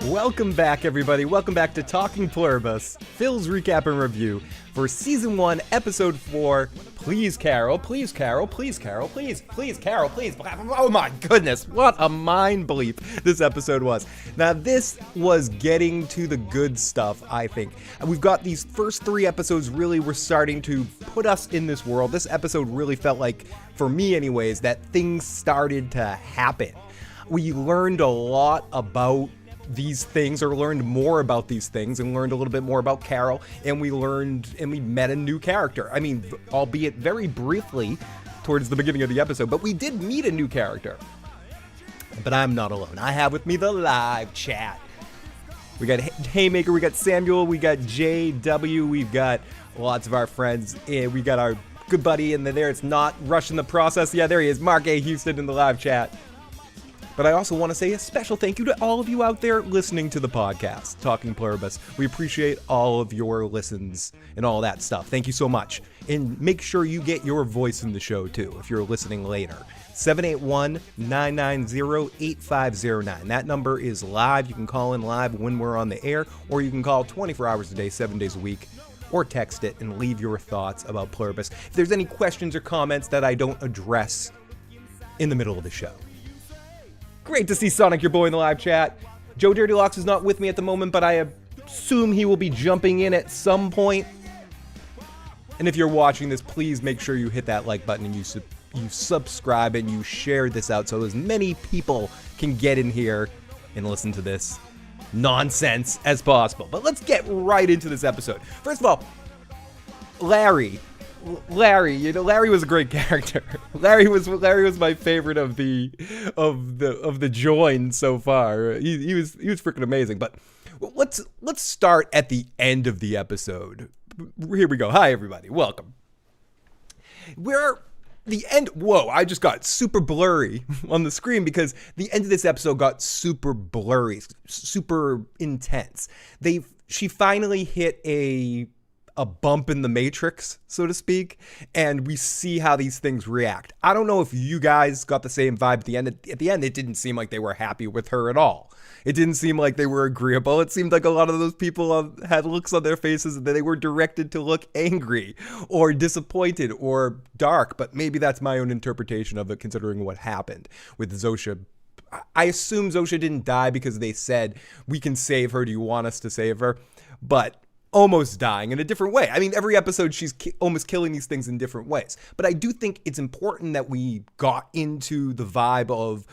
Welcome back, everybody. Welcome back to Talking Pluribus, Phil's recap and review for Season 1, Episode 4, Please Carol, Please Carol, Please Carol, Please Carol, Please. Oh my goodness, what a mind bleep this episode was. Now, this was getting to the good stuff, I think. We've got these first 3 episodes really were starting to put us in this world. This episode really felt like, for me anyways, that things started to happen. We learned a lot about these things, or learned more about these things, and learned a little bit more about Carol, and we met a new character. I mean, albeit very briefly towards the beginning of the episode, but we did meet a new character. But I'm not alone. I have with me the live chat. We got Haymaker, we got Samuel, we got JW, we've got lots of our friends, and we got our good buddy in there. It's not rushing the process. Yeah, there he is, Mark A. Houston in the live chat. But I also want to say a special thank you to all of you out there listening to the podcast, Talking Pluribus. We appreciate all of your listens and all that stuff. Thank you so much. And make sure you get your voice in the show, too, if you're listening later. 781-990-8509. That number is live. You can call in live when we're on the air, or you can call 24 hours a day, 7 days a week, or text it and leave your thoughts about Pluribus. If there's any questions or comments that I don't address in the middle of the show. Great to see Sonic, your boy, in the live chat. Joe Dirty Locks is not with me at the moment, but I assume he will be jumping in at some point. And if you're watching this, please make sure you hit that like button and you subscribe and you share this out so as many people can get in here and listen to this nonsense as possible. But let's get right into this episode. First of all, Larry, Larry was a great character. Larry was my favorite of the join so far. He was freaking amazing. But let's start at the end of the episode. Here we go. Hi everybody, welcome. The end. Whoa! I just got super blurry on the screen because the end of this episode got super blurry, super intense. She finally hit a bump in the matrix, so to speak, and we see how these things react. I don't know if you guys got the same vibe at the end. At the end, it didn't seem like they were happy with her at all. It didn't seem like they were agreeable. It seemed like a lot of those people had looks on their faces that they were directed to look angry or disappointed or dark, but maybe that's my own interpretation of it considering what happened with Zosha. I assume Zosha didn't die because they said, we can save her, do you want us to save her? But almost dying in a different way. I mean, every episode she's almost killing these things in different ways. But I do think it's important that we got into the vibe of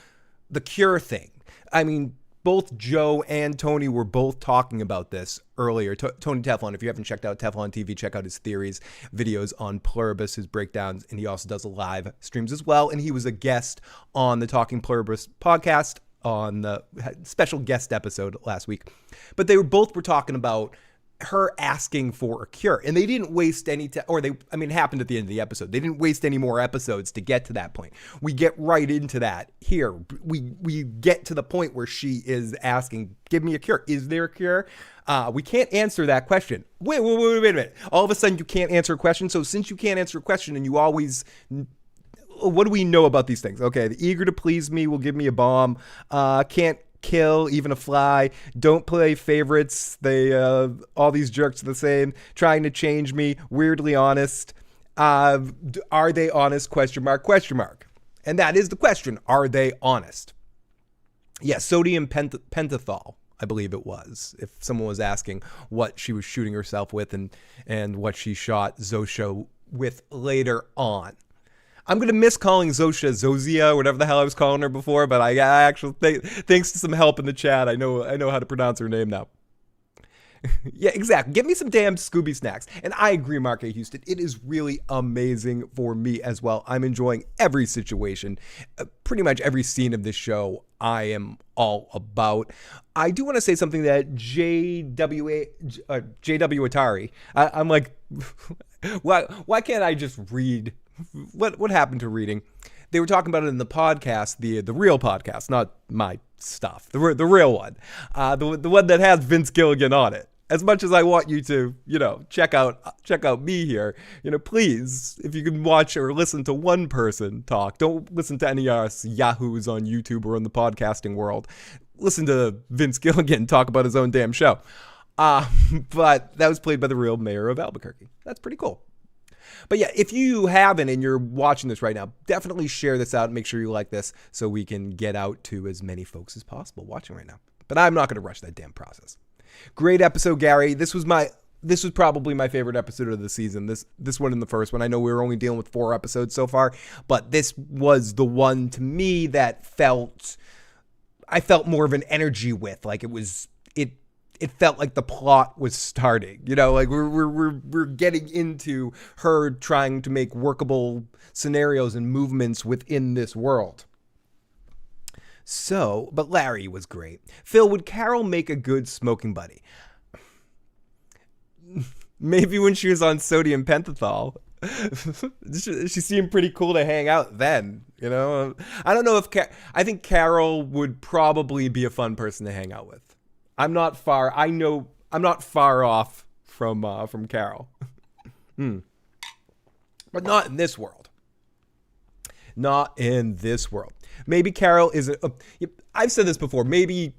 the cure thing. I mean, both Joe and Tony were both talking about this earlier. Tony Teflon, if you haven't checked out Teflon TV, check out his theories, videos on Pluribus, his breakdowns, and he also does live streams as well. And he was a guest on the Talking Pluribus podcast on the special guest episode last week. But they were talking about her asking for a cure, and they didn't waste any time, it happened at the end of the episode. They didn't waste any more episodes to get to that point. We get right into that here. We get to the point where she is asking, give me a cure. Is there a cure? We can't answer that question. Wait a minute. All of a sudden you can't answer a question. So since you can't answer a question and you always, what do we know about these things? Okay. The eager to please me will give me a bomb. Can't kill even a fly, don't play favorites, they all these jerks are the same, trying to change me, weirdly honest, are they honest, question mark. And that is the question, are they honest? Yeah, sodium pentothal, I believe it was, if someone was asking what she was shooting herself with and what she shot Zosha with later on. I'm going to miss calling Zosha Zozia, whatever the hell I was calling her before, but I actually, thanks to some help in the chat, I know how to pronounce her name now. Yeah, exactly. Give me some damn Scooby snacks. And I agree, Mark A. Houston. It is really amazing for me as well. I'm enjoying every situation. Pretty much every scene of this show I am all about. I do want to say something that JW Atari, I'm like, why can't I just read? What happened to reading? They were talking about it in the podcast, the real podcast, not my stuff, the real one, the one that has Vince Gilligan on it. as much as I want you to, check out me here, please, if you can watch or listen to one person talk, don't listen to any of us yahoos on YouTube or in the podcasting world. Listen to Vince Gilligan talk about his own damn show. But that was played by the real mayor of Albuquerque. That's pretty cool. But yeah, if you haven't and you're watching this right now, definitely share this out and make sure you like this so we can get out to as many folks as possible watching right now. But I'm not going to rush that damn process. Great episode, Gary. This was probably my favorite episode of the season. This one and the first one. I know we were only dealing with 4 episodes so far, but this was the one to me that I felt more of an energy with. Like it felt like the plot was starting. Like we're getting into her trying to make workable scenarios and movements within this world. So, but Larry was great. Phil, would Carol make a good smoking buddy? Maybe when she was on sodium pentothal. She seemed pretty cool to hang out then, I don't know if I think Carol would probably be a fun person to hang out with. I'm not far off from Carol. But not in this world. Not in this world. Maybe Carol is I've said this before. Maybe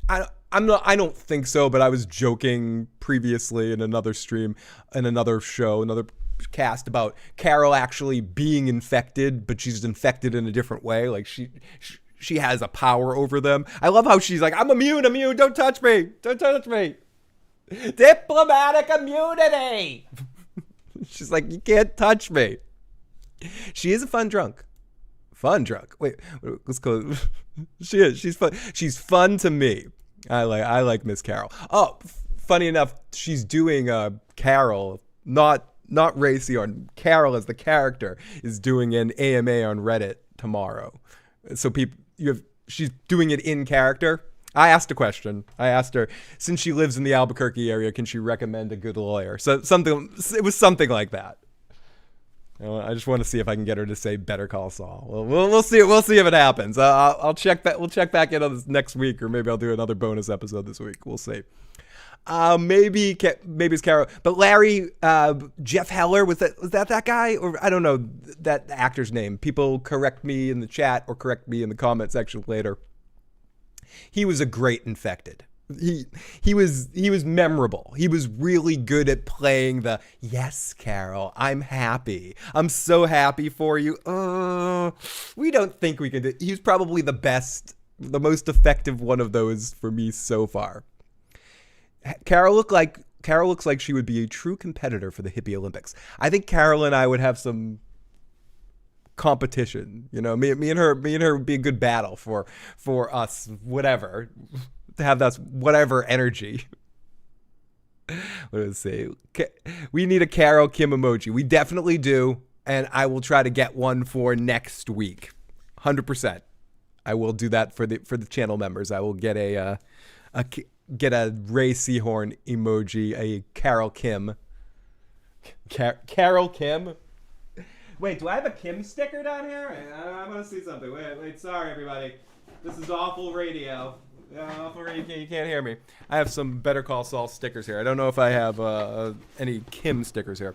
I don't think so, but I was joking previously in another stream, in another show, another cast about Carol actually being infected, but she's infected in a different way. Like she has a power over them. I love how she's like, I'm immune, don't touch me. Diplomatic immunity. She's like, you can't touch me. She is a fun drunk. Wait, let's go. She is. She's fun. She's fun to me. I like Miss Carol. Oh, funny enough, she's doing Carol, not Ray Seahorn. Carol as the character is doing an AMA on Reddit tomorrow. So she's doing it in character. I asked a question. I asked her, since she lives in the Albuquerque area, can she recommend a good lawyer? So it was something like that. I just want to see if I can get her to say Better Call Saul. We'll see. We'll see if it happens. I'll check back. We'll check back in on this next week, or maybe I'll do another bonus episode this week. We'll see. Maybe it's Carol, but Larry, Jeff Heller, was that guy, or I don't know that actor's name. People correct me in the chat or correct me in the comment section later. He was a great infected. He was memorable. He was really good at playing the, yes, Carol, I'm happy. I'm so happy for you. We don't think we can do. He's probably the most effective one of those for me so far. Carol looks like she would be a true competitor for the Hippie Olympics. I think Carol and I would have some competition. Me and her would be a good battle for us, whatever. To have that whatever energy. What does it say? We need a Carol Kim emoji. We definitely do, and I will try to get one for next week. 100%. I will do that for the channel members. I will get a Ray Seahorn emoji, a Carol Kim. Carol Kim. Wait, do I have a Kim sticker down here? I want to see something. Wait. Sorry, everybody. This is awful radio. You can't hear me. I have some Better Call Saul stickers here. I don't know if I have any Kim stickers here.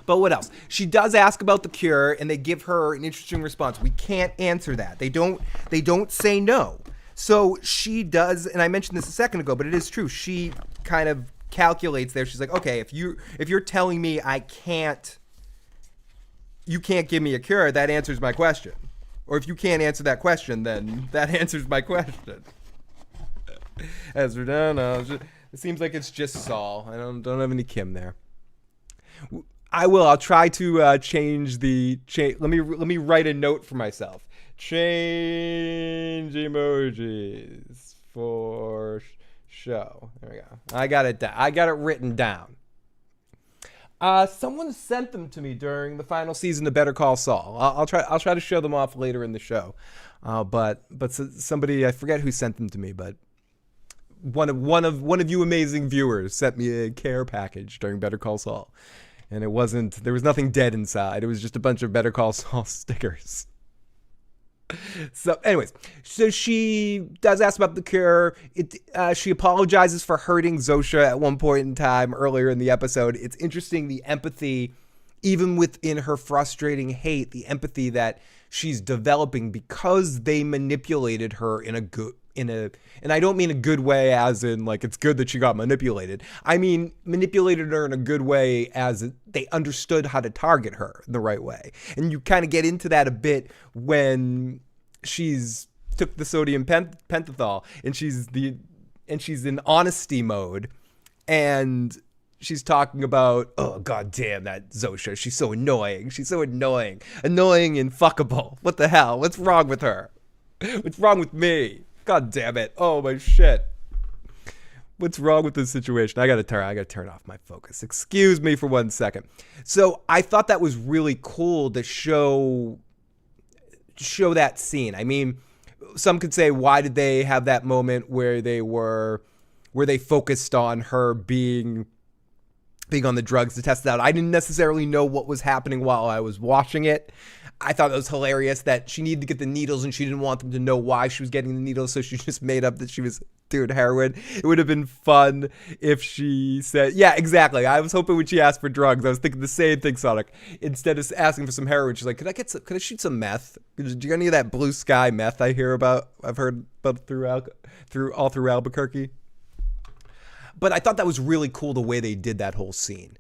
But what else? She does ask about the cure, and they give her an interesting response. We can't answer that. They don't say no. So she does, and I mentioned this a second ago, but it is true. She kind of calculates there. She's like, okay, if you're telling me you can't give me a cure, that answers my question. Or if you can't answer that question, then that answers my question. It seems like it's just Saul. I don't have any Kim there. I'll try to change let me write a note for myself. Change emojis for show. There we go. I got it written down. Someone sent them to me during the final season of Better Call Saul. I'll try to show them off later in the show. But somebody, I forget who sent them to me, but one of you amazing viewers sent me a care package during Better Call Saul, and there was nothing dead inside. It was just a bunch of Better Call Saul stickers. So, anyways, so she does ask about the cure. She apologizes for hurting Zosha at one point in time earlier in the episode. It's interesting, the empathy, even within her frustrating hate, the empathy that she's developing because they manipulated her and I don't mean a good way as in like it's good that she got manipulated. I mean manipulated her in a good way as they understood how to target her the right way. And you kind of get into that a bit when she's took the sodium pentothal and she's in honesty mode and she's talking about, oh god damn that Zosha, she's so annoying and fuckable. What the hell? What's wrong with her? What's wrong with me? God damn it. Oh my shit. What's wrong with this situation? I gotta turn off my focus. Excuse me for 1 second. So I thought that was really cool to show that scene. I mean, some could say, why did they have that moment where they focused on her being on the drugs to test it out? I didn't necessarily know what was happening while I was watching it. I thought it was hilarious that she needed to get the needles and she didn't want them to know why she was getting the needles, so she just made up that she was doing heroin. It would have been fun if she said, yeah, exactly. I was hoping when she asked for drugs, I was thinking the same thing, Sonic. Instead of asking for some heroin, she's like, could I shoot some meth? Do you got any of that blue sky meth I've heard about through Albuquerque? But I thought that was really cool the way they did that whole scene.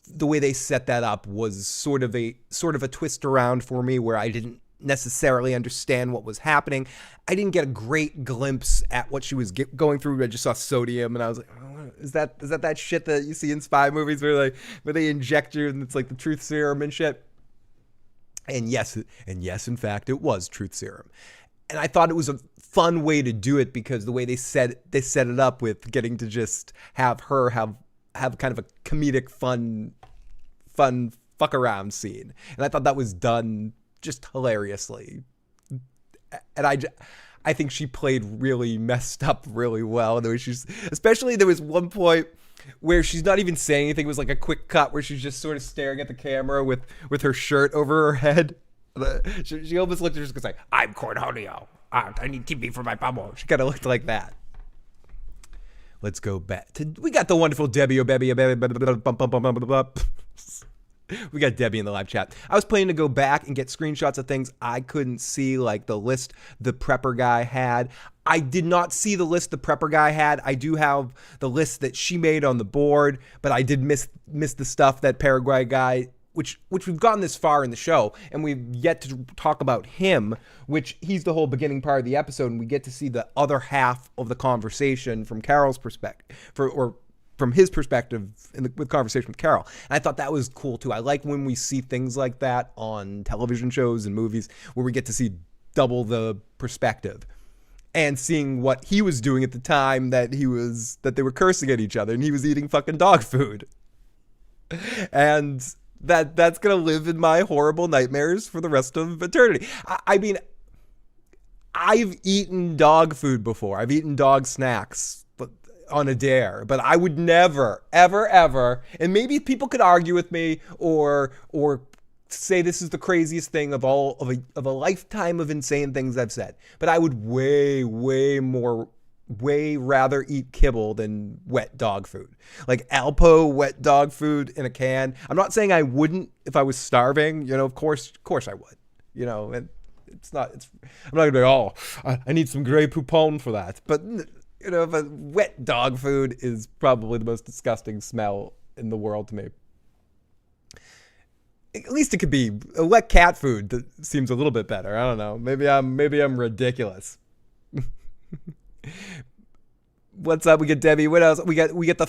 The way they set that up was sort of a twist around for me where I didn't necessarily understand what was happening. I didn't get a great glimpse at what she was going through. I just saw sodium and I was like, oh, is that shit that you see in spy movies where they inject you and it's like the truth serum and shit? And yes, in fact, it was truth serum. And I thought it was a fun way to do it because the way they set it up with getting to just have her have kind of a comedic fun fuck around scene. And I thought that was done just hilariously. And I think she played really messed up really well. There was one point where she's not even saying anything. It was like a quick cut where she's just sort of staring at the camera with her shirt over her head. She almost looked at her just like, I'm Cornholio. I need TV for my bubble. She kind of looked like that. Let's go back to, we got the wonderful Debbie. We got Debbie in the live chat. I was planning to go back and get screenshots of things I couldn't see, like the list the prepper guy had. I did not see the list the prepper guy had. I do have the list that she made on the board, but I did miss the stuff that Paraguay guy, which we've gotten this far in the show, and we've yet to talk about him, which he's the whole beginning part of the episode, and we get to see the other half of the conversation from Carol's perspective, from his perspective with conversation with Carol. And I thought that was cool too. I like when we see things like that on television shows and movies where we get to see double the perspective. And seeing what he was doing at the time that they were cursing at each other and he was eating fucking dog food. And that's gonna live in my horrible nightmares for the rest of eternity. I mean, I've eaten dog food before. I've eaten dog snacks on a dare, but I would never, ever, ever, and maybe people could argue with me or say this is the craziest thing of a lifetime of insane things I've said, but I would way rather eat kibble than wet dog food. Like Alpo wet dog food in a can. I'm not saying I wouldn't if I was starving, of course I would, and I'm not gonna be, oh, I need some Grey Poupon for that. But, but wet dog food is probably the most disgusting smell in the world to me. At least it could be a wet cat food that seems a little bit better. I don't know. Maybe I'm ridiculous. What's up? We get Debbie. What else? We get the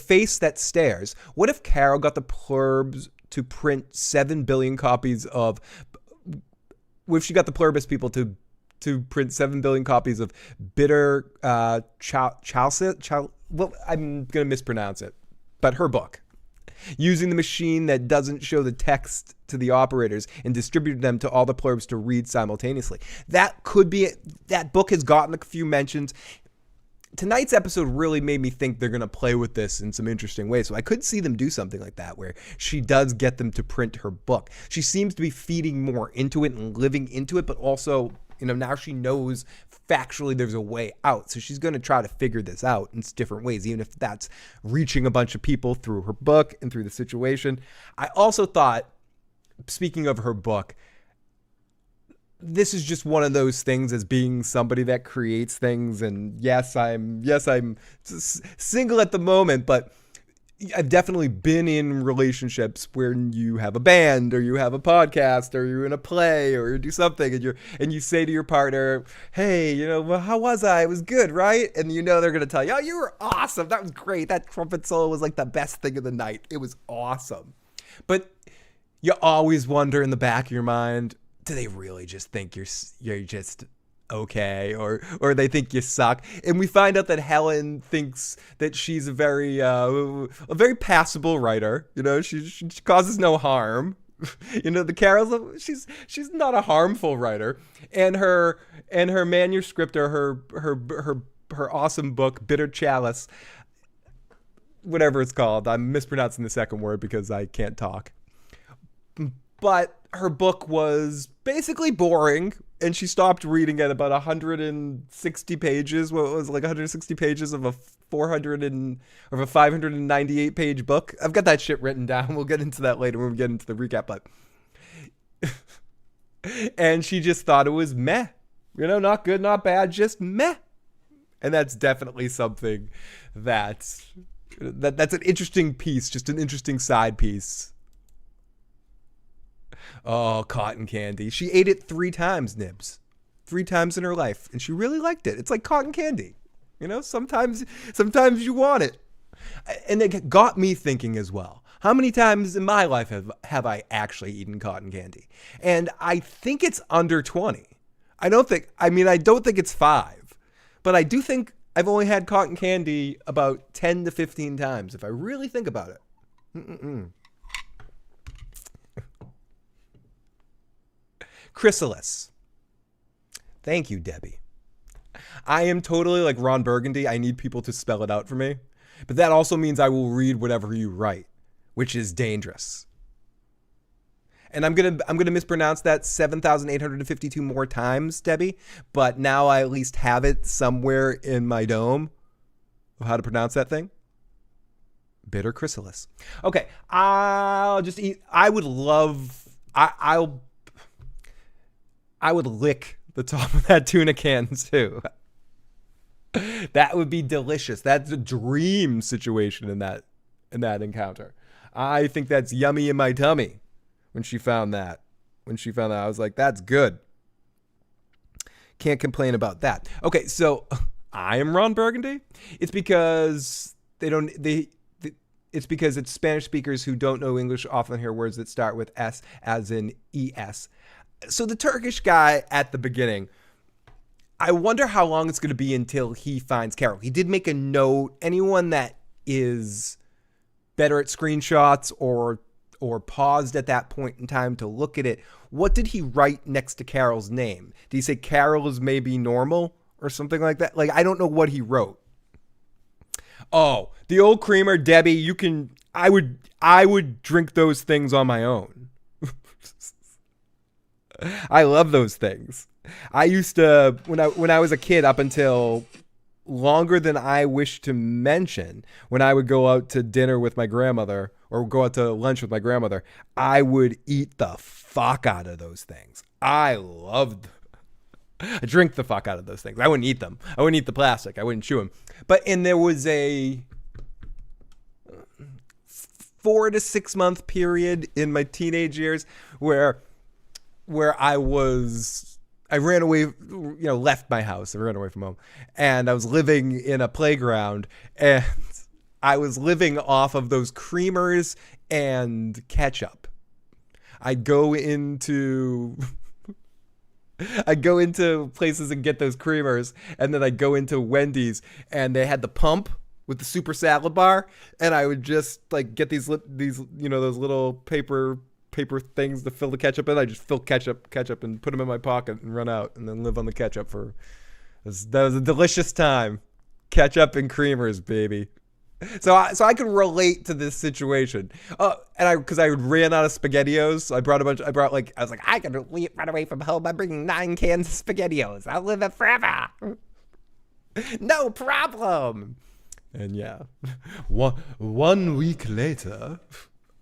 face that stares. What if Carol got the Plurbs to print 7 billion copies of? What if she got the Pluribus people to print 7 billion copies of bitter well, I'm gonna mispronounce it, but her book, using the machine that doesn't show the text to the operators and distributed them to all the Plurbs to read simultaneously. That could be it. That book has gotten a few mentions. tonight's episode really made me think they're going to play with this in some interesting ways. So I could see them do something like that where she does get them to print her book. She seems to be feeding more into it and living into it, but also, now she knows factually there's a way out. So she's going to try to figure this out in different ways, even if that's reaching a bunch of people through her book and through the situation. I also thought, speaking of her book, this is just one of those things as being somebody that creates things. And yes, I'm single at the moment, but I've definitely been in relationships where you have a band or you have a podcast or you're in a play or you do something and you say to your partner, hey, well, how was I? It was good, right? And they're going to tell you, oh, you were awesome. That was great. That trumpet solo was like the best thing of the night. It was awesome. But you always wonder in the back of your mind, do they really just think you're just okay, or they think you suck? And we find out that Helen thinks that she's a very passable writer. She causes no harm. The Carols, she's not a harmful writer. And her manuscript, or her awesome book, Bitter Chalice, whatever it's called. I'm mispronouncing the second word because I can't talk. But her book was basically boring, and she stopped reading at about 160 pages. What was it, like 160 pages of a 598 page book? I've got that shit written down. We'll get into that later when we get into the recap. But and she just thought it was meh. Not good, not bad, just meh. And that's definitely something that's an interesting piece, just an interesting side piece. Oh, cotton candy. She ate it 3 times, Nibs. 3 times in her life. And she really liked it. It's like cotton candy. Sometimes you want it. And it got me thinking as well. How many times in my life have I actually eaten cotton candy? And I think it's under 20. I don't think it's 5. But I do think I've only had cotton candy about 10 to 15 times, if I really think about it. Chrysalis. Thank you, Debbie. I am totally like Ron Burgundy. I need people to spell it out for me. But that also means I will read whatever you write, which is dangerous. And I'm gonna mispronounce that 7,852 more times, Debbie. But now I at least have it somewhere in my dome of how to pronounce that thing. Bitter chrysalis. Okay, I'll just eat. I would lick the top of that tuna can too. That would be delicious. That's a dream situation in that encounter. I think that's yummy in my tummy. When she found that, I was like, that's good. Can't complain about that. Okay, so I am Ron Burgundy. It's because it's because it's Spanish speakers who don't know English often hear words that start with S, as in ES. So the Turkish guy at the beginning, I wonder how long it's going to be until he finds Carol. He did make a note. Anyone that is better at screenshots or paused at that point in time to look at it, what did he write next to Carol's name? Did he say Carol is maybe normal or something like that? Like, I don't know what he wrote. Oh, the old creamer, Debbie, I would drink those things on my own. I love those things. I used to, when I was a kid, up until longer than I wish to mention, when I would go out to dinner with my grandmother or go out to lunch with my grandmother, I would eat the fuck out of those things. I drink the fuck out of those things. I wouldn't eat them. I wouldn't eat the plastic. I wouldn't chew them. And there was a 4 to 6 month period in my teenage years where I ran away, left my house. I ran away from home. And I was living in a playground. And I was living off of those creamers and ketchup. I'd go into places and get those creamers. And then I'd go into Wendy's. And they had the pump with the super salad bar. And I would just get these those little paper things to fill the ketchup in. I just fill ketchup and put them in my pocket and run out and then live on the ketchup that was a delicious time. Ketchup and creamers, baby. So I could relate to this situation. Because I ran out of SpaghettiOs, I was like, I can run away from home by bringing 9 cans of SpaghettiOs. I'll live it forever. No problem. And yeah, one week later,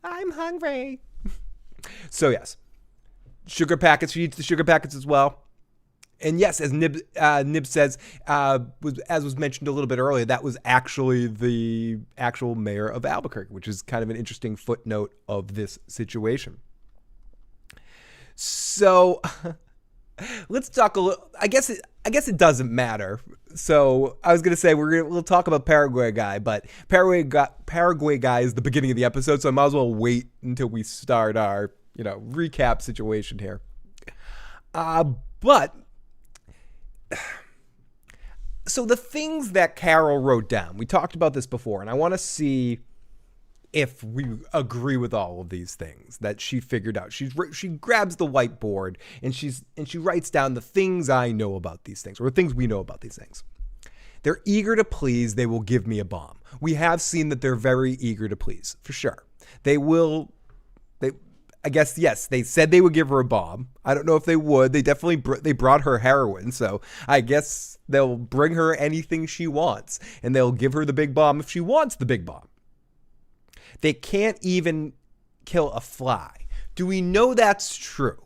I'm hungry. So yes, sugar packets. She eats the sugar packets as well. And yes, as Nib says, as was mentioned a little bit earlier, that was actually the actual mayor of Albuquerque, which is kind of an interesting footnote of this situation. So let's talk a little. I guess it doesn't matter. So I was gonna say we'll talk about Paraguay guy, but Paraguay guy is the beginning of the episode, so I might as well wait until we start our recap situation here. But. So the things that Carol wrote down, we talked about this before, and I want to see if we agree with all of these things that she figured out. She grabs the whiteboard and she writes down the things I know about these things, or the things we know about these things. They're eager to please. They will give me a bomb. We have seen that they're very eager to please, for sure. I guess, yes, they said they would give her a bomb. I don't know if they would. They definitely they brought her heroin, so I guess they'll bring her anything she wants, and they'll give her the big bomb if she wants the big bomb. They can't even kill a fly. Do we know that's true?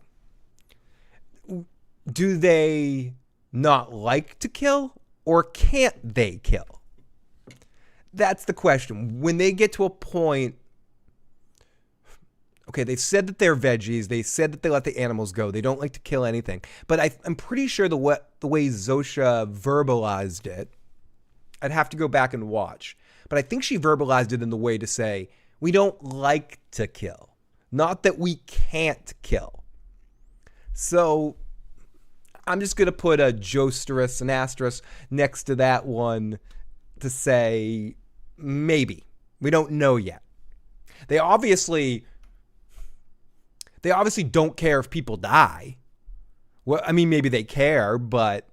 Do they not like to kill, or can't they kill? That's the question. When they get to a point. Okay, they said that they're veggies. They said that they let the animals go. They don't like to kill anything. But I'm pretty sure the way Zosha verbalized it, I'd have to go back and watch. But I think she verbalized it in the way to say, we don't like to kill. Not that we can't kill. So I'm just going to put an asterisk next to that one to say maybe. We don't know yet. They obviously don't care if people die. Well, I mean, maybe they care, but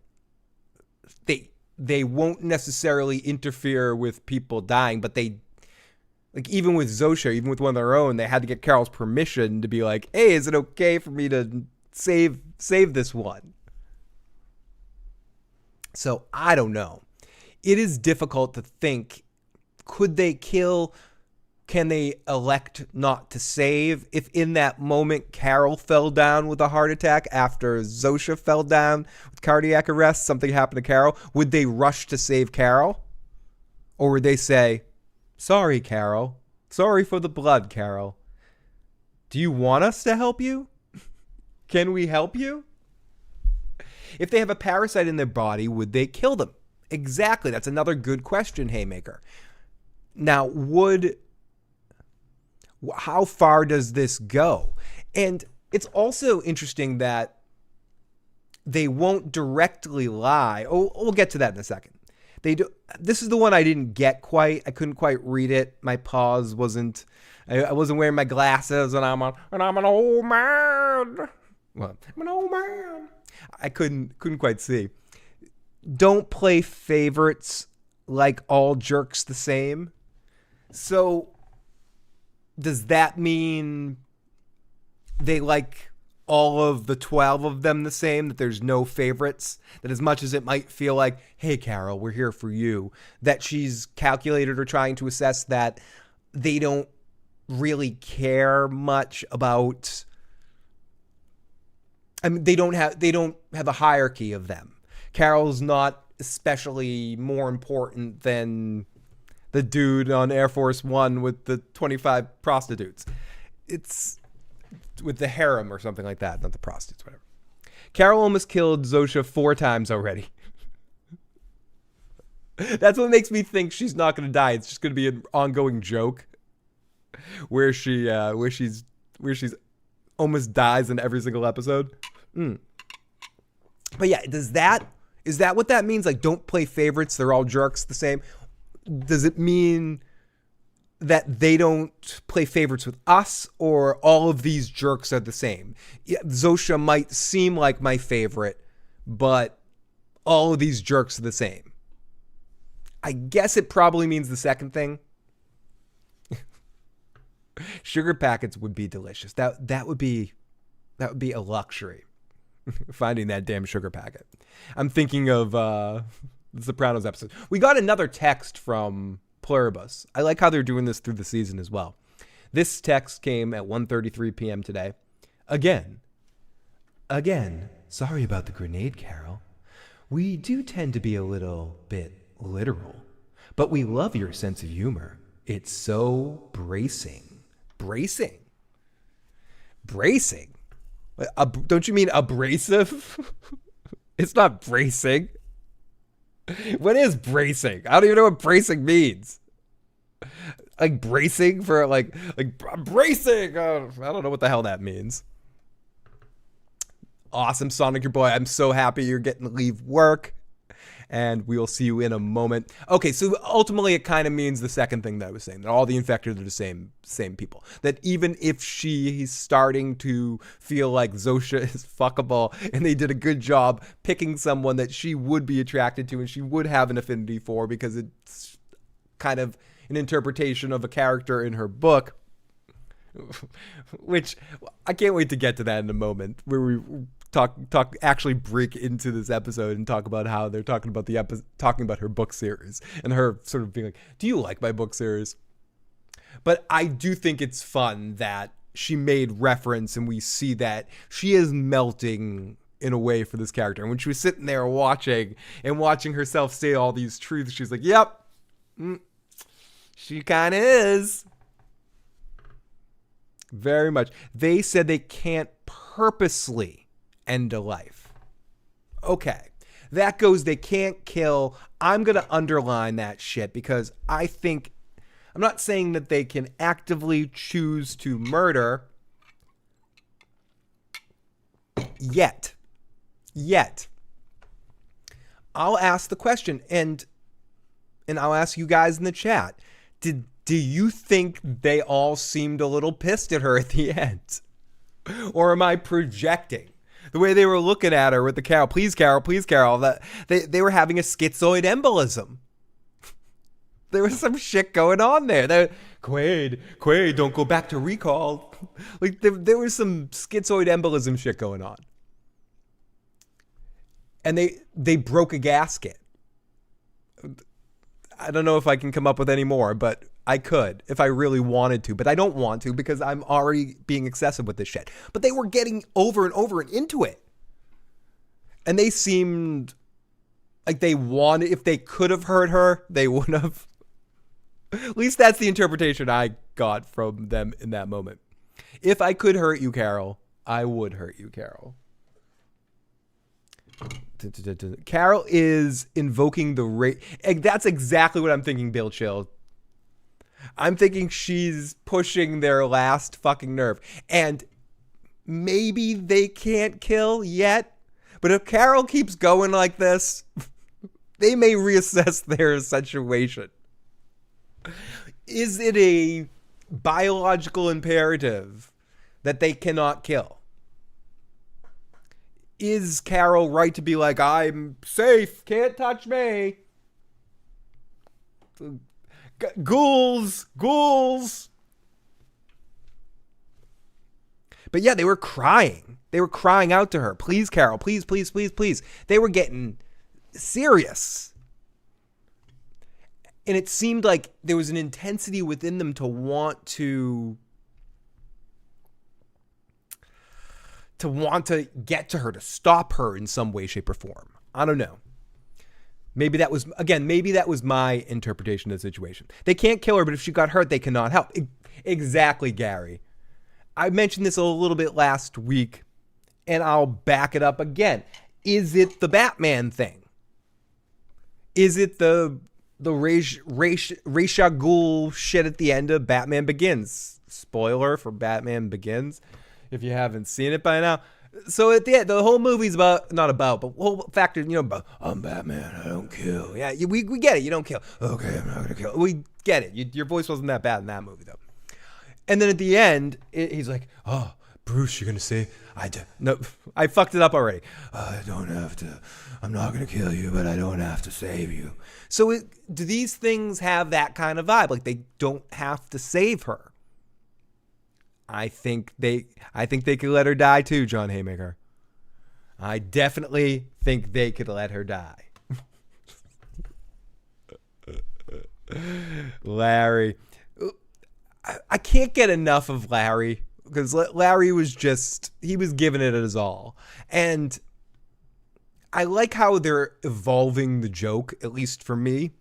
they won't necessarily interfere with people dying. But they, like, even with Zosha, even with one of their own, they had to get Carol's permission to be like, hey, is it okay for me to save this one? So I don't know. It is difficult to think, could they kill? Can they elect not to save? If in that moment Carol fell down with a heart attack after Zosha fell down with cardiac arrest, something happened to Carol, would they rush to save Carol? Or would they say, sorry, Carol. Sorry for the blood, Carol. Do you want us to help you? Can we help you? If they have a parasite in their body, would they kill them? Exactly. That's another good question, Haymaker. Now, how far does this go? And it's also interesting that they won't directly lie. Oh, we'll get to that in a second. This is the one I didn't get quite. I couldn't quite read it. My pause wasn't. I wasn't wearing my glasses, and I'm an old man. Well, I'm an old man. I couldn't quite see. Don't play favorites like all jerks the same. So does that mean they like all of the 12 of them the same, that there's no favorites? That as much as it might feel like, hey, Carol, we're here for you, that she's calculated or trying to assess that they don't really care much about... I mean, they don't have a hierarchy of them. Carol's not especially more important than the dude on Air Force One with the 25 prostitutes. It's with the harem or something like that, not the prostitutes, whatever. Carol almost killed Zosha 4 times already. That's what makes me think she's not going to die. It's just going to be an ongoing joke where she's almost dies in every single episode. But yeah, is that what that means? Like, don't play favorites, they're all jerks the same? Does it mean that they don't play favorites with us, or all of these jerks are the same? Yeah, Zosha might seem like my favorite, but all of these jerks are the same. I guess it probably means the second thing. Sugar packets would be delicious. That would be a luxury. Finding that damn sugar packet. I'm thinking of the Sopranos episode. We got another text from Pluribus. I like how they're doing this through the season as well. This text came at 1:33 p.m. today. Again, sorry about the grenade, Carol. We do tend to be a little bit literal, but we love your sense of humor. It's so bracing. Bracing? Don't you mean abrasive? It's not bracing. What is bracing? I don't even know what bracing means. Like bracing for like bracing. I don't know what the hell that means. Awesome, Sonic, your boy. I'm so happy you're getting to leave work. And we will see you in a moment. Okay, so ultimately it kind of means the second thing that I was saying, that all the infected are the same people. That even if she's starting to feel like Zosha is fuckable and they did a good job picking someone that she would be attracted to and she would have an affinity for because it's kind of an interpretation of a character in her book, which I can't wait to get to that in a moment, where we actually break into this episode and talk about how they're talking about her book series and her sort of being like, do you like my book series? But I do think it's fun that she made reference and we see that she is melting in a way for this character. And when she was sitting there watching herself say all these truths, she's like, yep, she kind of is. Very much. They said they can't purposely end a life. Okay. That goes, they can't kill. I'm going to underline that shit because I'm not saying that they can actively choose to murder yet. I'll ask the question and I'll ask you guys in the chat. Do you think they all seemed a little pissed at her at the end? Or am I projecting? The way they were looking at her with the Carol, please Carol, that they were having a schizoid embolism. There was some shit going on there. Quaid, don't go back to recall. Like there was some schizoid embolism shit going on. And they broke a gasket. I don't know if I can come up with any more, but I could if I really wanted to, but I don't want to because I'm already being excessive with this shit. But they were getting over and over and into it. And they seemed like they wanted, if they could have hurt her, they would have. At least that's the interpretation I got from them in that moment. If I could hurt you, Carol, I would hurt you, Carol. Carol is invoking the that's exactly what I'm thinking, Bill Chill. I'm thinking she's pushing their last fucking nerve. And maybe they can't kill yet. But if Carol keeps going like this, they may reassess their situation. Is it a biological imperative that they cannot kill? Is Carol right to be like, I'm safe, can't touch me? Ghouls. But yeah, they were crying. They were crying out to her. Please, Carol, please. They were getting serious. And it seemed like there was an intensity within them to want to get to her, to stop her in some way, shape, or form. I don't know. Maybe that was my interpretation of the situation. They can't kill her, but if she got hurt, they cannot help. Exactly, Gary. I mentioned this a little bit last week, and I'll back it up again. Is it the Batman thing? Is it the Ra's al Ghul shit at the end of Batman Begins? Spoiler for Batman Begins, if you haven't seen it by now. So at the end, the whole movie's but whole factor, about, I'm Batman, I don't kill. Yeah, we get it, you don't kill. Okay, I'm not going to kill. We get it. Your voice wasn't that bad in that movie, though. And then at the end, he's like, oh, Bruce, you're going to say, No, I fucked it up already. I don't have to. I'm not gonna kill you, but I don't have to save you. So do these things have that kind of vibe? Like they don't have to save her. I think they could let her die too, John Haymaker. I definitely think they could let her die. Larry. I can't get enough of Larry because Larry he was giving it his all. And I like how they're evolving the joke, at least for me.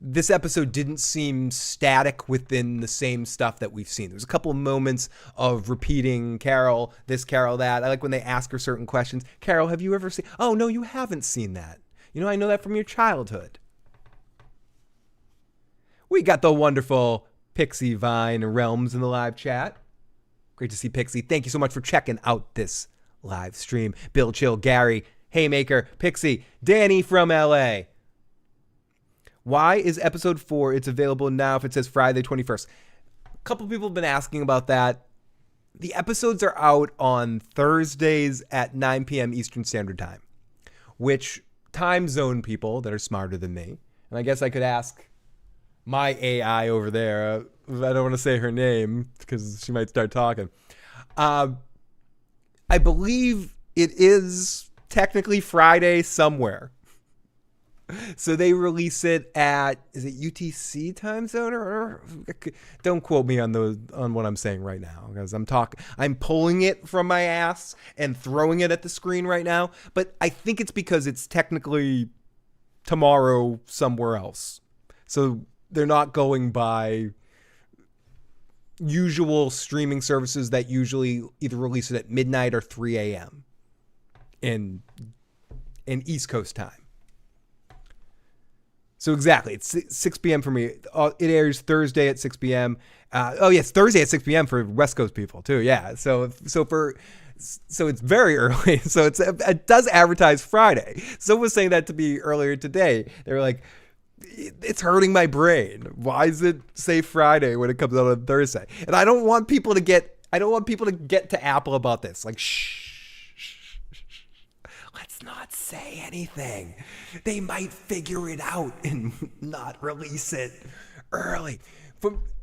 This episode didn't seem static within the same stuff that we've seen. There's a couple of moments of repeating Carol, this, Carol, that. I like when they ask her certain questions. Carol, have you ever seen... Oh, no, you haven't seen that. You know, I know that from your childhood. We got the wonderful Pixie Vine Realms in the live chat. Great to see Pixie. Thank you so much for checking out this live stream. Bill Chill, Gary, Haymaker, Pixie, Danny from LA. Why is episode 4? It's available now if it says Friday 21st. A couple people have been asking about that. The episodes are out on Thursdays at 9 p.m. Eastern Standard Time, which time zone people that are smarter than me, and I guess I could ask my AI over there. I don't want to say her name because she might start talking. I believe it is technically Friday somewhere. So they release it at, is it UTC time zone or don't quote me on what I'm saying right now because I'm pulling it from my ass and throwing it at the screen right now. But I think it's because it's technically tomorrow somewhere else. So they're not going by usual streaming services that usually either release it at midnight or 3 a.m. in East Coast time. So exactly, it's 6 p.m. for me. It airs Thursday at 6 p.m. Yes, Thursday at 6 p.m. for West Coast people too. Yeah, so it's very early. So it does advertise Friday. Someone was saying that to me earlier today. They were like, it's hurting my brain. Why does it say Friday when it comes out on Thursday? And I don't want people to get to Apple about this. Like, shh. Let's not say anything. They might figure it out and not release it early.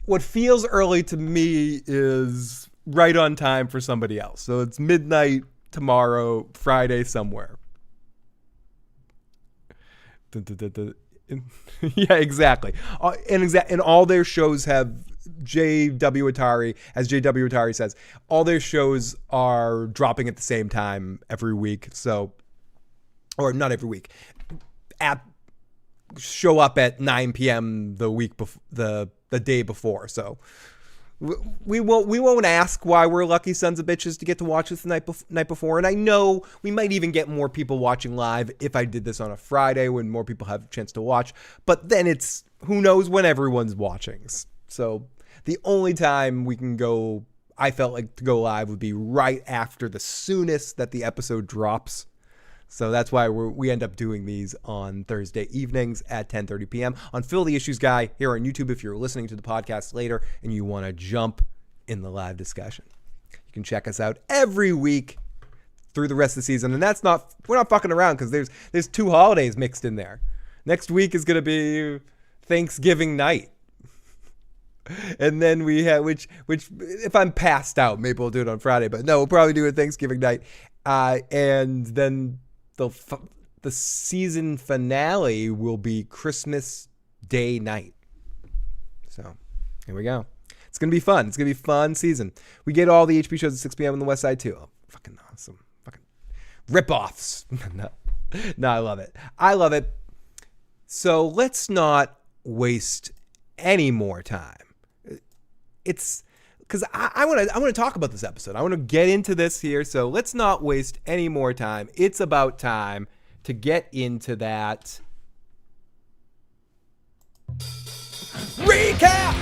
What feels early to me is right on time for somebody else. So it's midnight tomorrow, Friday somewhere. Yeah, exactly. And all their shows have JW Atari, as JW Atari says, all their shows are dropping at the same time every week. So, or not every week, show up at 9 p.m. the week the day before. So we won't ask why we're lucky sons of bitches to get to watch this the night before. And I know we might even get more people watching live if I did this on a Friday when more people have a chance to watch. But then it's who knows when everyone's watching. So the only time we can go, I felt like to go live would be right after the soonest that the episode drops. So that's why we end up doing these on Thursday evenings at 10:30 p.m. on Phil the Issues Guy here on YouTube if you're listening to the podcast later and you want to jump in the live discussion. You can check us out every week through the rest of the season. And we're not fucking around because there's 2 holidays mixed in there. Next week is going to be Thanksgiving night. And then we have, which if I'm passed out, maybe we'll do it on Friday, but no, we'll probably do it Thanksgiving night. And then the season finale will be Christmas Day night. So here we go. It's going to be fun. It's going to be a fun season. We get all the HP shows at 6 p.m. on the West Side too. Oh, fucking awesome. Fucking rip-offs. No, I love it. I love it. So let's not waste any more time. It's because I want to talk about this episode. I want to get into this here. So let's not waste any more time. It's about time to get into that recap.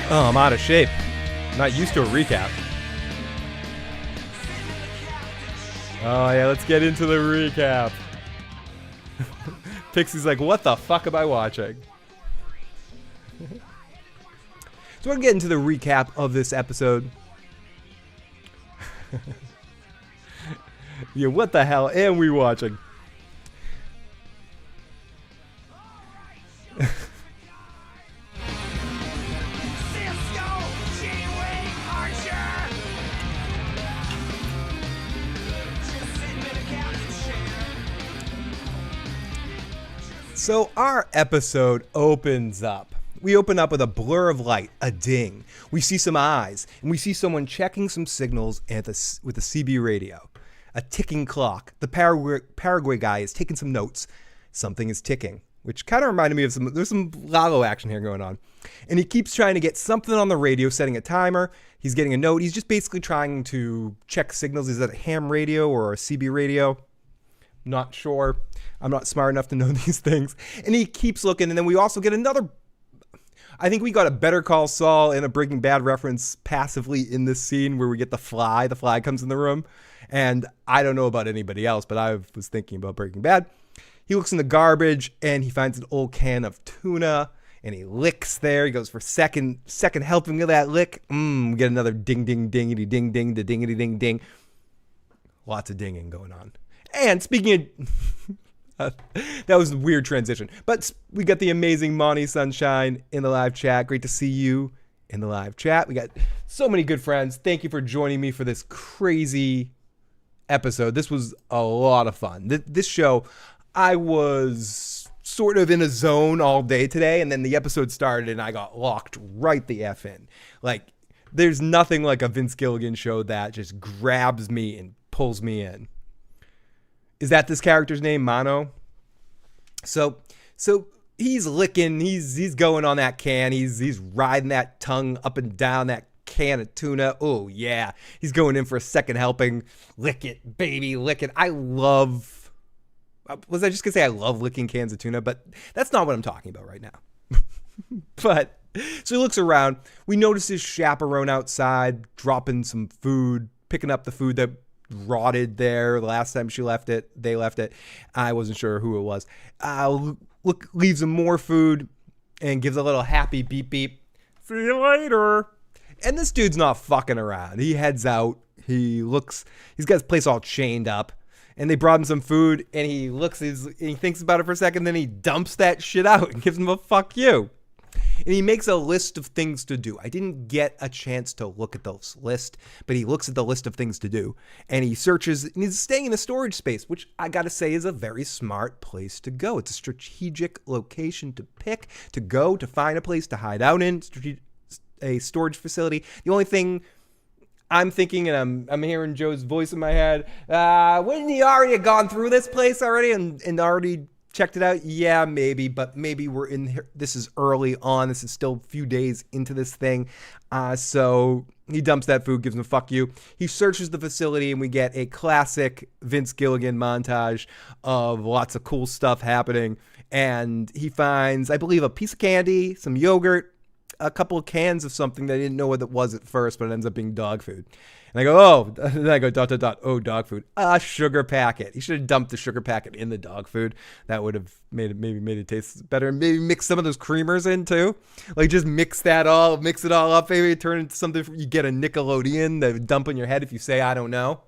Oh, I'm out of shape. Not used to a recap. Oh yeah, let's get into the recap. Pixie's like, what the fuck am I watching? So we're gonna get into the recap of this episode. Yeah, what the hell am we watching? So our episode opens up. We open up with a blur of light, a ding. We see some eyes, and we see someone checking some signals with the CB radio. A ticking clock. The Paraguay guy is taking some notes. Something is ticking, which kind of reminded me of there's some Lalo action here going on. And he keeps trying to get something on the radio, setting a timer. He's getting a note. He's just basically trying to check signals. Is that a ham radio or a CB radio? Not sure. I'm not smart enough to know these things. And he keeps looking, and then we also get another... I think we got a Better Call Saul and a Breaking Bad reference passively in this scene where we get the fly. The fly comes in the room. And I don't know about anybody else, but I was thinking about Breaking Bad. He looks in the garbage, and he finds an old can of tuna, and he licks there. He goes for second helping of that lick. We get another ding, ding, dingity, ding, ding, the dingity, ding, ding. Lots of dinging going on. And speaking of... that was a weird transition. But we got the amazing Monty Sunshine in the live chat. Great to see you in the live chat. We got so many good friends. Thank you for joining me for this crazy episode. This was a lot of fun. This show, I was sort of in a zone all day today, and then the episode started and I got locked right the F in. Like, there's nothing like a Vince Gilligan show that just grabs me and pulls me in. Is that this character's name, Mono? So he's licking, he's going on that can, he's riding that tongue up and down that can of tuna. Oh yeah, he's going in for a second helping. Lick it, baby, lick it. Was I just gonna say I love licking cans of tuna? But that's not what I'm talking about right now. But so he looks around. We notice his chaperone outside dropping some food, picking up the food that rotted there the last time they left it. I wasn't sure who it was. Leaves him more food and gives a little happy beep beep. See you later. And this dude's not fucking around. He heads out. He's got his place all chained up, and they brought him some food, and he thinks about it for a second, then he dumps that shit out and gives him a fuck you. And he makes a list of things to do. I didn't get a chance to look at this list, but he looks at the list of things to do, and he searches, and he's staying in a storage space, which I gotta say is a very smart place to go. It's a strategic location to pick, to go, to find a place to hide out in, a storage facility. The only thing I'm thinking, and I'm hearing Joe's voice in my head, wouldn't he already have gone through this place already and already checked it out? Yeah, maybe, but maybe we're in here. This is early on. This is still a few days into this thing. So he dumps that food, gives him a fuck you. He searches the facility, and we get a classic Vince Gilligan montage of lots of cool stuff happening. And he finds, I believe, a piece of candy, some yogurt, a couple of cans of something that I didn't know what it was at first, but it ends up being dog food. And I go, oh, then I go, ... oh, dog food. A sugar packet. He should have dumped the sugar packet in the dog food. That would have made it taste better. And maybe mix some of those creamers in too. Like just mix it all up. Maybe turn it into something you get a Nickelodeon that would dump in your head if you say, I don't know.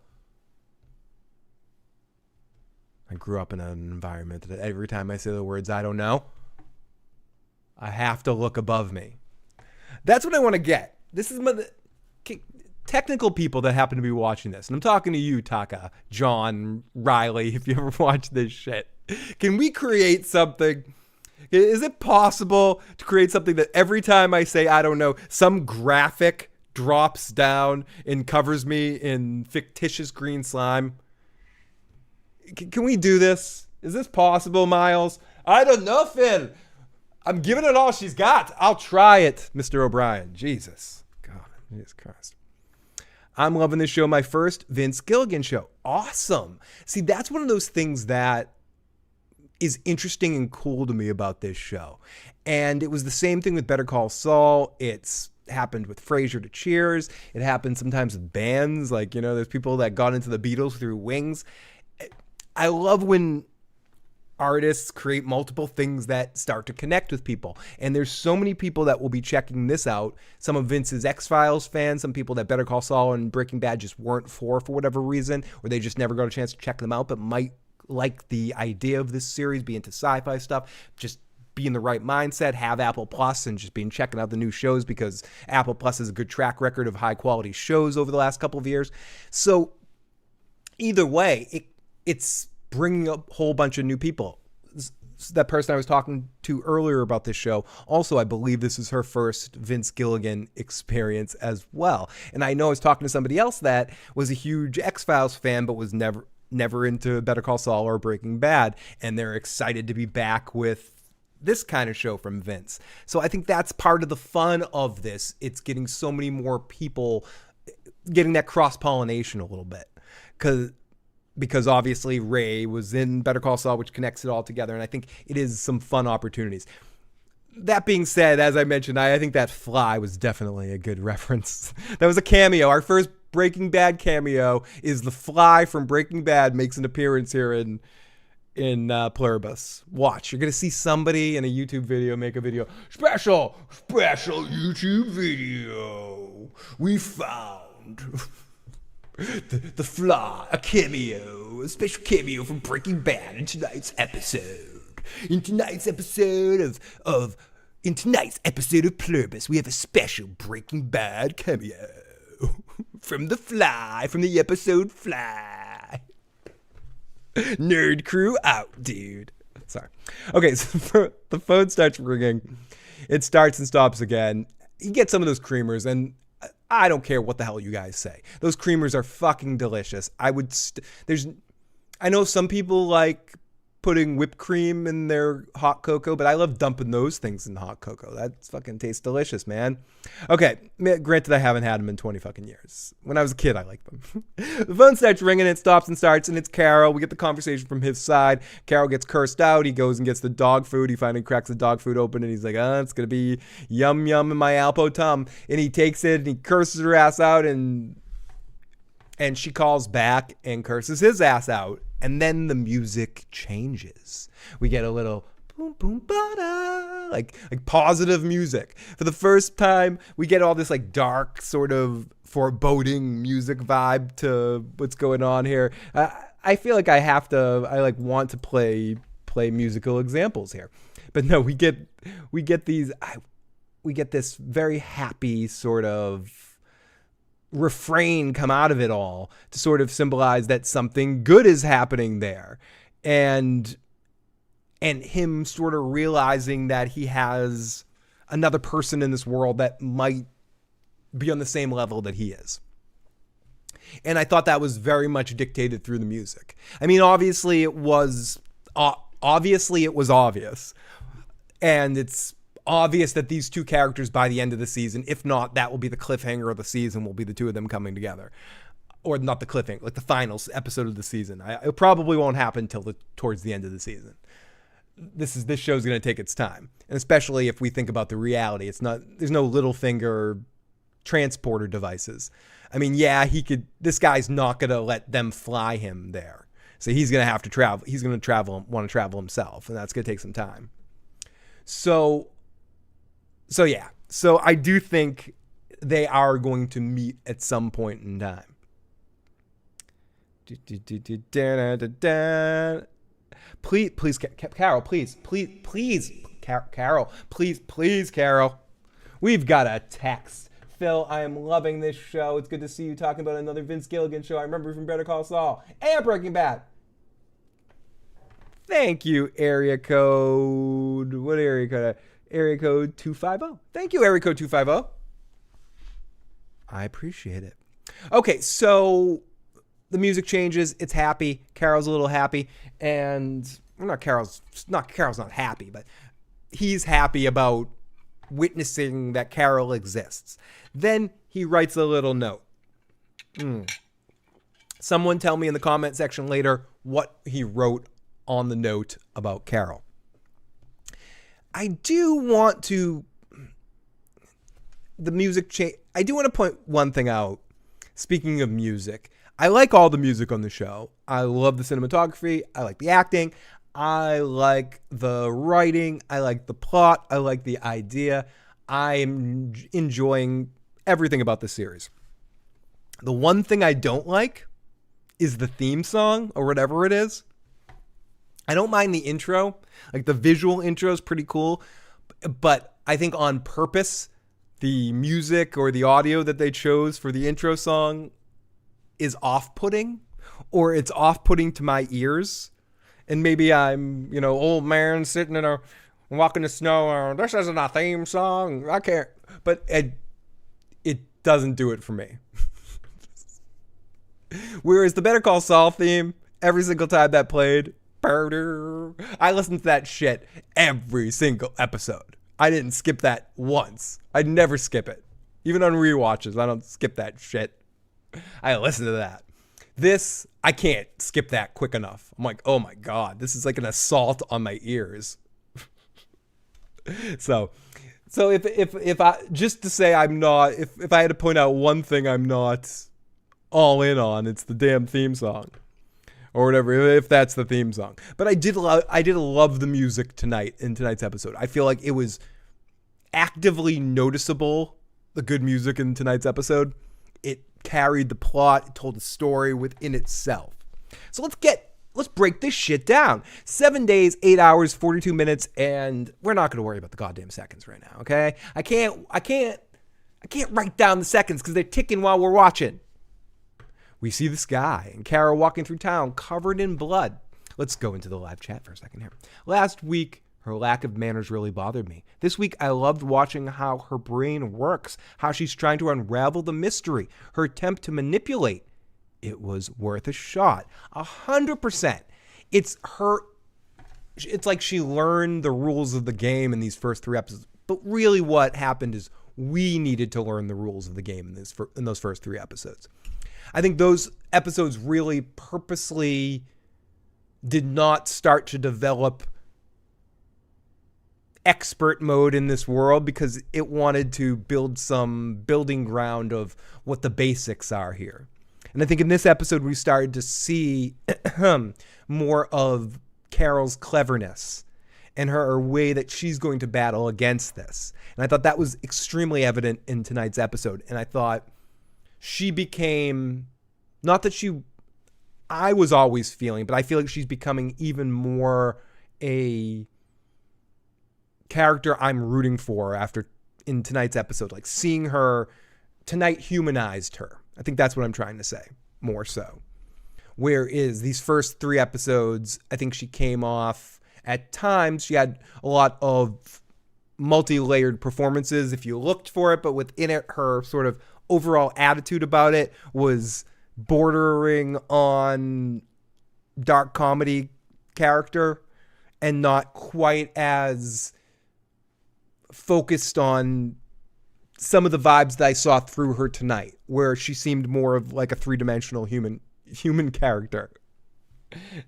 I grew up in an environment that every time I say the words, I don't know, I have to look above me. That's what I want to get. This is technical people that happen to be watching this. And I'm talking to you, Taka, John, Riley, if you ever watch this shit. Can we create something? Is it possible to create something that every time I say, I don't know, some graphic drops down and covers me in fictitious green slime? Can we do this? Is this possible, Miles? I don't know, Finn. I'm giving it all she's got. I'll try it, Mr. O'Brien. Jesus. God, Jesus Christ. I'm loving this show. My first Vince Gilligan show. Awesome. See, that's one of those things that is interesting and cool to me about this show. And it was the same thing with Better Call Saul. It's happened with Frasier to Cheers. It happened sometimes with bands. Like, there's people that got into the Beatles through Wings. I love when artists create multiple things that start to connect with people. And there's so many people that will be checking this out. Some of Vince's X-Files fans, some people that Better Call Saul and Breaking Bad just weren't for whatever reason, or they just never got a chance to check them out, but might like the idea of this series, be into sci-fi stuff, just be in the right mindset, have Apple Plus, and just been checking out the new shows because Apple Plus has a good track record of high quality shows over the last couple of years. So either way, it's bringing a whole bunch of new people. That person I was talking to earlier about this show, also, I believe this is her first Vince Gilligan experience as well. And I know I was talking to somebody else that was a huge X-Files fan, but was never into Better Call Saul or Breaking Bad. And they're excited to be back with this kind of show from Vince. So I think that's part of the fun of this. It's getting so many more people, getting that cross-pollination a little bit. Because obviously Ray was in Better Call Saul, which connects it all together. And I think it is some fun opportunities. That being said, as I mentioned, I think that fly was definitely a good reference. That was a cameo. Our first Breaking Bad cameo is the fly from Breaking Bad makes an appearance here in Pluribus. Watch. You're going to see somebody in a YouTube video make a video. Special YouTube video. We found... The fly, a cameo, a special cameo from Breaking Bad in tonight's episode. In tonight's episode of Pluribus, we have a special Breaking Bad cameo from the fly, from the episode Fly. Nerd crew out, dude. Sorry. Okay, so the phone starts ringing. It starts and stops again. You get some of those creamers, and I don't care what the hell you guys say. Those creamers are fucking delicious. I know some people like putting whipped cream in their hot cocoa, but I love dumping those things in hot cocoa. That fucking tastes delicious, man. Okay, granted I haven't had them in 20 fucking years. When I was a kid, I liked them. The phone starts ringing, it stops and starts, and it's Carol. We get the conversation from his side. Carol gets cursed out. He goes and gets the dog food. He finally cracks the dog food open, and he's like, it's going to be yum yum in my Alpo tum. And he takes it, and he curses her ass out, and she calls back and curses his ass out. And then the music changes. We get a little boom boom ba-da, like positive music. For the first time, we get all this like dark sort of foreboding music vibe to what's going on here. I feel like I want to play musical examples here. But no, we get this very happy sort of refrain come out of it all to sort of symbolize that something good is happening there, and him sort of realizing that he has another person in this world that might be on the same level that he is. And I thought that was very much dictated through the music. I mean, obviously it was obvious, and it's obvious that these two characters by the end of the season, if not, that will be the cliffhanger of the season, will be the two of them coming together. Or not the cliffhanger, like the final episode of the season. It probably won't happen till towards the end of the season. This show's going to take its time. And especially if we think about the reality, there's no Littlefinger transporter devices. I mean, yeah, this guy's not going to let them fly him there. So he's going to have to travel. He's going to want to travel himself, and that's going to take some time. So yeah. So I do think they are going to meet at some point in time. Please, Carol, please, Carol, please, Carol. We've got a text. Phil, I am loving this show. It's good to see you talking about another Vince Gilligan show. I remember from Better Call Saul and Breaking Bad. Thank you, area code. What area code? Area code 250. Thank you, area code 250. I appreciate it. Okay, so the music changes. It's happy. Carol's a little happy, and Carol's not happy, but he's happy about witnessing that Carol exists. Then he writes a little note. Someone tell me in the comment section later what he wrote on the note about Carol. I do want to... the music change. I do want to point one thing out. Speaking of music, I like all the music on the show. I love the cinematography. I like the acting. I like the writing. I like the plot. I like the idea. I'm enjoying everything about the series. The one thing I don't like is the theme song or whatever it is. I don't mind the intro. Like the visual intro is pretty cool. But I think on purpose, the music or the audio that they chose for the intro song is off-putting, or it's off-putting to my ears. And maybe I'm, old man sitting in a walking the snow. This isn't a theme song. I can't. But it doesn't do it for me. Whereas the Better Call Saul theme, every single time that played, I listened to that shit every single episode. I didn't skip that once. I never skip it. Even on rewatches, I don't skip that shit. I listen to that. This, I can't skip that quick enough. I'm like, oh my God, this is like an assault on my ears. So if I, just to say I'm not, if I had to point out one thing I'm not all in on, it's the damn theme song. Or whatever, if that's the theme song. But I did love the music tonight in tonight's episode. I feel like it was actively noticeable, the good music in tonight's episode. It carried the plot, it told a story within itself. So let's break this shit down. 7 days, 8 hours, 42 minutes, and we're not going to worry about the goddamn seconds right now, okay? I can't write down the seconds because they're ticking while we're watching. We see this guy and Kara walking through town covered in blood. Let's go into the live chat for a second here. Last week, her lack of manners really bothered me. This week, I loved watching how her brain works, how she's trying to unravel the mystery, her attempt to manipulate. It was worth a shot. 100%. It's like she learned the rules of the game in these first 3 episodes. But really what happened is we needed to learn the rules of the game in those first 3 episodes. I think those episodes really purposely did not start to develop expert mode in this world because it wanted to build some building ground of what the basics are here. And I think in this episode, we started to see more of Carol's cleverness and her way that she's going to battle against this. And I thought that was extremely evident in tonight's episode. And I thought she became, not that I was always feeling, but I feel like she's becoming even more a character I'm rooting for in tonight's episode. Like seeing her tonight humanized her. I think that's what I'm trying to say, more so. Whereas these first 3 episodes, I think she came off, at times, she had a lot of multi-layered performances if you looked for it, but within it, her sort of overall attitude about it was bordering on dark comedy character and not quite as focused on some of the vibes that I saw through her tonight, where she seemed more of like a 3-dimensional human character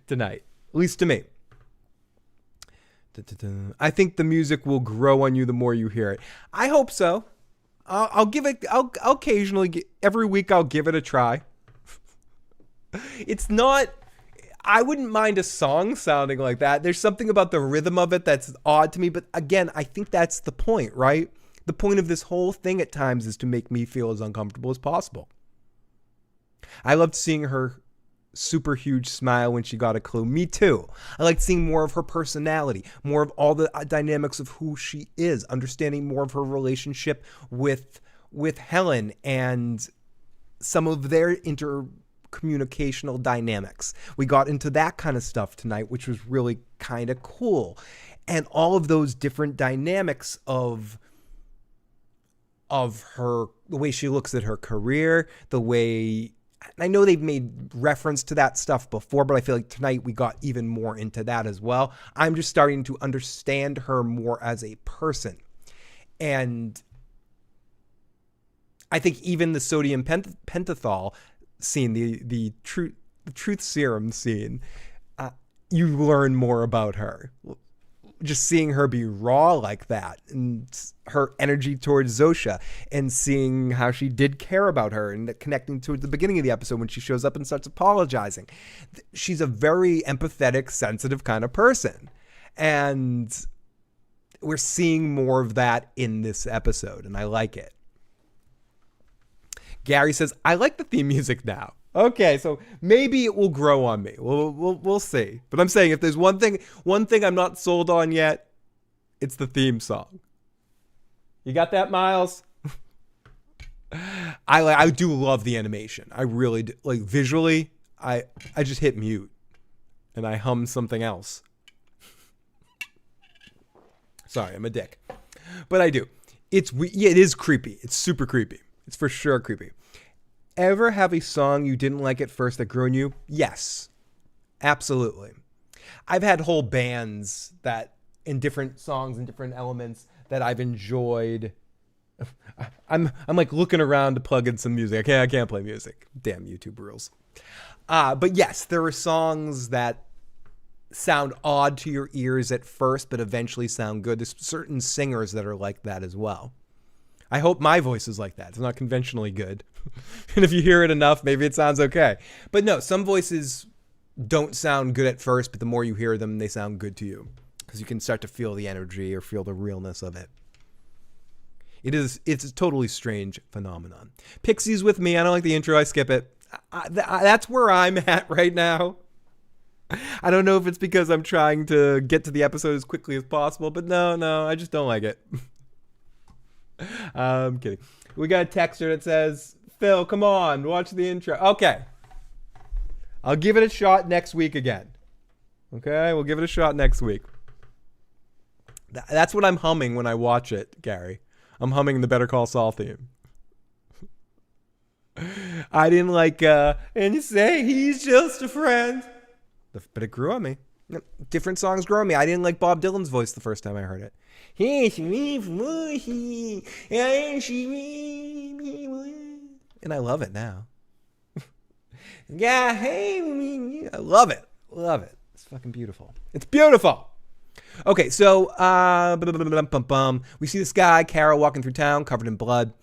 tonight, at least to me. I think the music will grow on you the more you hear it. I hope so. I'll give it. I'll occasionally, every week, I'll give it a try. It's not. I wouldn't mind a song sounding like that. There's something about the rhythm of it that's odd to me. But again, I think that's the point, right? The point of this whole thing at times is to make me feel as uncomfortable as possible. I loved seeing her super huge smile when she got a clue. Me too. I liked seeing more of her personality, more of all the dynamics of who she is, understanding more of her relationship with Helen and some of their intercommunicational dynamics. We got into that kind of stuff tonight, which was really kind of cool. And all of those different dynamics of her, the way she looks at her career, the way, I know they've made reference to that stuff before, but I feel like tonight we got even more into that as well. I'm just starting to understand her more as a person. And I think even the sodium pentothal scene, the truth serum scene, you learn more about her. just seeing her be raw like that, and her energy towards Zosha, and seeing how she did care about her, and connecting to the beginning of the episode when she shows up and starts apologizing. She's a very empathetic, sensitive kind of person. And we're seeing more of that in this episode, and I like it. Gary says, I like the theme music now. Okay, so maybe it will grow on me. We'll see. But I'm saying if there's one thing I'm not sold on yet, it's the theme song. You got that, Miles? I do love the animation. I really do. Like, visually, I just hit mute and I hum something else. Sorry, I'm a dick. But I do. It is creepy. It's super creepy. It's for sure creepy. Ever have a song you didn't like at first that grew on you? Yes, absolutely. I've had whole bands that in different songs and different elements that I've enjoyed. I'm like looking around to plug in some music. I can't play music. Damn YouTube rules. But yes, there are songs that sound odd to your ears at first, but eventually sound good. There's certain singers that are like that as well. I hope my voice is like that. It's not conventionally good. And if you hear it enough, maybe it sounds okay. But no, some voices don't sound good at first, but the more you hear them, they sound good to you. Because you can start to feel the energy or feel the realness of it. It's a totally strange phenomenon. Pixie's with me. I don't like the intro. I skip it. That's where I'm at right now. I don't know if it's because I'm trying to get to the episode as quickly as possible, but no, I just don't like it. I'm kidding. We got a texter that says, Phil, come on, watch the intro. Okay. I'll give it a shot next week again. Okay, we'll give it a shot next week. That's what I'm humming when I watch it, Gary. I'm humming the Better Call Saul theme. I didn't like, and you say he's just a friend. But it grew on me. Different songs grow on me. I didn't like Bob Dylan's voice the first time I heard it. And I love it now. Yeah, hey, I love it. Love it. It's fucking beautiful. It's beautiful. Okay, so we see this guy, Carol, walking through town, covered in blood.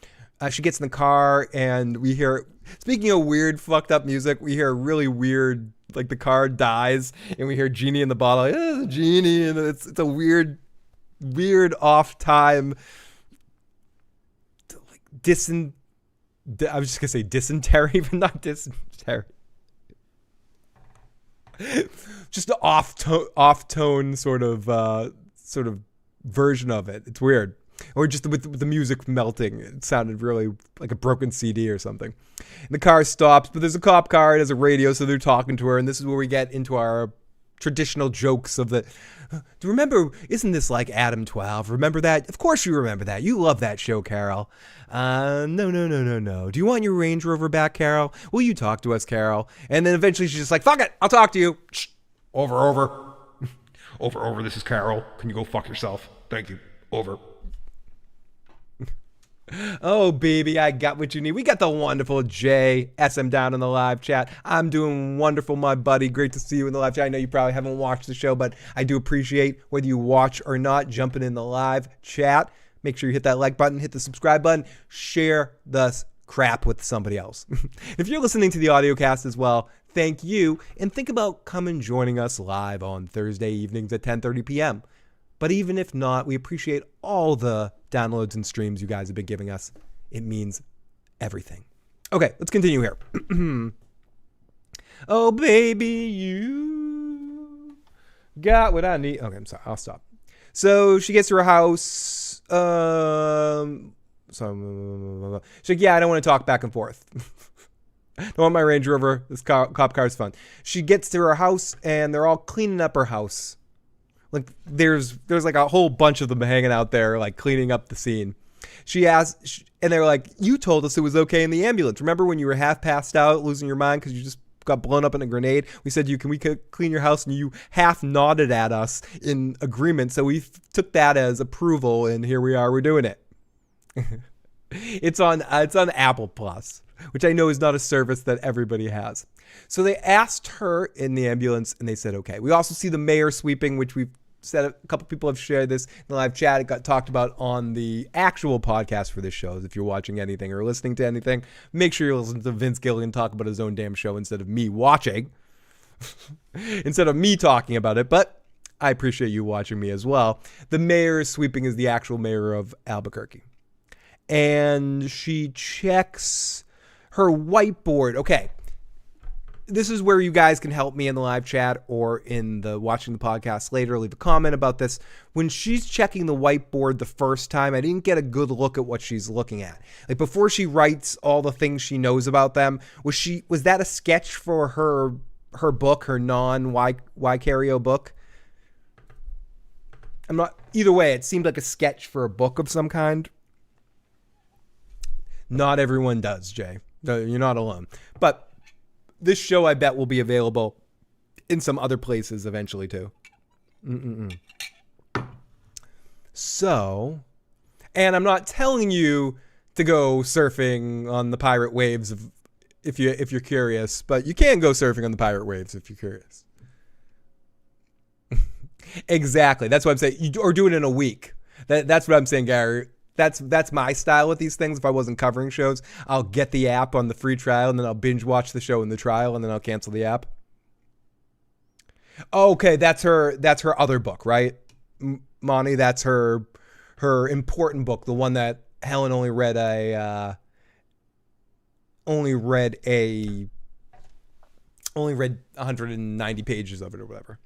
She gets in the car, and we hear, speaking of weird, fucked up music, we hear a really weird, like the car dies, and we hear Genie in the bottle, the Genie, and it's a weird off time, like I was just gonna say dysentery, but not dysentery. Just an off tone sort of version of it. It's weird. Or just with the music melting, it sounded really like a broken CD or something. And the car stops, but there's a cop car. It has a radio, so they're talking to her. And this is where we get into our traditional jokes of the. Do you remember? Isn't this like Adam 12? Remember that? Of course you remember that. You love that show, Carol. No. Do you want your Range Rover back, Carol? Will you talk to us, Carol? And then eventually she's just like, fuck it, I'll talk to you. Shh. Over. Over. This is Carol. Can you go fuck yourself? Thank you. Over. Oh, baby, I got what you need. We got the wonderful Jay SM down in the live chat. I'm doing wonderful, my buddy. Great to see you in the live chat. I know you probably haven't watched the show, but I do appreciate whether you watch or not, jumping in the live chat. Make sure you hit that like button, hit the subscribe button, share the crap with somebody else. If you're listening to the audio cast as well, thank you. And think about coming joining us live on Thursday evenings at 10:30 p.m. But even if not, we appreciate all the downloads and streams you guys have been giving us. It means everything. Okay, let's continue here. Oh, baby, you got what I need. Okay, I'm sorry. I'll stop. So she gets to her house. She's like, yeah, I don't want to talk back and forth. Don't want my Range Rover. This cop car is fun. She gets to her house, and they're all cleaning up her house. Like there's like a whole bunch of them hanging out there, like cleaning up the scene. She asks, and they're like, "You told us it was okay in the ambulance. Remember when you were half passed out, losing your mind because you just got blown up in a grenade? We said we could clean your house, and you half nodded at us in agreement. So we took that as approval, and here we are. We're doing it. It's on Apple Plus, which I know is not a service that everybody has. So they asked her in the ambulance, and they said okay. We also see the mayor sweeping, which we've said a couple people have shared this in the live chat. It got talked about on the actual podcast for this show. If you're watching anything or listening to anything, make sure you listen to Vince Gilligan talk about his own damn show instead of me watching, instead of me talking about it. But I appreciate you watching me as well. The mayor is sweeping as the actual mayor of Albuquerque. And she checks her whiteboard. Okay. This is where you guys can help me in the live chat or in the watching the podcast later. Leave a comment about this. When she's checking the whiteboard the first time, I didn't get a good look at what she's looking at. Like before she writes all the things she knows about them, was that a sketch for her book, her non-Wicario book? I'm not, either way, it seemed like a sketch for a book of some kind. Not everyone does, Jay. You're not alone. But this show, I bet, will be available in some other places eventually, too. So, and I'm not telling you to go surfing on the pirate waves if you're curious, but you can go surfing on the pirate waves if you're curious. Exactly. That's what I'm saying. Or do it in a week. That's what I'm saying, Gary. That's my style with these things. If I wasn't covering shows, I'll get the app on the free trial and then I'll binge watch the show in the trial and then I'll cancel the app. Okay, that's her other book, right? Monty, that's her important book, the one that Helen only read 190 pages of it or whatever.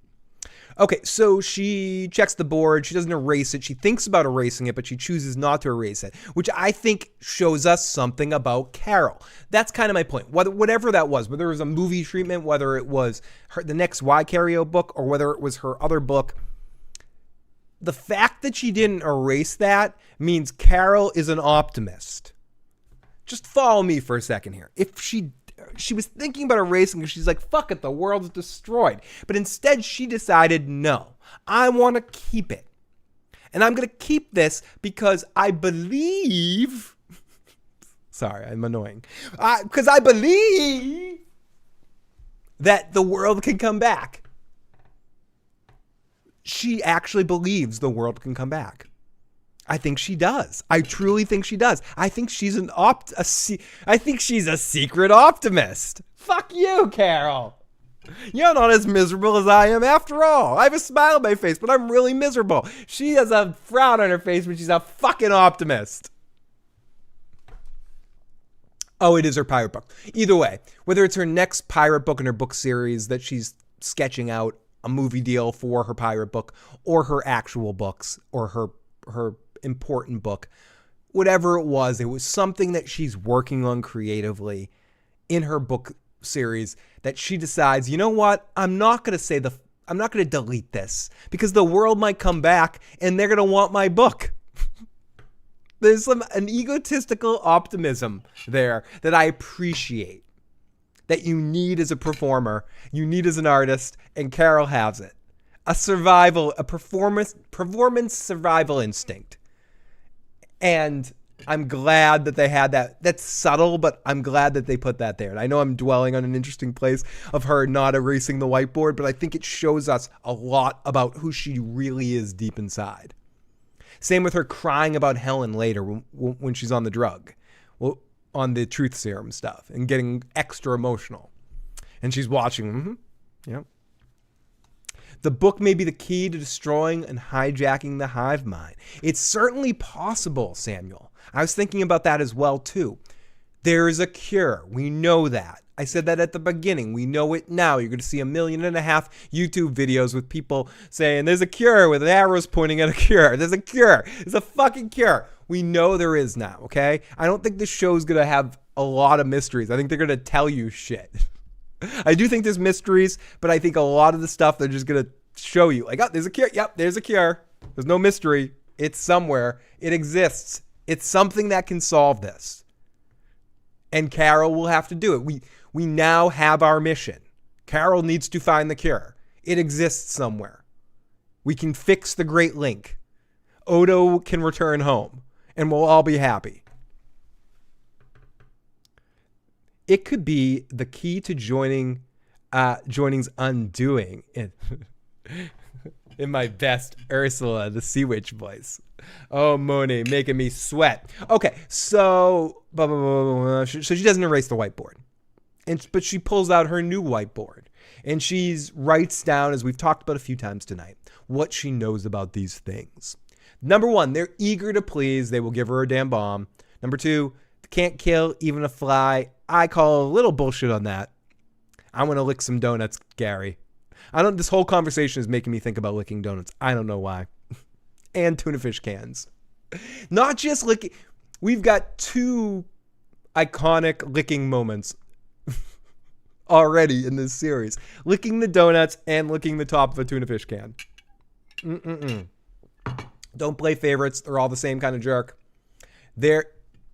Okay, so she checks the board. She doesn't erase it. She thinks about erasing it, but she chooses not to erase it, which I think shows us something about Carol. That's kind of my point. Whatever that was, whether it was a movie treatment, whether it was the next Wicario book, or whether it was her other book, the fact that she didn't erase that means Carol is an optimist. Just follow me for a second here. If she was thinking about erasing because she's like, fuck it, the world's destroyed. But instead she decided, no, I want to keep it. And I'm going to keep this because I believe, sorry, I'm annoying. Because I believe that the world can come back. She actually believes the world can come back. I think she does. I truly think she does. I think she's I think she's a secret optimist. Fuck you, Carol. You're not as miserable as I am after all. I have a smile on my face, but I'm really miserable. She has a frown on her face, but she's a fucking optimist. Oh, it is her pirate book. Either way, whether it's her next pirate book in her book series that she's sketching out a movie deal for her pirate book, or her actual books, or her important book, whatever it was something that she's working on creatively in her book series that she decides, you know what, I'm not going to delete this because the world might come back and they're going to want my book. There's an egotistical optimism there that I appreciate, that you need as a performer, you need as an artist, and Carol has it. A performance survival instinct. And I'm glad that they had that. That's subtle, but I'm glad that they put that there. And I know I'm dwelling on an interesting place of her not erasing the whiteboard, but I think it shows us a lot about who she really is deep inside. Same with her crying about Helen later when she's on the drug, on the truth serum stuff, and getting extra emotional. And she's watching. Yep. The book may be the key to destroying and hijacking the hive mind. It's certainly possible, Samuel. I was thinking about that as well, too. There is a cure. We know that. I said that at the beginning. We know it now. You're going to see 1.5 million YouTube videos with people saying, there's a cure with arrows pointing at a cure. There's a cure. There's a fucking cure. We know there is now, okay? I don't think this show's going to have a lot of mysteries. I think they're going to tell you shit. I do think there's mysteries, but I think a lot of the stuff they're just going to show you. Like, oh, there's a cure. Yep, there's a cure. There's no mystery. It's somewhere. It exists. It's something that can solve this. And Carol will have to do it. We now have our mission. Carol needs to find the cure. It exists somewhere. We can fix the Great Link. Odo can return home, and we'll all be happy. It could be the key to joining's undoing. It in my best Ursula, the Sea Witch voice. Oh, Moni, making me sweat. Okay, so she doesn't erase the whiteboard, but she pulls out her new whiteboard, and she writes down, as we've talked about a few times tonight, what she knows about these things. Number one, they're eager to please. They will give her a damn bomb. Number two, can't kill even a fly. I call a little bullshit on that. I want to lick some donuts, Gary. This whole conversation is making me think about licking donuts. I don't know why. And tuna fish cans. Not just licking. We've got two iconic licking moments already in this series. Licking the donuts and licking the top of a tuna fish can. Don't play favorites. They're all the same kind of jerk. Their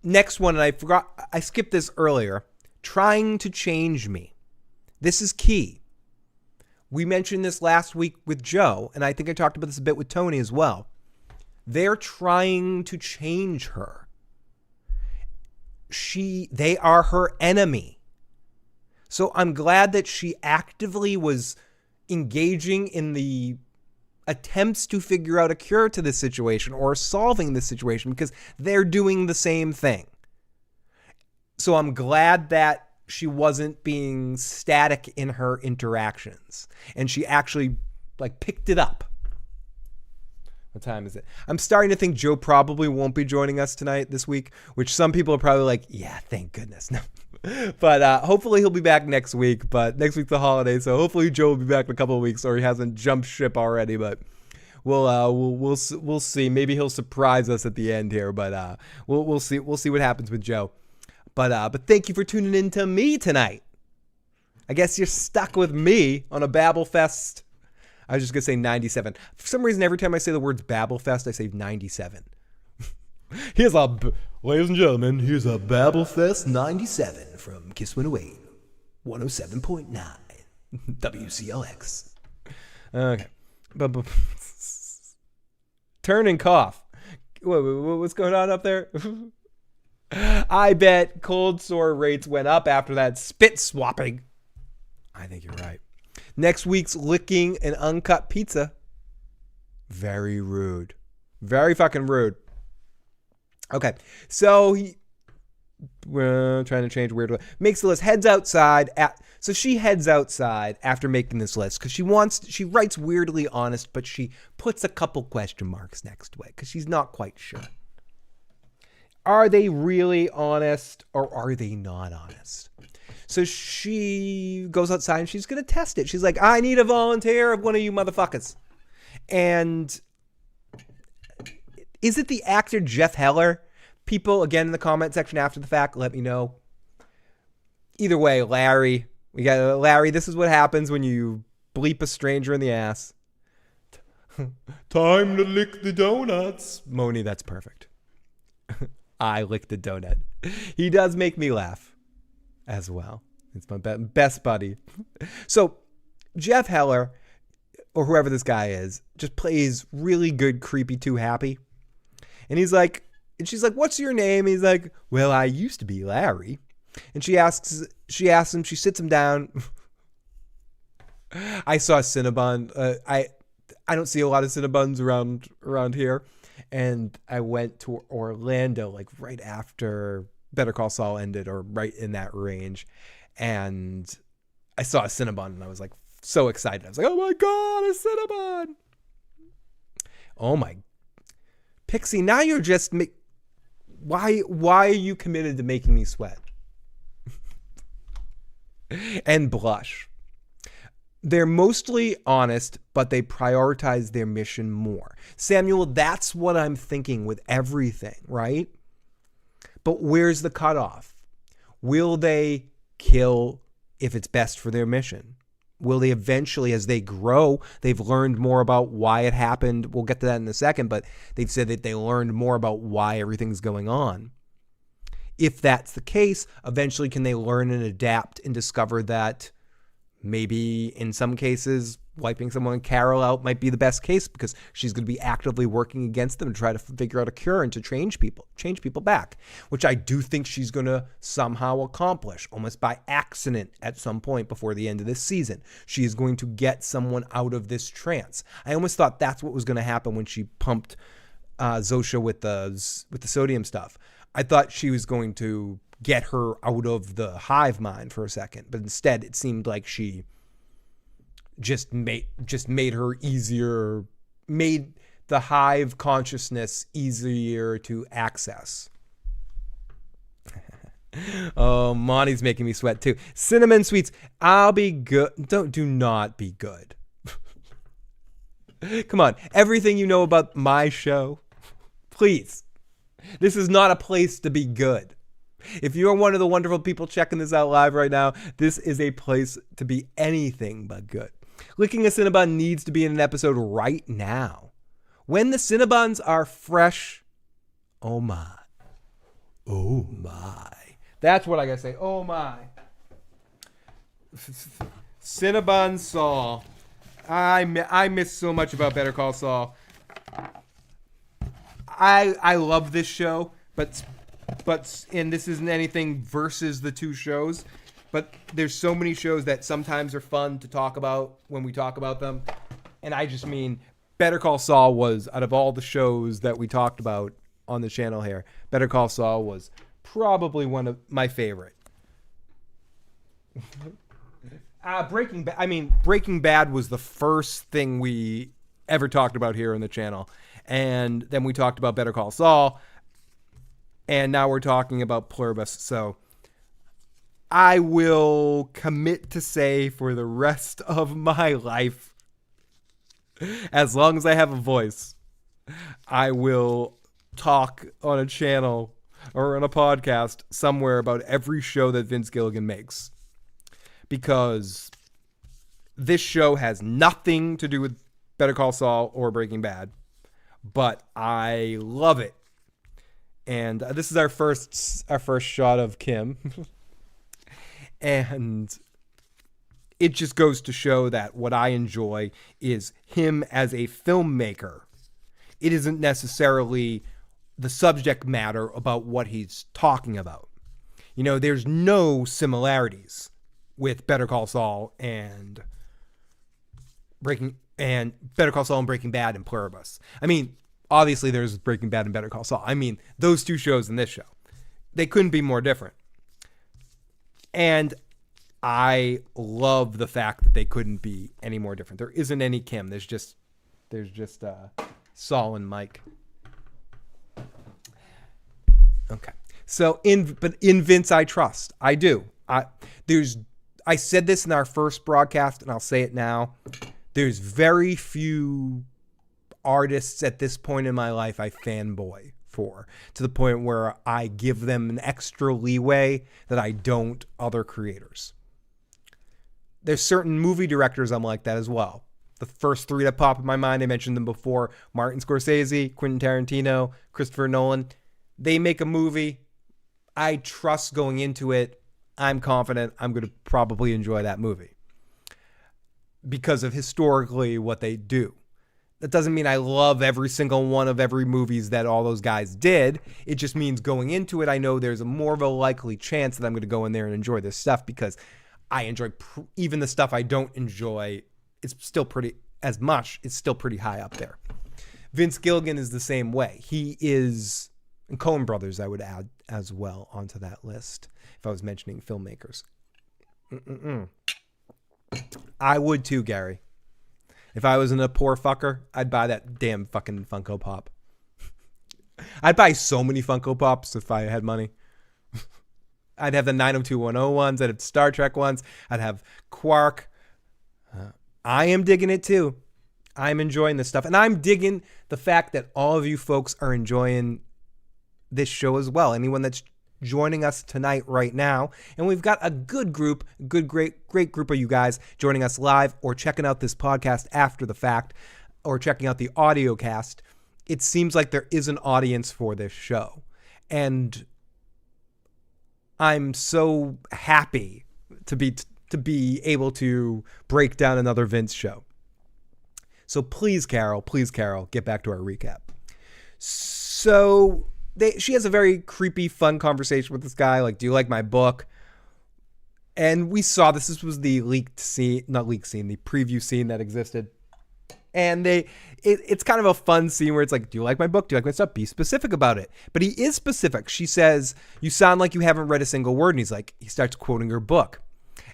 next one, and I forgot, I skipped this earlier. Trying to change me. This is key. We mentioned this last week with Joe, and I think I talked about this a bit with Tony as well. They're trying to change her. They are her enemy. So I'm glad that she actively was engaging in the attempts to figure out a cure to this situation or solving this situation, because they're doing the same thing. So I'm glad that she wasn't being static in her interactions, and she actually picked it up. What time is it? I'm starting to think Joe probably won't be joining us tonight this week, which some people are probably like, yeah, thank goodness. No. But hopefully he'll be back next week. But next week's the holiday, so hopefully Joe will be back in a couple of weeks, or he hasn't jumped ship already. But we'll see. Maybe he'll surprise us at the end here. But we'll see. We'll see what happens with Joe. But thank you for tuning in to me tonight. I guess you're stuck with me on a Babelfest. I was just going to say 97. For some reason, every time I say the words Babelfest, I say 97. Ladies and gentlemen, here's a Babelfest 97 from Kiss 108, 107.9, WCLX. Okay. Turn and cough. What's going on up there? I bet cold sore rates went up after that spit swapping. I think you're right. Next week's licking an uncut pizza. Very rude. Very fucking rude. Okay. So we're trying to change weird. Makes the list. Heads outside. So she heads outside after making this list because she writes weirdly honest, but she puts a couple question marks next to it because she's not quite sure. Are they really honest or are they not honest? So she goes outside and she's going to test it. She's like, I need a volunteer of one of you motherfuckers. And is it the actor Jeff Heller? People, again, in the comment section after the fact, let me know. Either way, Larry. We got Larry. This is what happens when you bleep a stranger in the ass. Time to lick the donuts. Moni, that's perfect. I lick the donut. He does make me laugh as well. It's my best buddy. So Jeff Heller, or whoever this guy is, just plays really good creepy too happy. And she's like, what's your name? He's like, well, I used to be Larry. And she asks him, she sits him down. I saw Cinnabon. I don't see a lot of Cinnabuns around here. And I went to Orlando like right after Better Call Saul ended, or right in that range. And I saw a Cinnabon and I was like so excited. I was like, oh my God, a Cinnabon. Oh my. Pixie, now you're just why are you committed to making me sweat? And blush. They're mostly honest, but they prioritize their mission more. Samuel, that's what I'm thinking with everything, right? But where's the cutoff? Will they kill if it's best for their mission? Will they eventually, as they grow, they've learned more about why it happened. We'll get to that in a second, but they've said that they learned more about why everything's going on. If that's the case, eventually can they learn and adapt and discover that maybe in some cases wiping someone Carol out might be the best case because she's going to be actively working against them to try to figure out a cure and to change people back, which I do think she's going to somehow accomplish almost by accident at some point before the end of this season. She is going to get someone out of this trance. I almost thought that's what was going to happen when she pumped Zosha with the sodium stuff. I thought she was going to get her out of the hive mind for a second, but instead it seemed like she just made her easier, made the hive consciousness easier to access. Oh, Monty's making me sweat too. Cinnamon sweets, I'll be good. Do not be good. Come on, everything you know about my show, please. This is not a place to be good. If you are one of the wonderful people checking this out live right now, this is a place to be anything but good. Licking a Cinnabon needs to be in an episode right now. When the Cinnabons are fresh, oh my. Oh my. That's what I gotta say. Oh my. Cinnabon Saul. I miss so much about Better Call Saul. I love this show, but and this isn't anything versus the two shows, but there's so many shows that sometimes are fun to talk about when we talk about them. And I just mean Better Call Saul was, out of all the shows that we talked about on the channel here, Better Call Saul was probably one of my favorite. Breaking Bad was the first thing we ever talked about here on the channel. And then we talked about Better Call Saul. And now we're talking about Pluribus. So I will commit to say for the rest of my life, as long as I have a voice, I will talk on a channel or on a podcast somewhere about every show that Vince Gilligan makes. Because this show has nothing to do with Better Call Saul or Breaking Bad. But I love it. And this is our first shot of Kim. And it just goes to show that what I enjoy is him as a filmmaker. It isn't necessarily the subject matter about what he's talking about. You know, there's no similarities with Better Call Saul and Breaking Bad and Pluribus. I mean, obviously there's Breaking Bad and Better Call Saul. I mean, those two shows and this show, they couldn't be more different. And I love the fact that they couldn't be any more different. There isn't any Kim. There's just Saul and Mike. Okay. So in Vince I trust. I do. I said this in our first broadcast and I'll say it now. There's very few artists at this point in my life I fanboy for, to the point where I give them an extra leeway that I don't other creators. There's certain movie directors I'm like that as well. The first three that pop in my mind, I mentioned them before: Martin Scorsese, Quentin Tarantino, Christopher Nolan. They make a movie, I trust going into it. I'm confident I'm going to probably enjoy that movie because of historically what they do. That doesn't mean I love every single one of every movies that all those guys did. It just means going into it, I know there's a more of a likely chance that I'm going to go in there and enjoy this stuff because I enjoy even the stuff I don't enjoy. It's still pretty high up there. Vince Gilligan is the same way. He is, and Coen Brothers I would add as well onto that list if I was mentioning filmmakers. I would too, Gary. If I wasn't a poor fucker, I'd buy that damn fucking Funko Pop. I'd buy so many Funko Pops if I had money. I'd have the 90210 ones. I'd have Star Trek ones. I'd have Quark. I am digging it too. I'm enjoying this stuff. And I'm digging the fact that all of you folks are enjoying this show as well. Anyone that's joining us tonight right now. And we've got a good group, great group of you guys joining us live or checking out this podcast after the fact or checking out the audio cast. It seems like there is an audience for this show. And I'm so happy to be able to break down another Vince show. So please, Carol, get back to our recap. So she has a very creepy, fun conversation with this guy. Like, do you like my book? And we saw this. This was the leaked scene, not leaked scene, the preview scene that existed. And it's kind of a fun scene where it's like, do you like my book? Do you like my stuff? Be specific about it. But he is specific. She says, you sound like you haven't read a single word. And he starts quoting her book.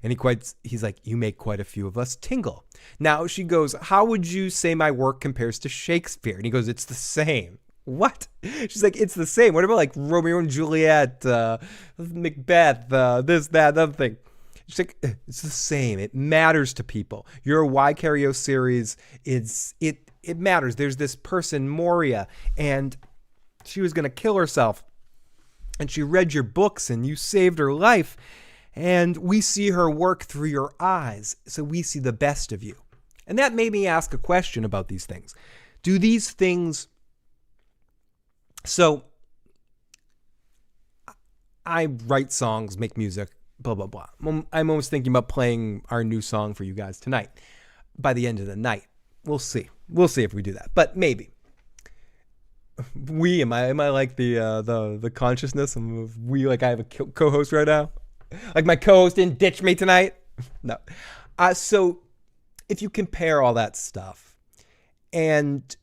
And he's like, you make quite a few of us tingle. Now she goes, how would you say my work compares to Shakespeare? And he goes, it's the same. What? She's like, it's the same. What about like Romeo and Juliet, Macbeth, this, that, other thing? She's like, it's the same. It matters to people. Your Vicarious series, it matters. There's this person, Moria, and she was going to kill herself. And she read your books and you saved her life. And we see her work through your eyes. So we see the best of you. And that made me ask a question about these things. Do these things... So I write songs, make music, blah, blah, blah. I'm almost thinking about playing our new song for you guys tonight by the end of the night. We'll see. We'll see if we do that, but maybe. Am I like the consciousness of we, like I have a co-host right now? Like my co-host didn't ditch me tonight? No. So if you compare all that stuff and...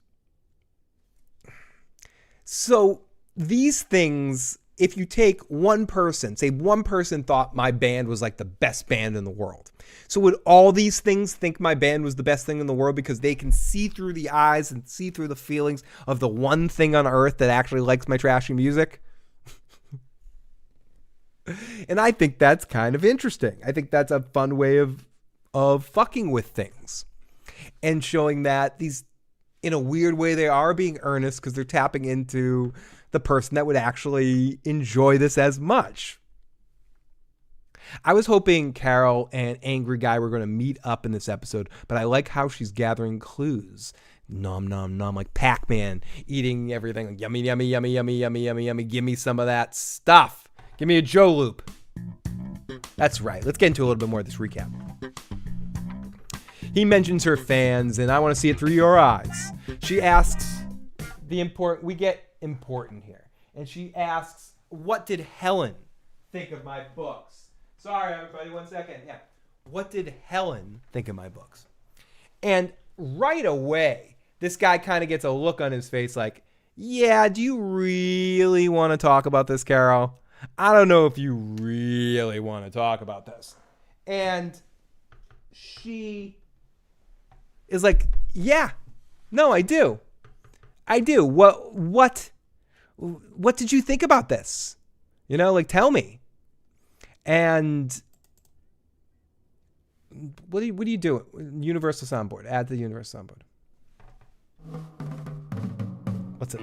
So these things, if you take one person, say one person thought my band was like the best band in the world. So would all these things think my band was the best thing in the world because they can see through the eyes and see through the feelings of the one thing on earth that actually likes my trashy music? And I think that's kind of interesting. I think that's a fun way of fucking with things and showing that these... in a weird way, they are being earnest because they're tapping into the person that would actually enjoy this as much. I was hoping Carol and Angry Guy were going to meet up in this episode, but I like how she's gathering clues. Nom, nom, nom, like Pac-Man eating everything. Like, yummy, yummy, yummy, yummy, yummy, yummy, yummy. Give me some of that stuff. Give me a Joe Loop. That's right. Let's get into a little bit more of this recap. He mentions her fans, and I want to see it through your eyes. She asks we get important here. And she asks, what did Helen think of my books? Sorry, everybody, 1 second. Yeah. What did Helen think of my books? And right away, this guy kind of gets a look on his face like, yeah, do you really want to talk about this, Carol? I don't know if you really want to talk about this. And she... is like, yeah, no, I do. What did you think about this? You know, like, tell me. And what do you do? Universal soundboard. Add the universal soundboard. What's it?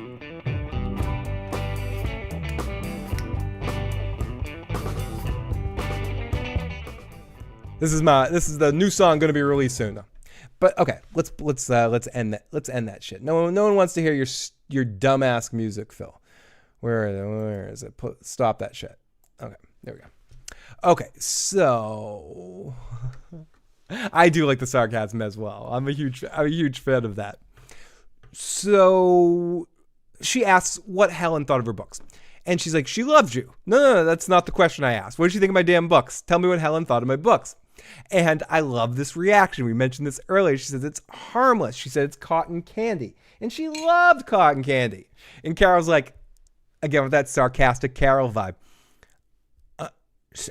This is the new song going to be released soon, though. But okay, let's end that. Let's end that shit. No one wants to hear your dumbass music, Phil. Where is it? Stop that shit. Okay, there we go. Okay, so I do like the sarcasm as well. I'm a huge fan of that. So she asks what Helen thought of her books. And she's like, she loved you. No, that's not the question I asked. What did you think of my damn books? Tell me what Helen thought of my books. And I love this reaction. We mentioned this earlier. She says it's harmless. She said it's cotton candy. And she loved cotton candy. And Carol's like, again, with that sarcastic Carol vibe,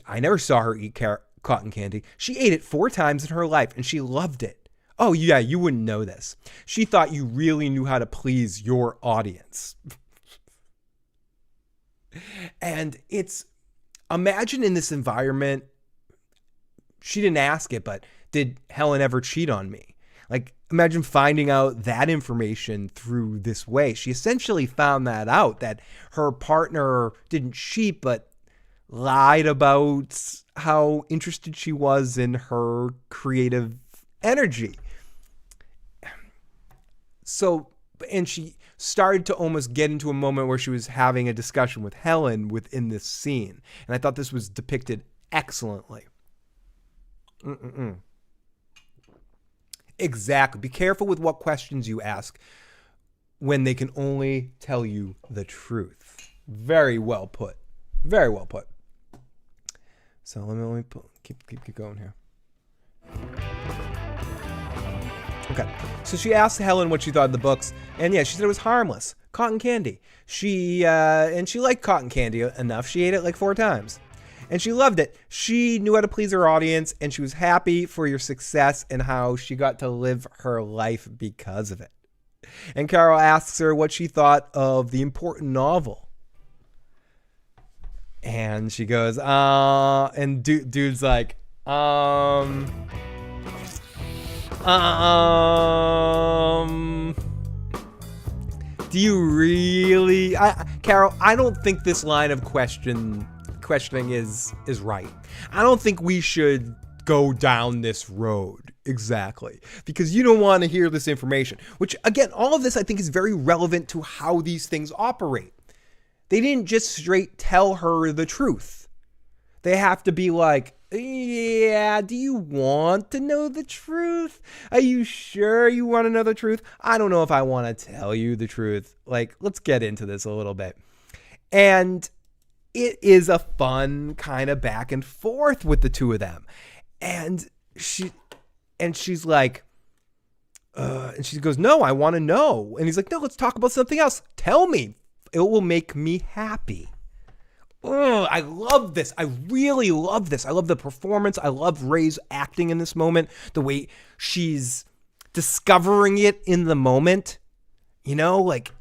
I never saw her eat cotton candy. She ate it 4 times in her life, and she loved it. Oh, yeah, you wouldn't know this. She thought you really knew how to please your audience. And imagine in this environment, she didn't ask it, but did Helen ever cheat on me? Like, imagine finding out that information through this way. She essentially found that out, that her partner didn't cheat, but lied about how interested she was in her creative energy. So, and she started to almost get into a moment where she was having a discussion with Helen within this scene. And I thought this was depicted excellently. Exactly. Be careful with what questions you ask when they can only tell you the truth. Very well put. Very well put. So let me keep going here. Okay. So she asked Helen what she thought of the books, and yeah, she said it was harmless. Cotton candy. She liked cotton candy enough. She ate it like 4 times. And she loved it. She knew how to please her audience, and she was happy for your success and how she got to live her life because of it. And Carol asks her what she thought of the important novel. And she goes, and dude's like, do you really, Carol, I don't think this line of questioning is right. I don't think we should go down this road exactly because you don't want to hear this information, which again, all of this I think is very relevant to how these things operate. They didn't just straight tell her the truth. They have to be like, yeah, do you want to know the truth? Are you sure you want to know the truth? I don't know if I want to tell you the truth. Like, let's get into this a little bit. And it is a fun kind of back and forth with the two of them. And she's like, and she goes, no, I want to know. And he's like, no, let's talk about something else. Tell me. It will make me happy. Oh, I love this. I really love this. I love the performance. I love Ray's acting in this moment. The way she's discovering it in the moment. You know, like,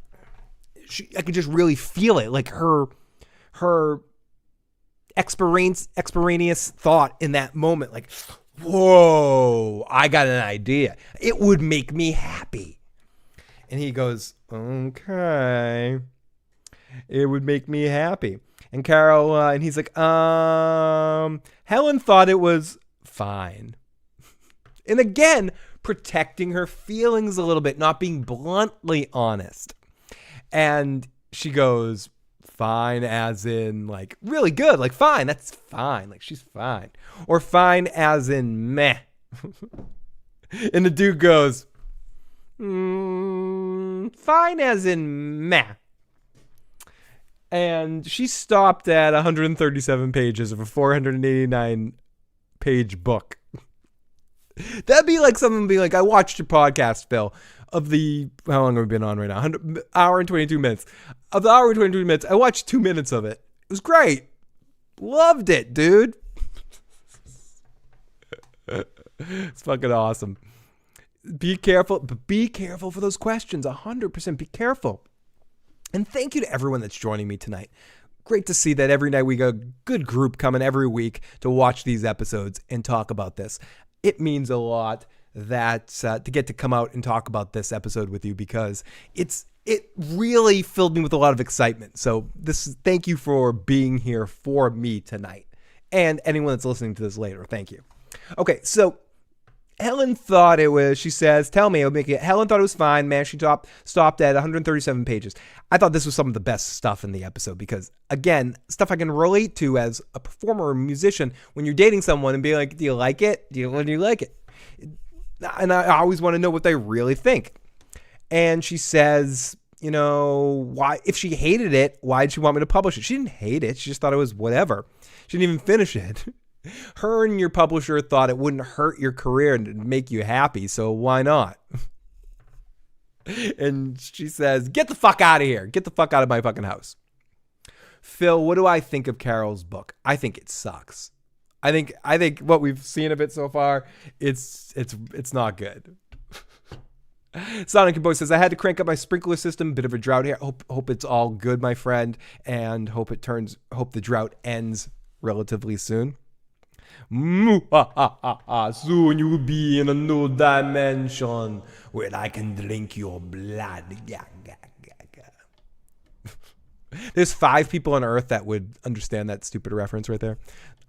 I could just really feel it. Like her extemporaneous thought in that moment. Like, whoa, I got an idea. It would make me happy. And he goes, okay. It would make me happy. And Carol, and he's like, Helen thought it was fine. And again, protecting her feelings a little bit, not being bluntly honest. And she goes, fine as in like really good, like fine, that's fine, like she's fine. Or fine as in meh. And the dude goes, fine as in meh. And she stopped at 137 pages of a 489 page book. That'd be like someone be like, I watched your podcast, Phil, of the, how long have we been on right now? Hour and 22 minutes. Of the hour and 22 minutes, I watched 2 minutes of it. It was great. Loved it, dude. It's fucking awesome. Be careful, but be careful for those questions. 100% be careful. And thank you to everyone that's joining me tonight. Great to see that every night we got a good group coming every week to watch these episodes and talk about this. It means a lot that to get to come out and talk about this episode with you because it really filled me with a lot of excitement. So thank you for being here for me tonight. And anyone that's listening to this later, thank you. Okay, so Helen thought it was, she says, tell me, Helen thought it was fine, man. She stopped at 137 pages. I thought this was some of the best stuff in the episode because, again, stuff I can relate to as a performer or musician when you're dating someone and be like, do you like it? Do you like it? And I always want to know what they really think. And she says, you know, why, if she hated it, why did she want me to publish it? She didn't hate it. She just thought it was whatever. She didn't even finish it. Her and your publisher thought it wouldn't hurt your career and make you happy, so why not? And she says, get the fuck out of here. Get the fuck out of my fucking house. Phil, what do I think of Carol's book? I think it sucks. I think what we've seen of it so far, it's not good. Sonic Compose says, I had to crank up my sprinkler system, bit of a drought here. Hope it's all good, my friend, and hope the drought ends relatively soon. Soon you will be in a new dimension where I can drink your blood. There's 5 people on Earth that would understand that stupid reference right there.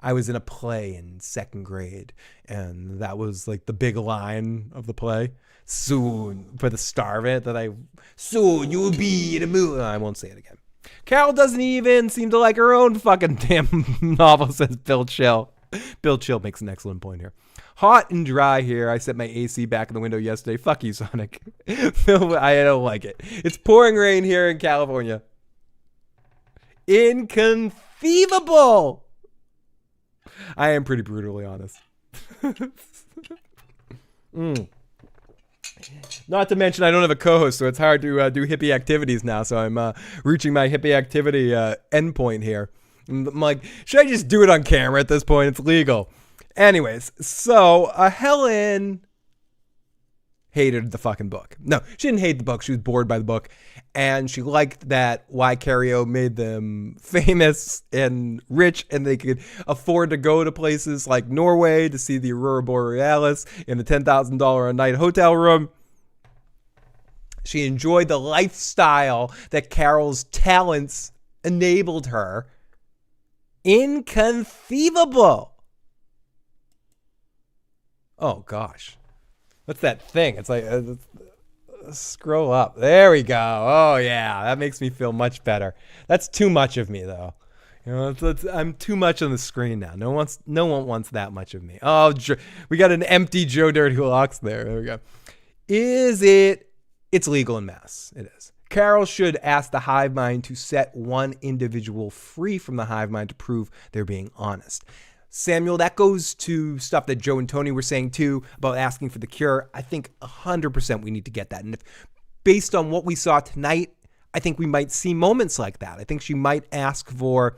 I was in a play in 2nd grade, and that was like the big line of the play. Soon, for the star of it, soon you will be in a movie. I won't say it again. Carol doesn't even seem to like her own fucking damn novel, says Bill Chill. Bill Chill makes an excellent point here. Hot and dry here. I set my AC back in the window yesterday. Fuck you, Sonic. I don't like it. It's pouring rain here in California. Inconceivable. I am pretty brutally honest. Not to mention, I don't have a co-host, so it's hard to do hippie activities now. So I'm reaching my hippie activity endpoint here. I'm like, should I just do it on camera at this point? It's legal. Anyways, so Helen hated the fucking book. No, she didn't hate the book. She was bored by the book. And she liked that Cario made them famous and rich, and they could afford to go to places like Norway to see the Aurora Borealis in a $10,000 a night hotel room. She enjoyed the lifestyle that Carol's talents enabled her. Inconceivable. Oh, gosh. What's that thing? It's like... scroll up. There we go. Oh, yeah. That makes me feel much better. That's too much of me, though. You know, I'm too much on the screen now. No one wants that much of me. Oh, we got an empty Joe Dirty Locks there. There we go. It's legal in Mass. It is. Carol should ask the hive mind to set one individual free from the hive mind to prove they're being honest. Samuel, that goes to stuff that Joe and Tony were saying too about asking for the cure. I think 100% we need to get that. And if based on what we saw tonight, I think we might see moments like that. I think she might ask for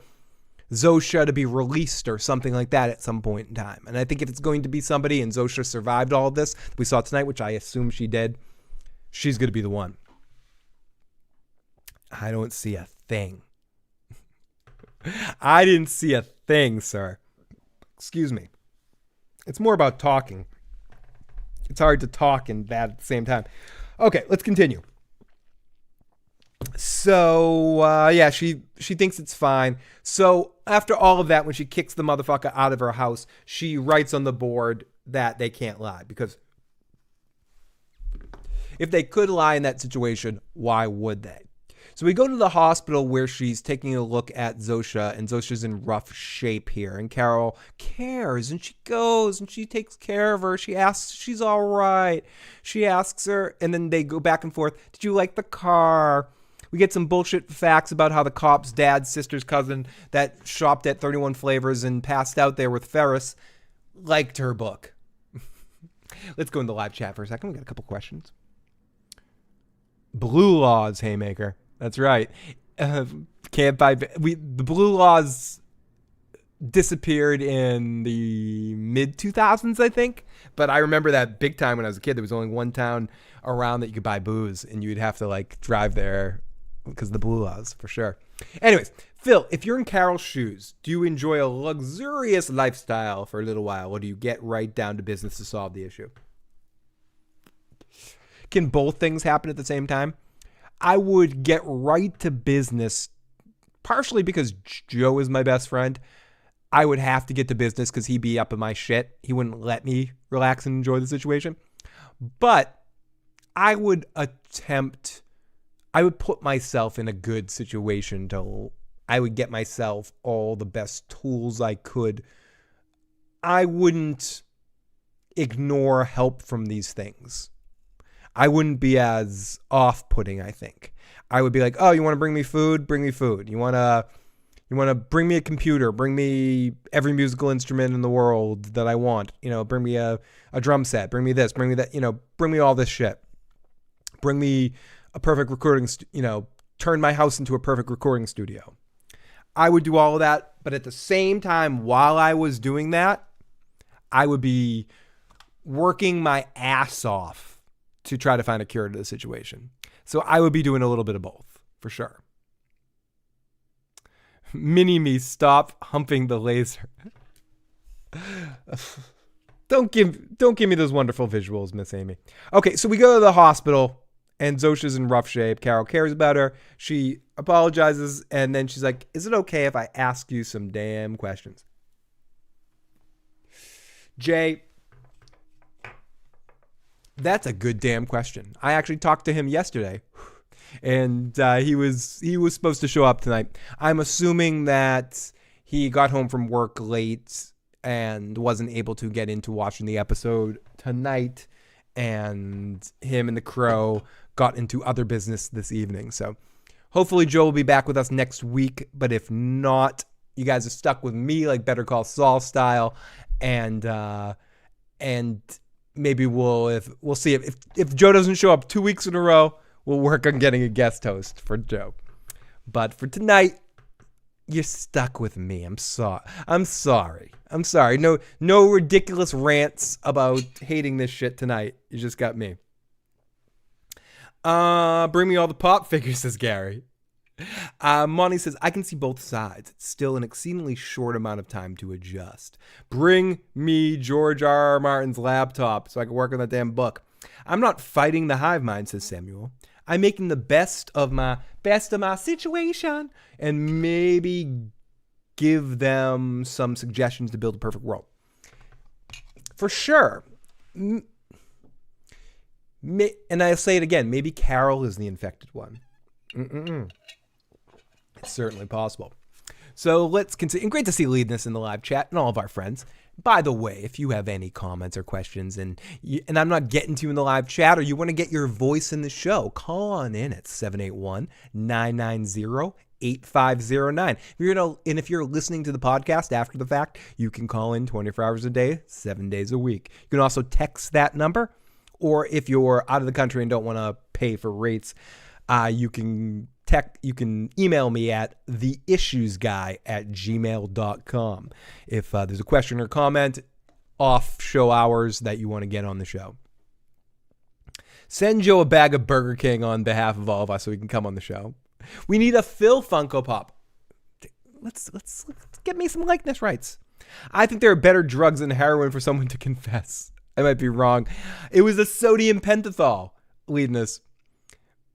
Zosha to be released or something like that at some point in time. And I think if it's going to be somebody and Zosha survived all of this we saw tonight, which I assume she did, she's going to be the one. I don't see a thing. I didn't see a thing, sir. Excuse me. It's more about talking. It's hard to talk and that at the same time. Okay, let's continue. So, yeah, she thinks it's fine. So, after all of that, when she kicks the motherfucker out of her house, she writes on the board that they can't lie. Because if they could lie in that situation, why would they? So we go to the hospital where she's taking a look at Zosha, and Zosha's in rough shape here. And Carol cares, and she goes, and she takes care of her. She asks, she's all right. She asks her, and then they go back and forth. Did you like the car? We get some bullshit facts about how the cop's dad's sister's cousin that shopped at 31 Flavors and passed out there with Ferris liked her book. Let's go into live chat for a second. We got a couple questions. Blue Laws, Haymaker. That's right. Can't buy... the Blue Laws disappeared in the mid-2000s, I think. But I remember that big time when I was a kid. There was only one town around that you could buy booze, and you'd have to, like, drive there because of the Blue Laws, for sure. Anyways, Phil, if you're in Carol's shoes, do you enjoy a luxurious lifestyle for a little while, or do you get right down to business to solve the issue? Can both things happen at the same time? I would get right to business, partially because Joe is my best friend. I would have to get to business because he'd be up in my shit. He wouldn't let me relax and enjoy the situation. But I would put myself in a good situation I would get myself all the best tools I could. I wouldn't ignore help from these things. I wouldn't be as off-putting, I think. I would be like, oh, you want to bring me food? Bring me food. You want to bring me a computer? Bring me every musical instrument in the world that I want. You know, bring me a drum set. Bring me this. Bring me that. You know, bring me all this shit. Bring me a perfect recording, turn my house into a perfect recording studio. I would do all of that, but at the same time, while I was doing that, I would be working my ass off to try to find a cure to the situation. So I would be doing a little bit of both, for sure. Mini-me, stop humping the laser. Don't give me those wonderful visuals, Miss Amy. Okay, so we go to the hospital, and Zosha's in rough shape. Carol cares about her. She apologizes, and then she's like, is it okay if I ask you some damn questions? Jay, that's a good damn question. I actually talked to him yesterday, and he was supposed to show up tonight. I'm assuming that he got home from work late and wasn't able to get into watching the episode tonight. And him and the Crow got into other business this evening. So hopefully Joe will be back with us next week. But if not, you guys are stuck with me like Better Call Saul style. And maybe we'll see if Joe doesn't show up 2 weeks in a row, we'll work on getting a guest host for Joe. But for tonight, you're stuck with me. I'm sorry. No ridiculous rants about hating this shit tonight. You just got me. Bring me all the pop figures, says Gary. Monty says, I can see both sides. It's still an exceedingly short amount of time to adjust. Bring me George R. R. Martin's laptop so I can work on that damn book. I'm not fighting the hive mind, says Samuel. I'm making the best of my situation and maybe give them some suggestions to build a perfect world. For sure. And I'll say it again. Maybe Carol is the infected one. It's certainly possible. So let's continue. And great to see Leadness in the live chat and all of our friends. By the way, if you have any comments or questions and I'm not getting to you in the live chat, or you want to get your voice in the show, call on in at 781-990-8509. If you're listening to the podcast after the fact, you can call in 24 hours a day, 7 days a week. You can also text that number, or if you're out of the country and don't want to pay for rates, you can email me at theissuesguy@gmail.com if there's a question or comment off show hours that you want to get on the show. Send Joe a bag of Burger King on behalf of all of us so he can come on the show. We need a Phil Funko Pop. Let's get me some likeness rights. I think there are better drugs than heroin for someone to confess. I might be wrong. It was a sodium pentothal, Leadness.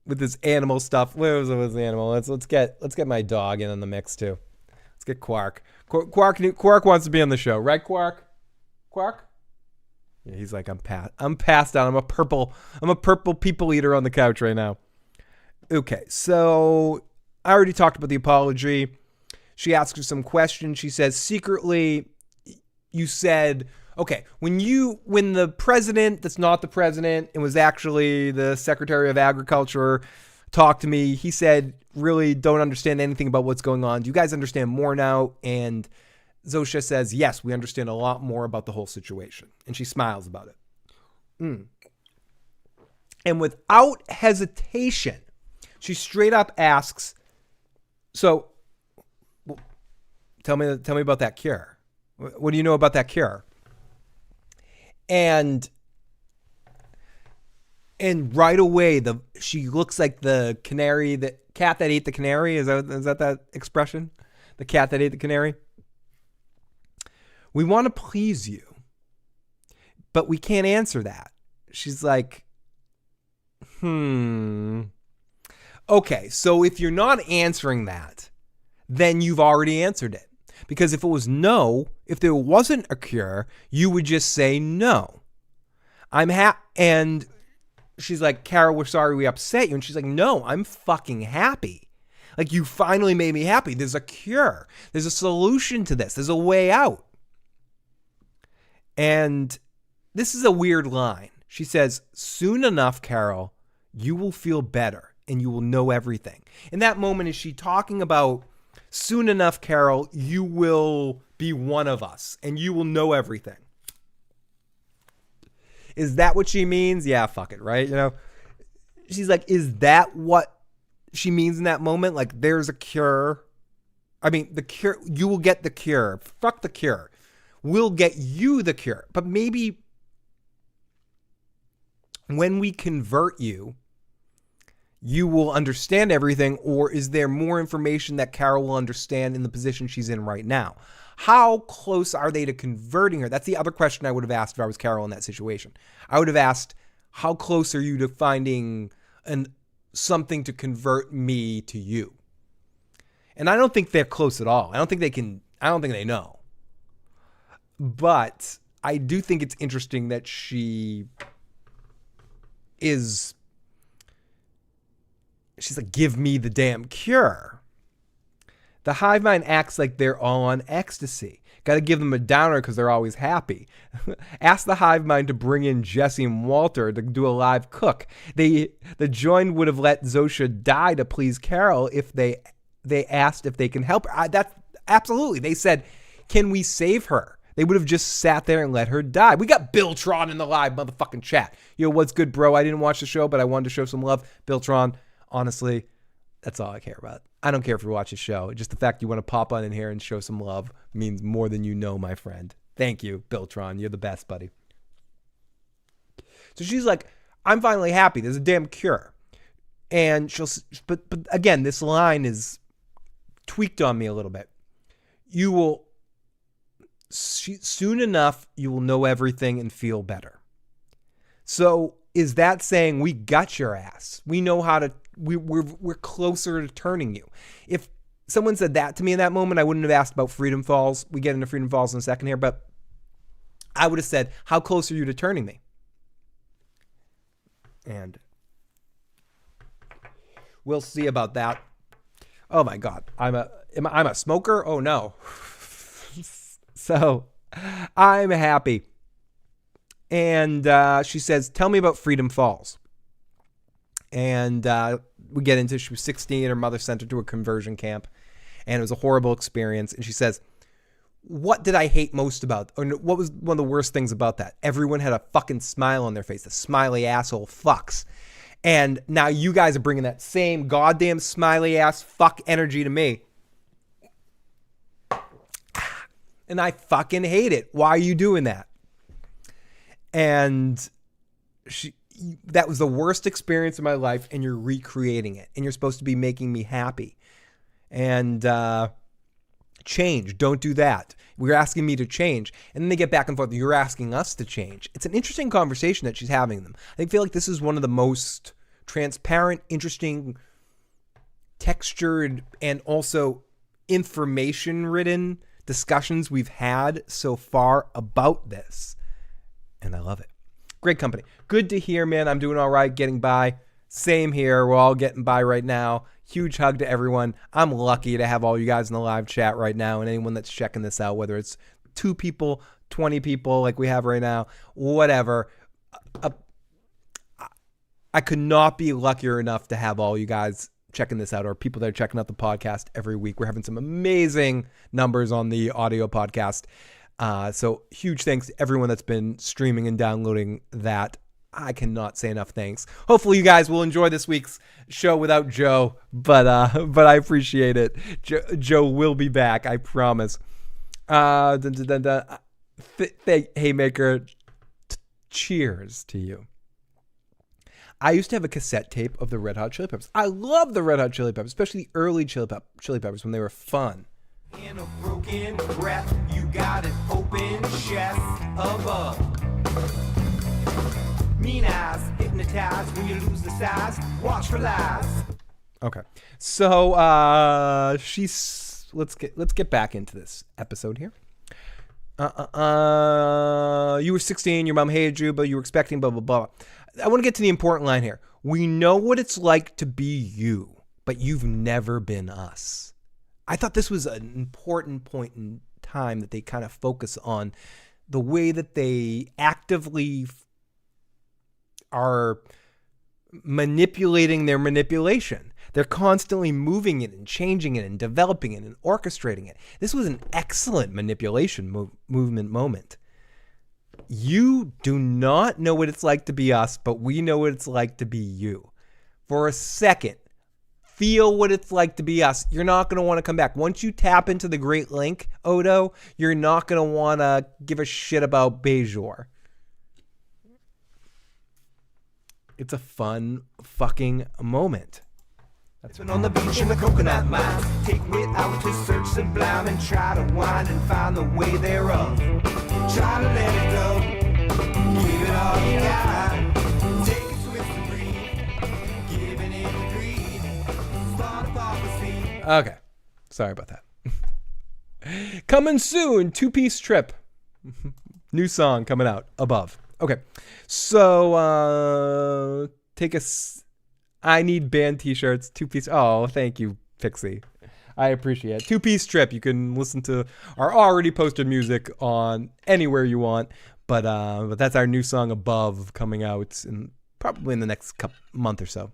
With this animal stuff. Where was the animal? Let's get my dog in on the mix too. Let's get Quark. Quark wants to be on the show, right, Quark? Quark? Yeah, he's like, I'm passed out. I'm a purple people eater on the couch right now. Okay, so I already talked about the apology. She asks her some questions. She says, secretly, you said, okay, when the president that's not the president and was actually the Secretary of Agriculture talked to me, he said, really don't understand anything about what's going on. Do you guys understand more now? And Zosha says, yes, we understand a lot more about the whole situation. And she smiles about it. And without hesitation, she straight up asks, so tell me about that cure. What do you know about that cure? And right away, she looks like the canary, the cat that ate the canary. Is that expression? The cat that ate the canary? We want to please you, but we can't answer that. She's like, Okay, so if you're not answering that, then you've already answered it. Because if it was no, if there wasn't a cure, you would just say no. And she's like, Carol, we're sorry we upset you. And she's like, no, I'm fucking happy. Like, you finally made me happy. There's a cure. There's a solution to this. There's a way out. And this is a weird line. She says, soon enough, Carol, you will feel better and you will know everything. In that moment, is she talking about soon enough, Carol, you will be one of us and you will know everything? Is that what she means? Yeah, fuck it, right? She's like, is that what she means in that moment? Like, there's a cure. I mean, the cure, you will get the cure. Fuck the cure. We'll get you the cure. But maybe when we convert you, you will understand everything, or is there more information that Carol will understand in the position she's in right now? How close are they to converting her? That's the other question I would have asked if I was Carol in that situation. I would have asked, how close are you to finding something to convert me to you? And I don't think they're close at all. I don't think they know. But I do think it's interesting that she's like, give me the damn cure. The hive mind acts like they're all on ecstasy. Got to give them a downer because they're always happy. Ask the hive mind to bring in Jesse and Walter to do a live cook. The join would have let Zosha die to please Carol if they asked if they can help her. That's absolutely. They said, can we save her? They would have just sat there and let her die. We got Billtron in the live motherfucking chat. Yo, what's good, bro? I didn't watch the show, but I wanted to show some love. Billtron, honestly, that's all I care about. I don't care if you watch the show. Just the fact you want to pop on in here and show some love means more than you know, my friend. Thank you, Billtron. You're the best, buddy. So she's like, I'm finally happy. There's a damn cure. And but again, this line is tweaked on me a little bit. Soon enough, you will know everything and feel better. So is that saying we got your ass? We know how to, we're closer to turning you. If someone said that to me in that moment, I wouldn't have asked about Freedom Falls. We get into Freedom Falls in a second here, but I would have said, how close are you to turning me? And we'll see about that. Oh my God. I'm a smoker? Oh no. So I'm happy. And she says, tell me about Freedom Falls. And we get into, she was 16. Her mother sent her to a conversion camp. And it was a horrible experience. And she says, what did I hate most about, or what was one of the worst things about that? Everyone had a fucking smile on their face. The smiley asshole fucks. And now you guys are bringing that same goddamn smiley ass fuck energy to me. And I fucking hate it. Why are you doing that? And that was the worst experience of my life, and you're recreating it. And you're supposed to be making me happy. And change. Don't do that. We're asking me to change. And then they get back and forth. You're asking us to change. It's an interesting conversation that she's having them. I feel like this is one of the most transparent, interesting, textured, and also information-ridden discussions we've had so far about this. And I love it. Great company. Good to hear, man. I'm doing all right, getting by. Same here. We're all getting by right now. Huge hug to everyone. I'm lucky to have all you guys in the live chat right now, and anyone that's checking this out, whether it's 2 people, 20 people like we have right now, whatever. I could not be luckier enough to have all you guys checking this out, or people that are checking out the podcast every week. We're having some amazing numbers on the audio podcast. So huge thanks to everyone that's been streaming and downloading that. I cannot say enough thanks. Hopefully you guys will enjoy this week's show without Joe, but I appreciate it. Joe will be back, I promise. Haymaker, cheers to you. I used to have a cassette tape of the Red Hot Chili Peppers. I love the Red Hot Chili Peppers, especially the early Chili Peppers when they were fun. In a broken breath, you got an open chest above. Mean eyes, hypnotized when you lose the size. Watch for lies. Okay, so let's get back into this episode here. You were 16. Your mom hated you, but you were expecting blah blah blah. I want to get to the important line here. We know what it's like to be you, but you've never been us. I thought this was an important point in time that they kind of focus on the way that they actively are manipulating their manipulation. They're constantly moving it and changing it and developing it and orchestrating it. This was an excellent manipulation movement moment. You do not know what it's like to be us, but we know what it's like to be you. For a second, feel what it's like to be us. You're not going to want to come back. Once you tap into the Great Link, Odo, you're not going to want to give a shit about Bejor. It's a fun fucking moment. That's on the beach in the coconut mines. Take wit out to search sublime and try to wind and find the way thereof. Try to let it go. Give it all you got. Take a twist and breathe. Giving in to greed. Start a prophecy. Okay. Sorry about that. Coming soon. 2-piece trip. New song coming out above. Okay. So, I need band t-shirts, 2-piece. Oh, thank you, Pixie. I appreciate it. Two-piece trip. You can listen to our already posted music on anywhere you want. But that's our new song Above coming out probably in the next month or so.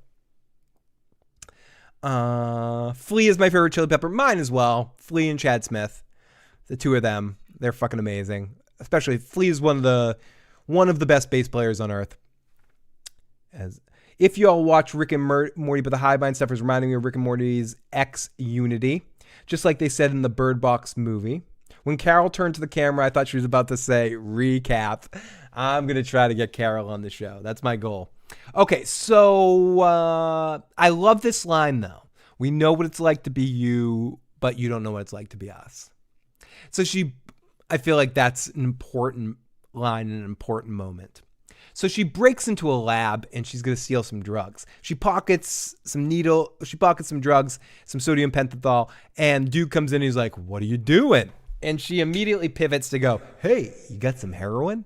Flea is my favorite Chili Pepper. Mine as well. Flea and Chad Smith. The two of them. They're fucking amazing. Especially Flea is one of the best bass players on earth. If you all watch Rick and Morty, but the Highbind stuff is reminding me of Rick and Morty's X-Unity. Just like they said in the Bird Box movie. When Carol turned to the camera, I thought she was about to say recap. I'm going to try to get Carol on the show. That's my goal. Okay, so I love this line, though. We know what it's like to be you, but you don't know what it's like to be us. So I feel like that's an important line and an important moment. So she breaks into a lab and she's going to steal some drugs. She pockets some drugs, some sodium pentothal, and dude comes in and he's like, "What are you doing?" And she immediately pivots to go, "Hey, you got some heroin?"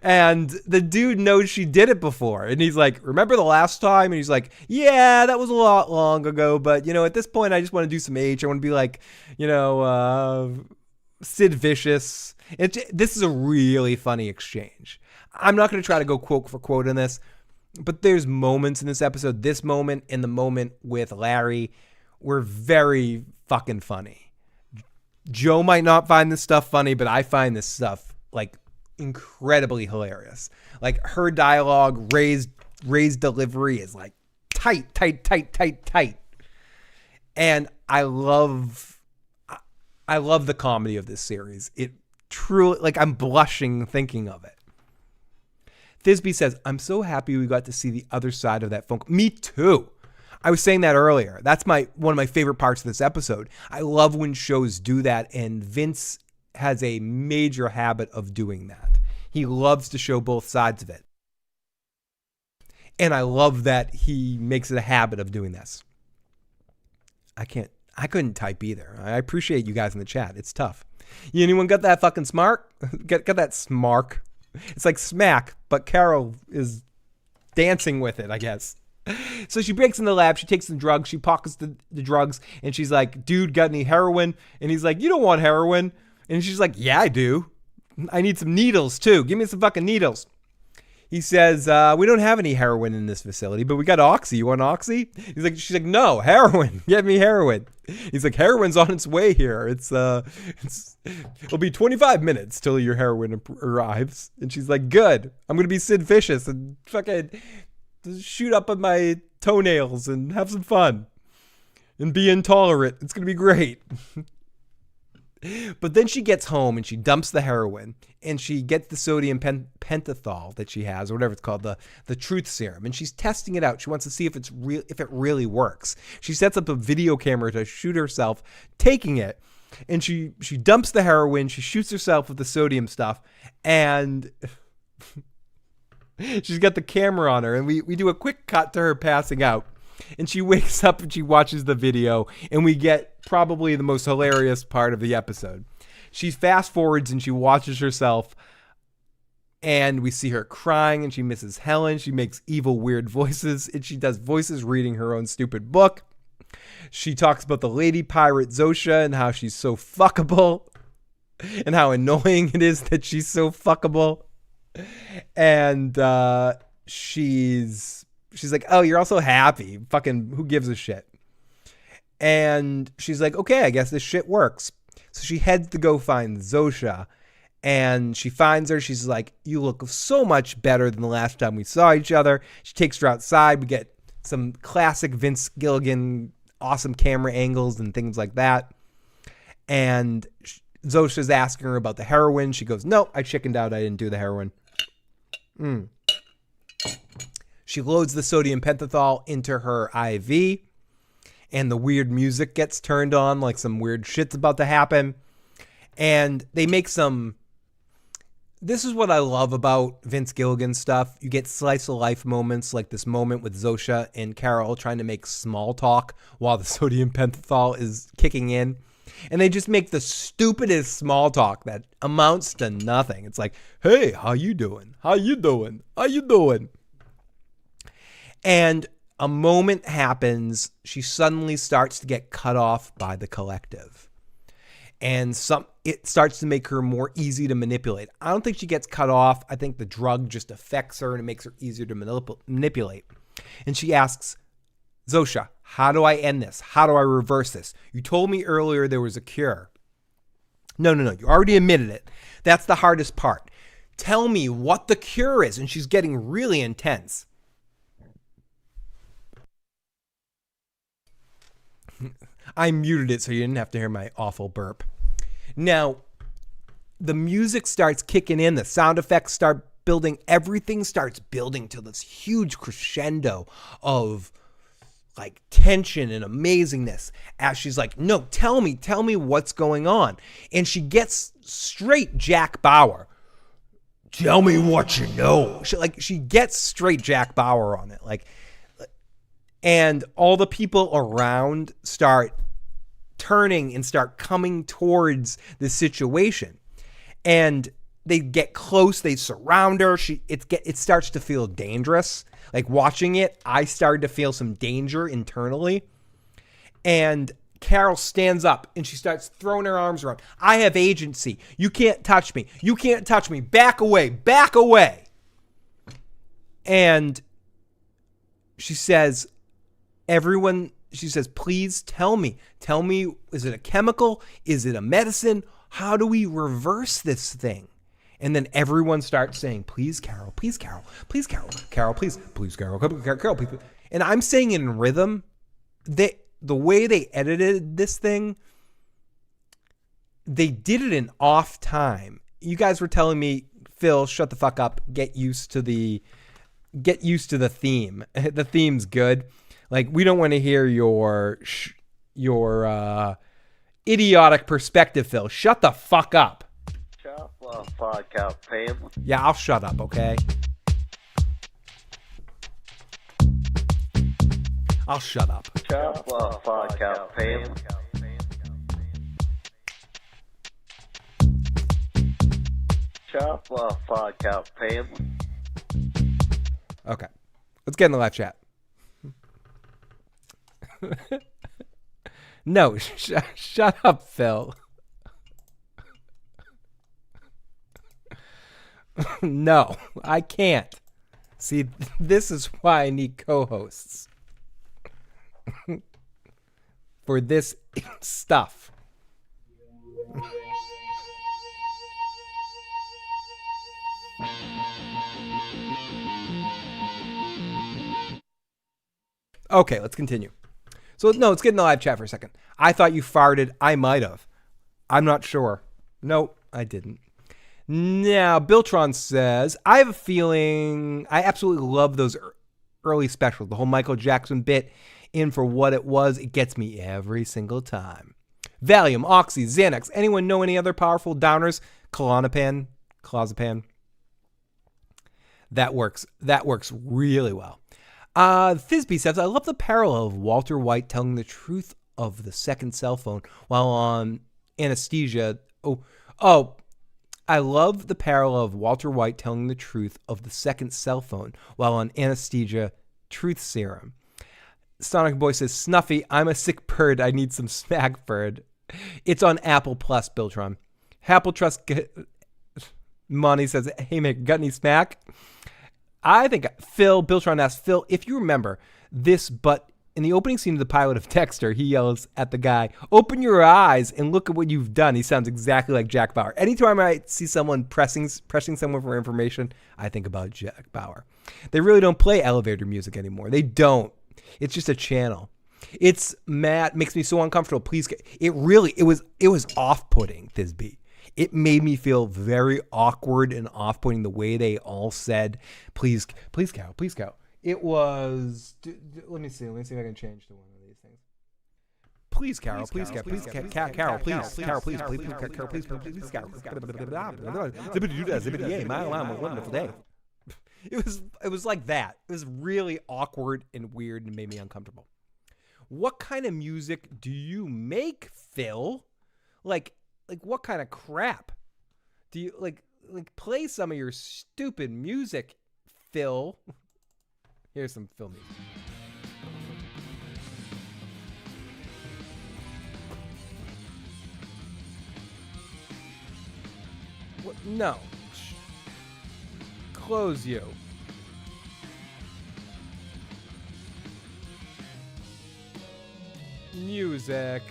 And the dude knows she did it before. And he's like, "Remember the last time?" And he's like, "Yeah, that was a lot long ago. But, at this point, I just want to do some H. I want to be like, Sid Vicious." This is a really funny exchange. I'm not going to try to go quote for quote in this, but there's moments in this episode. This moment and the moment with Larry were very fucking funny. Joe might not find this stuff funny, but I find this stuff incredibly hilarious. Her dialogue, Ray's delivery is tight. And I love the comedy of this series. It truly, I'm blushing thinking of it. Thisbe says, "I'm so happy we got to see the other side of that phone call." Me too. I was saying that earlier. That's one of my favorite parts of this episode. I love when shows do that, and Vince has a major habit of doing that. He loves to show both sides of it. And I love that he makes it a habit of doing this. I couldn't type either. I appreciate you guys in the chat. It's tough. Anyone got that fucking smart? Got that smark? It's like smack, but Carol is dancing with it, I guess. So she breaks in the lab. She takes some drugs. She pockets the drugs. And she's like, "Dude, got any heroin?" And he's like, "You don't want heroin." And she's like, "Yeah, I do. I need some needles, too. Give me some fucking needles." He says, "We don't have any heroin in this facility, but we got Oxy. You want Oxy?" She's like, "No, heroin. Get me heroin." He's like, "Heroin's on its way here. It'll be 25 minutes till your heroin arrives." And she's like, "Good. I'm going to be Sid Vicious and fucking shoot up at my toenails and have some fun and be intolerant. It's going to be great." But then she gets home and she dumps the heroin and she gets the sodium pentothal that she has, or whatever it's called, the truth serum, and she's testing it out. She wants to see if it really works. She sets up a video camera to shoot herself taking it, and she dumps the heroin. She shoots herself with the sodium stuff, and she's got the camera on her, and we do a quick cut to her passing out. And she wakes up and she watches the video, and we get probably the most hilarious part of the episode. She fast forwards and she watches herself, and we see her crying, and she misses Helen. She makes evil, weird voices, and she does voices reading her own stupid book. She talks about the lady pirate Zosha and how she's so fuckable and how annoying it is that she's so fuckable. And she's like, "Oh, you're also happy. Fucking who gives a shit?" And she's like, "Okay, I guess this shit works." So she heads to go find Zosha, and she finds her. She's like, "You look so much better than the last time we saw each other." She takes her outside. We get some classic Vince Gilligan, awesome camera angles and things like that. And Zosha's asking her about the heroin. She goes, "No, I chickened out. I didn't do the heroin." She loads the sodium pentothal into her IV, and the weird music gets turned on, like some weird shit's about to happen. And they make some... This is what I love about Vince Gilligan stuff. You get slice of life moments, like this moment with Zosha and Carol trying to make small talk while the sodium pentothal is kicking in. And they just make the stupidest small talk that amounts to nothing. It's like, "Hey, how you doing? How you doing? How you doing?" And a moment happens. She suddenly starts to get cut off by the collective. And it starts to make her more easy to manipulate. I don't think she gets cut off. I think the drug just affects her and it makes her easier to manipulate. And she asks, Zosha, how do I end this? How do I reverse this? You told me earlier there was a cure. No. You already admitted it. That's the hardest part. Tell me what the cure is. And she's getting really intense. I muted it so you didn't have to hear my awful burp. Now, the music starts kicking in. The sound effects start building. Everything starts building to this huge crescendo of like tension and amazingness as she's like, no, tell me what's going on. And she gets straight Jack Bauer. Tell me what you know. She gets straight Jack Bauer on it. And all the people around start turning and start coming towards the situation. And they get close. They surround her. It starts to feel dangerous. Like watching it, I started to feel some danger internally. And Carol stands up and she starts throwing her arms around. I have agency. You can't touch me. You can't touch me. Back away. Back away. And she says, please tell me. Tell me, is it a chemical? Is it a medicine? How do we reverse this thing? And then everyone starts saying, please, Carol, please, Carol, please, Carol, Carol, please, Carol, Carol, please. And I'm saying in rhythm, the way they edited this thing, they did it in off time. You guys were telling me, Phil, shut the fuck up, get used to the theme. The theme's good. Like, we don't want to hear your idiotic perspective, Phil. Shut the fuck up. Shut the fuck up, Pam. Yeah, I'll shut up, okay? I'll shut up. Shut the fuck up, Pam. Shut the fuck up, Pam. Okay. Let's get in the live chat. No, shut up, Phil. No, I can't. See, this is why I need co-hosts. For this stuff. Okay, let's continue. So, no, let's get in the live chat for a second. I thought you farted. I might have. I'm not sure. No, I didn't. Now, Biltron says, I have a feeling I absolutely love those early specials. The whole Michael Jackson bit in for what it was. It gets me every single time. Valium, Oxy, Xanax. Anyone know any other powerful downers? Clonazepam. That works really well. Thisby says, I love the parallel of Walter White telling the truth of the second cell phone while on anesthesia. I love the parallel of Walter White telling the truth of the second cell phone while on anesthesia truth serum. Sonic Boy says, Snuffy, I'm a sick bird. I need some smack bird. It's on Apple Plus, Biltron. Apple Trust Money says, hey, Mick, got any smack? I think Biltron asked, Phil, if you remember this, but in the opening scene of the pilot of Dexter, he yells at the guy, open your eyes and look at what you've done. He sounds exactly like Jack Bauer. Anytime I see someone pressing someone for information, I think about Jack Bauer. They really don't play elevator music anymore. They don't. It's just a channel. It's mad, makes me so uncomfortable. Please, it was off-putting, Thisby. It made me feel very awkward and off-putting the way they all said, please, Carol, please, Carol. It was, let me see if I can change to one of these things. Please, Carol, please, Carol, please, Carol, please, Carol, please, Carol, please, Carol. A wonderful day. It was like that. It was really awkward and weird and made me uncomfortable. What kind of music do you make, Phil? Like what kind of crap? Do you like play some of your stupid music, Phil? Here's some Phil music. No. Close you. Music.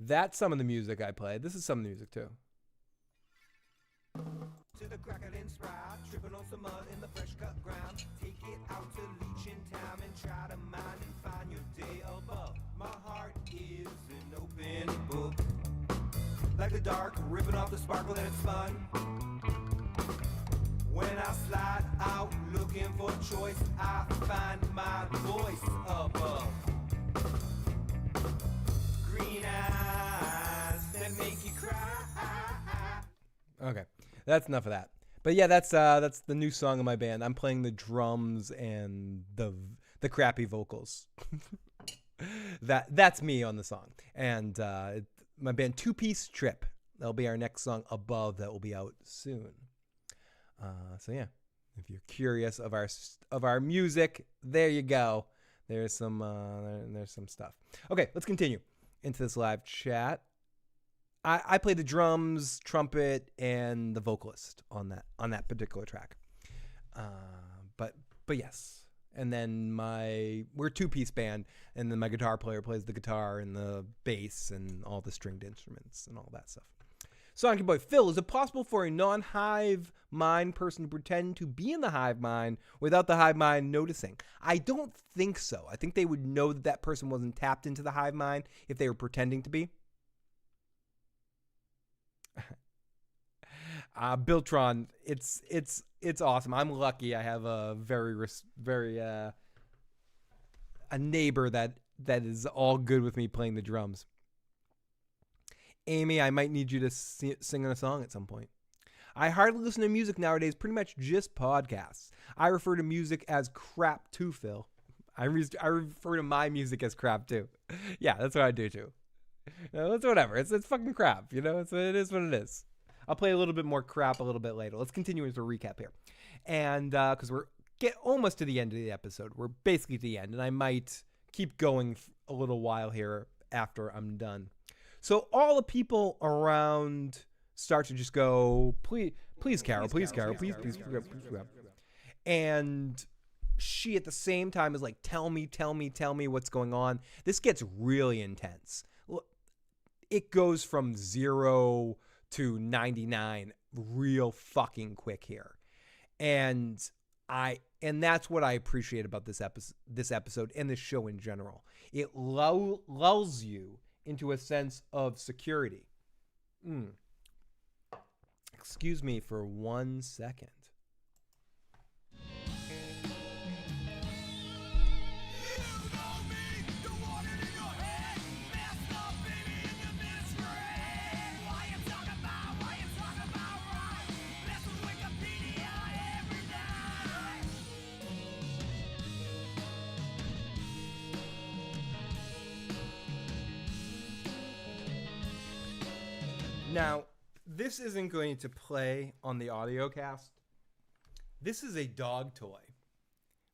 That's some of the music I played. This is some of the music too. To the crackling sprout, tripping on some mud in the fresh cut ground. Take it out to Leech in town and try to mind and find your day above. My heart is an open book, like the dark, ripping off the sparkle that it's spun. When I slide out looking for choice, I find my voice above. Green eyes that make you cry. Okay, that's enough of that. But yeah, that's the new song of my band. I'm playing the drums and the crappy vocals. That's me on the song. And my band Two Piece Trip. That'll be our next song, Above, that will be out soon. So yeah, if you're curious of our music, there you go. There's some stuff. Okay, let's continue into this live chat. I play the drums, trumpet, and the vocalist on that particular track. But yes, and then we're a 2-piece band, and then my guitar player plays the guitar and the bass and all the stringed instruments and all that stuff. Sonic Boy Phil, is it possible for a non-hive mind person to pretend to be in the hive mind without the hive mind noticing? I don't think so. I think they would know that person wasn't tapped into the hive mind if they were pretending to be. Biltron, it's awesome. I'm lucky. I have a a neighbor that is all good with me playing the drums. Amy, I might need you to sing a song at some point. I hardly listen to music nowadays, pretty much just podcasts. I refer to music as crap too, Phil. I refer to my music as crap too. Yeah, that's what I do too. It's whatever. It's fucking crap. You know, it is what it is. I'll play a little bit more crap a little bit later. Let's continue into a recap here. And because we're almost to the end of the episode. We're basically at the end. And I might keep going a little while here after I'm done. So all the people around start to just go, please, Carol, please. And she at the same time is like, tell me what's going on. This gets really intense. It goes from 0 to 99 real fucking quick here. And that's what I appreciate about this episode and this show in general. It lulls you into a sense of security. Excuse me for 1 second. Now, this isn't going to play on the audio cast. This is a dog toy.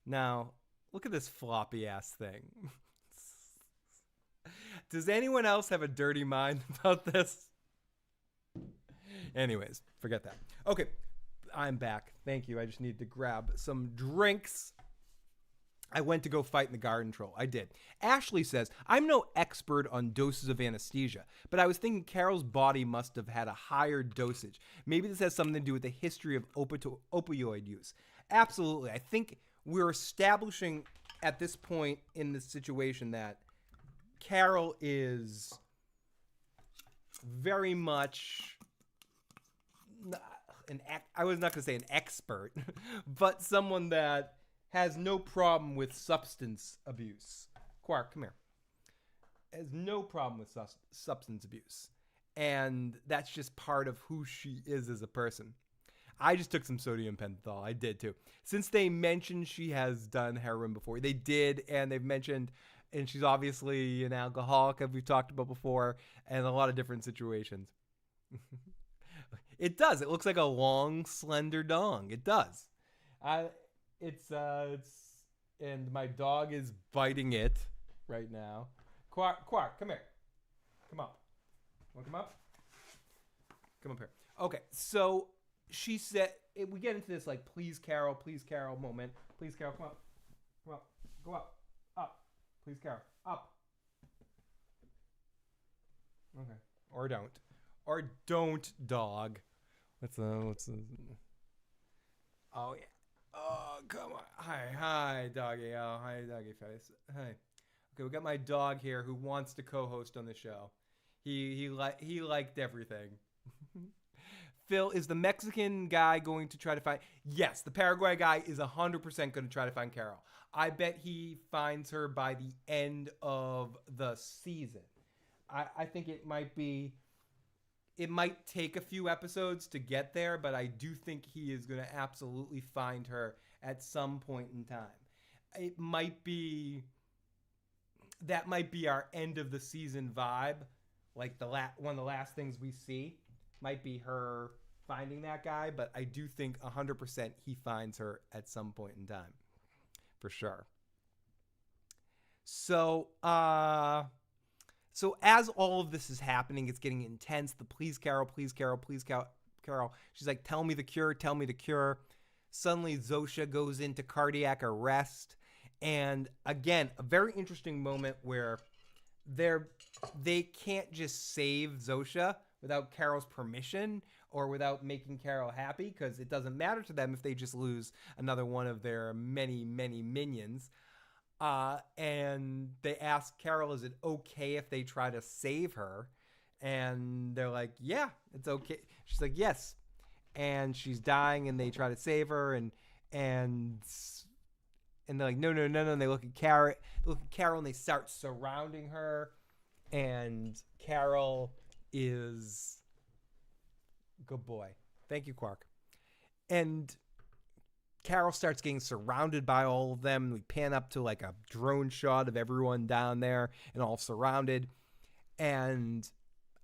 Now, look at this floppy ass thing. Does anyone else have a dirty mind about this? Anyways, forget that. Okay, I'm back. Thank you. I just need to grab some drinks. I went to go fight in the garden troll. I did. Ashley says, I'm no expert on doses of anesthesia, but I was thinking Carol's body must have had a higher dosage. Maybe this has something to do with the history of opioid use. Absolutely. I think we're establishing at this point in this situation that Carol is very much I was not going to say an expert, but someone that has no problem with substance abuse. Quark, come here. Has no problem with substance abuse. And that's just part of who she is as a person. I just took some sodium pentothal. I did too. Since they mentioned she has done heroin before. They did, and they've mentioned, and she's obviously an alcoholic, as we've talked about before, and a lot of different situations. It does. It looks like a long, slender dong. It does. It's and my dog is biting it right now. Quark, come here. Come up. Want to come up? Come up here. Okay, so she said, we get into this like, please, Carol moment. Please, Carol, come up. Come up. Go up. Up. Please, Carol. Up. Okay. Or don't. Or don't, dog. What's the... Oh, yeah. Oh, come on. Hi, doggy. Oh, hi, doggy face. Hi. Okay, we got my dog here who wants to co-host on the show. He liked everything. Phil, is the Mexican guy going to try to find... Yes, the Paraguay guy is 100% going to try to find Carol. I bet he finds her by the end of the season. I think it might be... It might take a few episodes to get there, but I do think he is going to absolutely find her at some point in time. It might be... That might be our end of the season vibe. Like one of the last things we see might be her finding that guy, but I do think 100% he finds her at some point in time. For sure. So as all of this is happening, it's getting intense. The please Carol. She's like, tell me the cure. Suddenly Zosha goes into cardiac arrest. And again, a very interesting moment where they can't just save Zosha without Carol's permission or without making Carol happy, because it doesn't matter to them if they just lose another one of their many, many minions. And they ask Carol, is it okay if they try to save her? And they're like, yeah, it's okay. She's like, yes. And she's dying and they try to save her and they're like, no. And they look at Carol and they start surrounding her. And Carol is good boy. Thank you, Quark. And Carol starts getting surrounded by all of them. We pan up to like a drone shot of everyone down there and all surrounded. And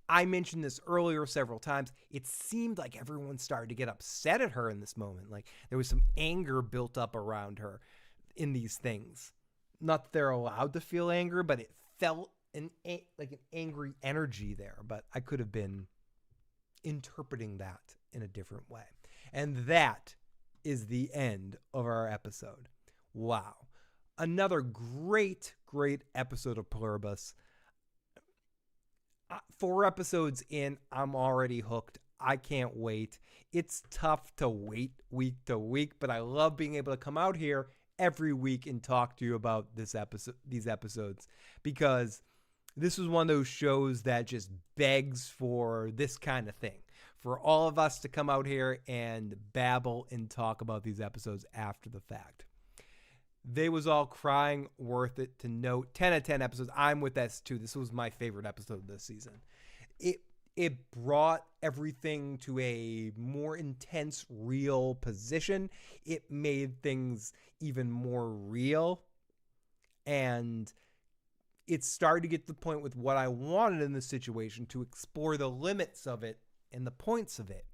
I mentioned this earlier several times. It seemed like everyone started to get upset at her in this moment. Like there was some anger built up around her in these things. Not that they're allowed to feel anger, but it felt like an angry energy there. But I could have been interpreting that in a different way. And that is the end of our episode. Wow. Another great episode of Pluribus. 4 episodes in, I'm already hooked. I can't wait. It's tough to wait week to week, but I love being able to come out here every week and talk to you about these episodes, because this was one of those shows that just begs for this kind of thing, for all of us to come out here and babble and talk about these episodes after the fact. They was all crying, worth it to note. 10 out of 10 episodes. I'm with this too. This was my favorite episode of this season. It brought everything to a more intense, real position. It made things even more real. And it started to get to the point with what I wanted in this situation, to explore the limits of it and the points of it.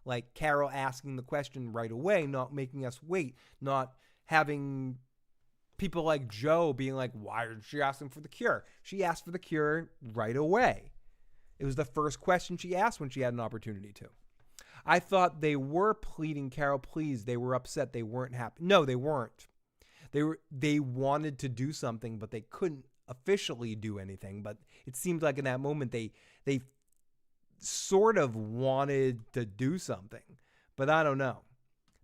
Like Carol asking the question right away, not making us wait, not having people like Joe being like, why did she ask him for the cure? She asked for the cure right away. It was the first question she asked when she had an opportunity to. I thought they were pleading, Carol, please. They were upset. They weren't happy. No, they weren't. They wanted to do something, but they couldn't officially do anything. But it seemed like in that moment they sort of wanted to do something. But I don't know.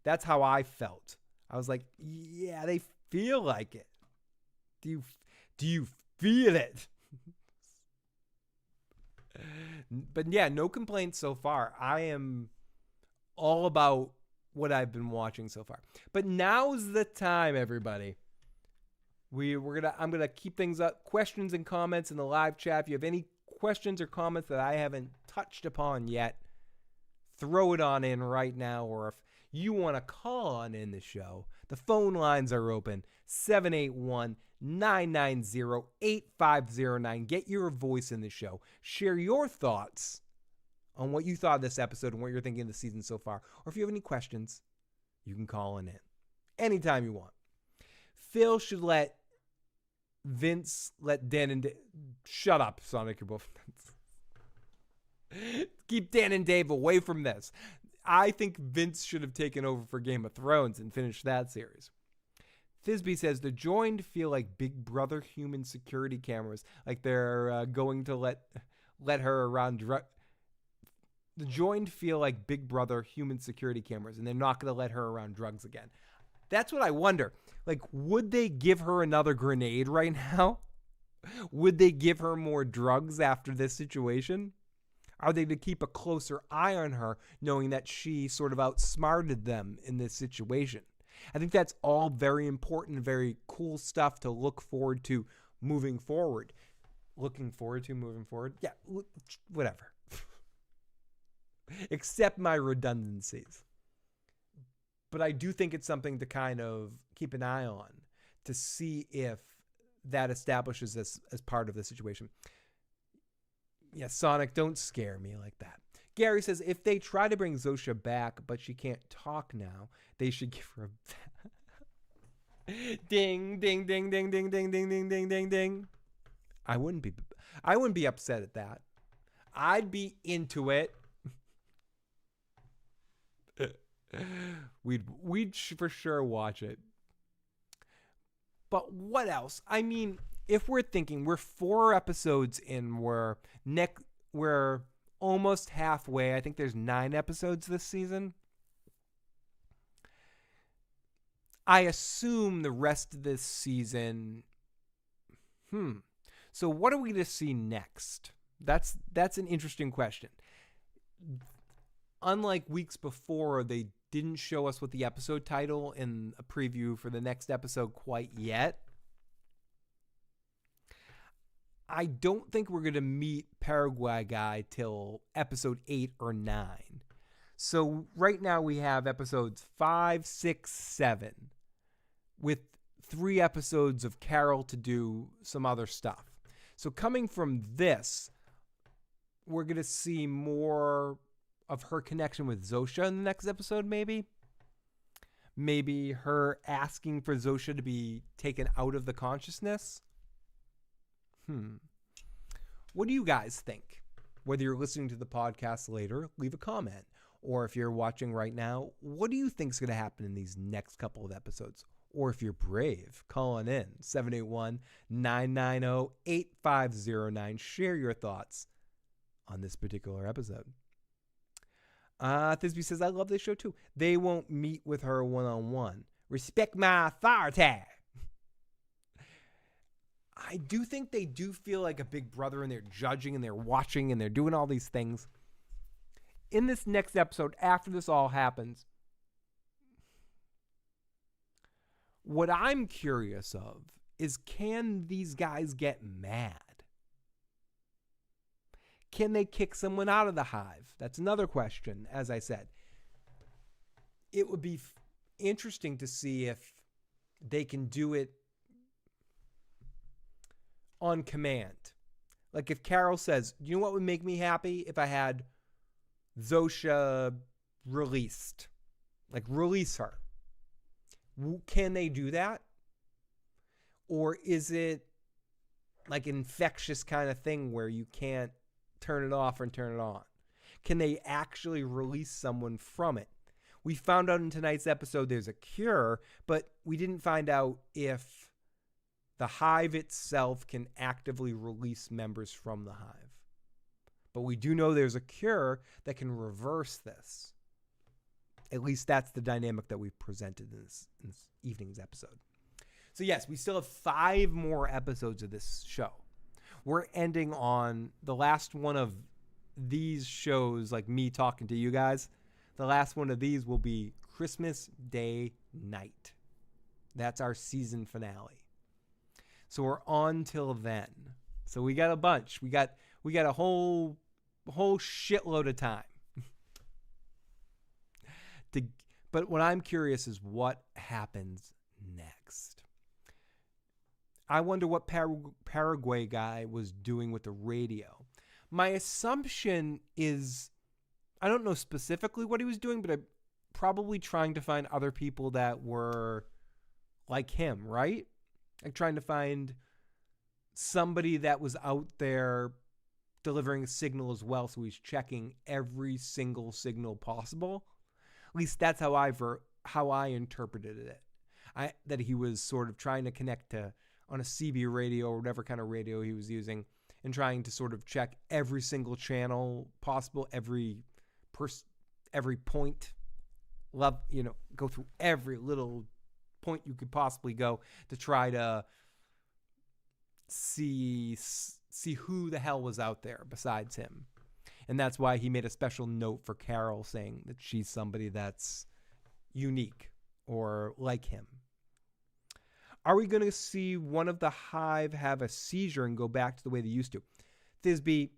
That's how I felt. I was like, yeah, they feel like it. Do you feel it? But yeah, no complaints so far. I am all about what I've been watching so far. But now's the time, everybody. I'm gonna keep things up. Questions and comments in the live chat. If you have any questions or comments that I haven't touched upon yet, throw it on in right now. Or if you want to call on in the show, the phone lines are open. 781-990-8509. Get your voice in the show. Share your thoughts on what you thought of this episode and what you're thinking of the season so far. Or if you have any questions, you can call in anytime you want. Phil should let Den and shut up, Sonic. You're both. Keep Dan and Dave away from this. I think Vince should have taken over for Game of Thrones and finished that series. Thisbe says the joined feel like Big Brother human security cameras, like they're going to let her around. The joined feel like Big Brother human security cameras, and they're not going to let her around drugs again. That's what I wonder. Like, would they give her another grenade right now? Would they give her more drugs after this situation? Are they to keep a closer eye on her, knowing that she sort of outsmarted them in this situation? I think that's all very important, very cool stuff to look forward to moving forward. Looking forward to moving forward? Yeah, whatever. Accept my redundancies. But I do think it's something to kind of keep an eye on to see if that establishes this as part of the situation. Yeah, Sonic, don't scare me like that. Gary says, if they try to bring Zosha back, but she can't talk now, they should give her a... Ding, ding, ding, ding, ding, ding, ding, ding, ding, ding, ding. I wouldn't be upset at that. I'd be into it. We'd for sure watch it. But what else? I mean, if we're thinking we're 4 episodes in, we're almost halfway. I think there's 9 episodes this season. I assume the rest of this season. So what are we to see next? That's an interesting question. Unlike weeks before, they didn't show us what the episode title in a preview for the next episode quite yet. I don't think we're going to meet Paraguay guy till episode 8 or 9. So right now we have episodes 5, 6, 7 with 3 episodes of Carol to do some other stuff. So coming from this, we're going to see more of her connection with Zosha in the next episode, maybe. Maybe her asking for Zosha to be taken out of the consciousness. What do you guys think? Whether you're listening to the podcast later, leave a comment. Or if you're watching right now, what do you think is going to happen in these next couple of episodes? Or if you're brave, call on in. 781-990-8509. Share your thoughts on this particular episode. Thisbe says, I love this show too. They won't meet with her one-on-one. Respect my authority. I do think they do feel like a big brother, and they're judging and they're watching and they're doing all these things. In this next episode, after this all happens, what I'm curious of is, can these guys get mad? Can they kick someone out of the hive? That's another question, as I said. It would be interesting to see if they can do it on command. Like if Carol says, you know what would make me happy? If I had Zosha released. Like release her. Can they do that? Or is it like an infectious kind of thing where you can't turn it off and turn it on? Can they actually release someone from it? We found out in tonight's episode there's a cure, but we didn't find out if the hive itself can actively release members from the hive. But we do know there's a cure that can reverse this. At least that's the dynamic that we've presented in this evening's episode. So yes, we still have 5 more episodes of this show. We're ending on the last one of these shows, like me talking to you guys. The last one of these will be Christmas Day night. That's our season finale. So we're on till then. So we got a bunch. We got a whole shitload of time. But what I'm curious is what happens next. I wonder what Paraguay guy was doing with the radio. My assumption is, I don't know specifically what he was doing, but I'm probably trying to find other people that were like him, right? Like trying to find somebody that was out there delivering a signal as well, so he's checking every single signal possible. At least that's how I interpreted it. That he was sort of trying to connect to on a CB radio or whatever kind of radio he was using, and trying to sort of check every single channel possible, every point, go through every little point you could possibly go to try to see who the hell was out there besides him. And that's why he made a special note for Carol saying that she's somebody that's unique or like him. Are we going to see one of the Hive have a seizure and go back to the way they used to? Thisbe,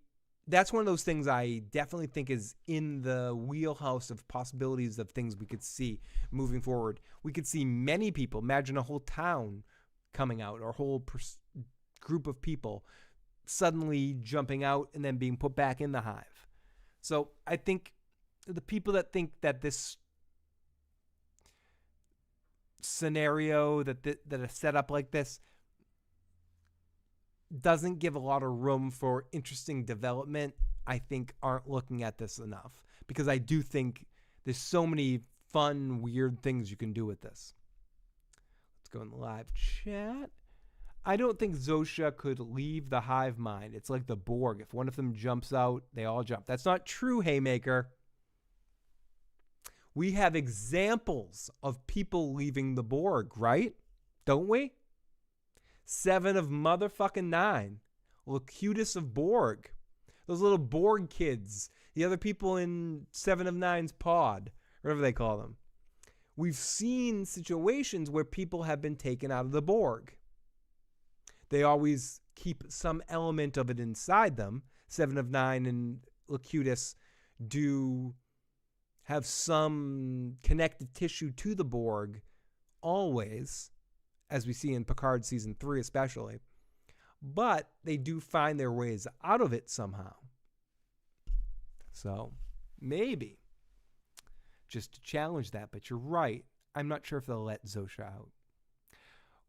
that's one of those things I definitely think is in the wheelhouse of possibilities of things we could see moving forward. We could see many people, imagine a whole town coming out, or a whole group of people suddenly jumping out and then being put back in the Hive. So I think the people that think that this scenario, that a setup like this doesn't give a lot of room for interesting development, I think aren't looking at this enough, because I do think there's so many fun, weird things you can do with this. Let's go in the live chat. I don't think Zosha could leave the hive mind. It's like the Borg. If one of them jumps out, they all jump. That's not true, Haymaker. We have examples of people leaving the Borg, right? Don't we? 7 of motherfucking 9. Locutus of Borg. Those little Borg kids. The other people in 7 of 9's pod. Whatever they call them. We've seen situations where people have been taken out of the Borg. They always keep some element of it inside them. 7 of 9 and Locutus do have some connective tissue to the Borg always, as we see in Picard season 3 especially. But they do find their ways out of it somehow. So, maybe. Just to challenge that, but you're right. I'm not sure if they'll let Zosha out.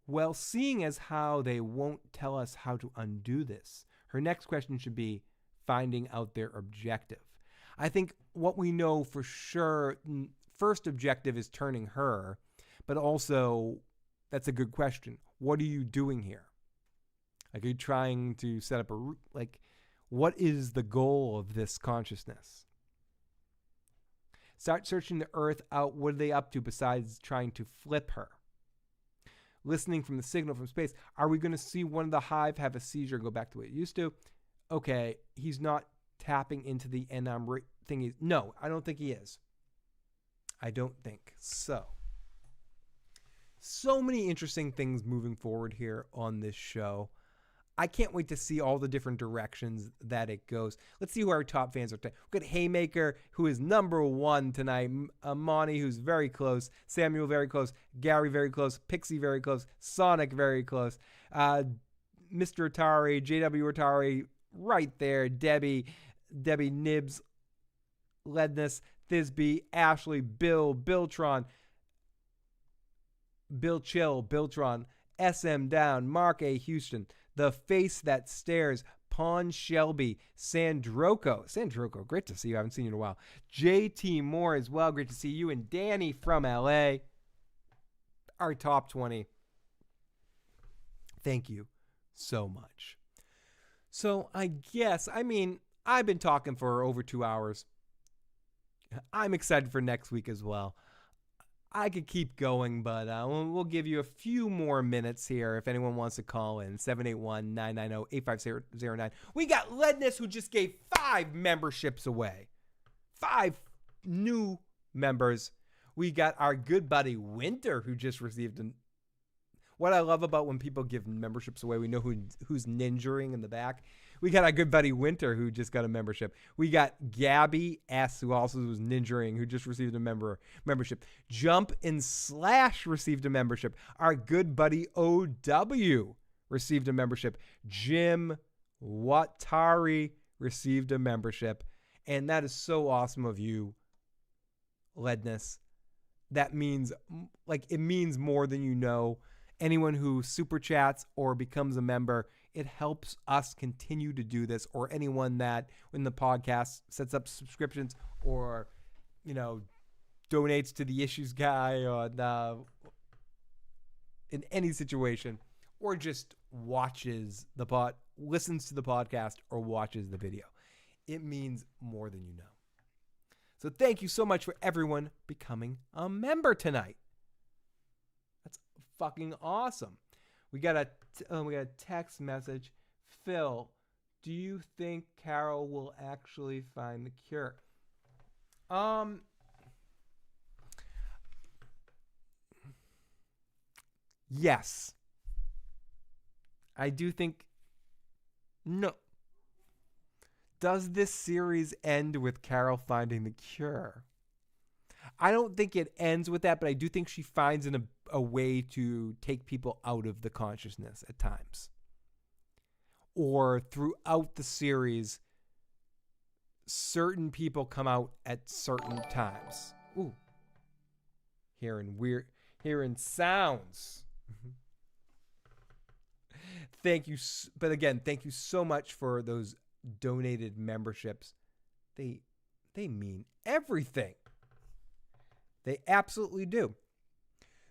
Well, seeing as how they won't tell us how to undo this, her next question should be finding out their objective. I think what we know for sure, first objective is turning her, but also, that's a good question. What are you doing here? Like, are you trying to set up what is the goal of this consciousness? Start searching the Earth out. What are they up to besides trying to flip her? Listening from the signal from space. Are we going to see one of the hive have a seizure and go back to the way it used to? Okay, he's not tapping into the enum thing. No, I don't think he is. I don't think so. So many interesting things moving forward here on this show. I can't wait to see all the different directions that it goes. Let's see who our top fans are today. We've got Haymaker, who is number 1 tonight. Monty, who's very close. Samuel, very close. Gary, very close. Pixie, very close. Sonic, very close. Mr. Atari, JW Atari, right there. Debbie Nibs, Ledness, Thisbe, Ashley, Bill, Biltron, Bill Chill, Biltron, SM Down, Mark A. Houston, The Face That Stares, Pawn Shelby, Sandroko, great to see you. I haven't seen you in a while. JT Moore as well, great to see you. And Danny from LA, our top 20. Thank you so much. So I've been talking for over 2 hours. I'm excited for next week as well. I could keep going, but we'll give you a few more minutes here if anyone wants to call in. 781-990-8509. We got Ledness, who just gave 5 memberships away. 5 new members. We got our good buddy Winter, who just received what I love about when people give memberships away, we know who's ninjaing in the back. We got our good buddy Winter, who just got a membership. We got Gabby S., who also was ninjaing, who just received a membership. Jump and Slash received a membership. Our good buddy OW received a membership. Jim Watari received a membership. And that is so awesome of you, Ledness. That means, it means more than you know. Anyone who super chats or becomes a member, it helps us continue to do this, or anyone that in the podcast sets up subscriptions or, donates to the issues guy on in any situation, or just listens to the podcast or watches the video. It means more than you know. So thank you so much for everyone becoming a member tonight. That's fucking awesome. We got a text message. Phil, do you think Carol will actually find the cure? Yes. I do think... No. Does this series end with Carol finding the cure? I don't think it ends with that, but I do think she finds a way to take people out of the consciousness at times. Or throughout the series, certain people come out at certain times. Ooh. Hearing sounds. Thank you. But again, thank you so much for those donated memberships. They mean everything. They absolutely do.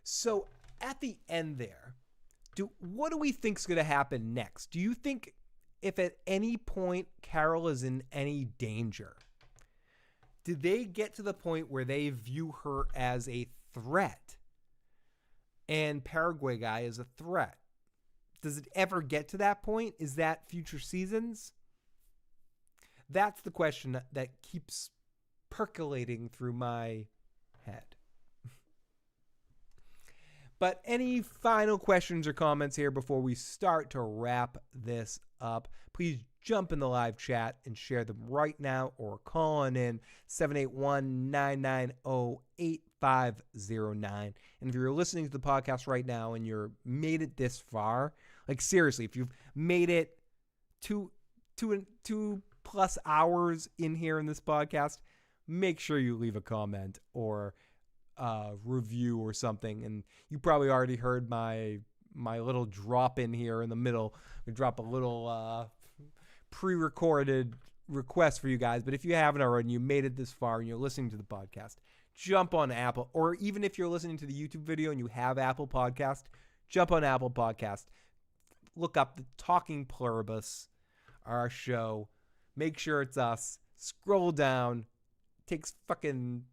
So at the end there, what do we think is going to happen next? Do you think if at any point Carol is in any danger, did they get to the point where they view her as a threat and Paraguay guy as a threat? Does it ever get to that point? Is that future seasons? That's the question that keeps percolating through my head. But any final questions or comments here before we start to wrap this up? Please jump in the live chat and share them right now, or call on in 781-990-8509. And if you're listening to the podcast right now and you're made it this far, like seriously, if you've made it two plus hours in here in this podcast, make sure you leave a comment or review or something. And you probably already heard my little drop in here in the middle. We drop a little pre-recorded request for you guys. But if you haven't already and you made it this far and you're listening to the podcast, jump on Apple, or even if you're listening to the YouTube video and you have Apple Podcast, jump on Apple Podcast, look up the Talking Pluribus, our show, make sure it's us, scroll down, takes fucking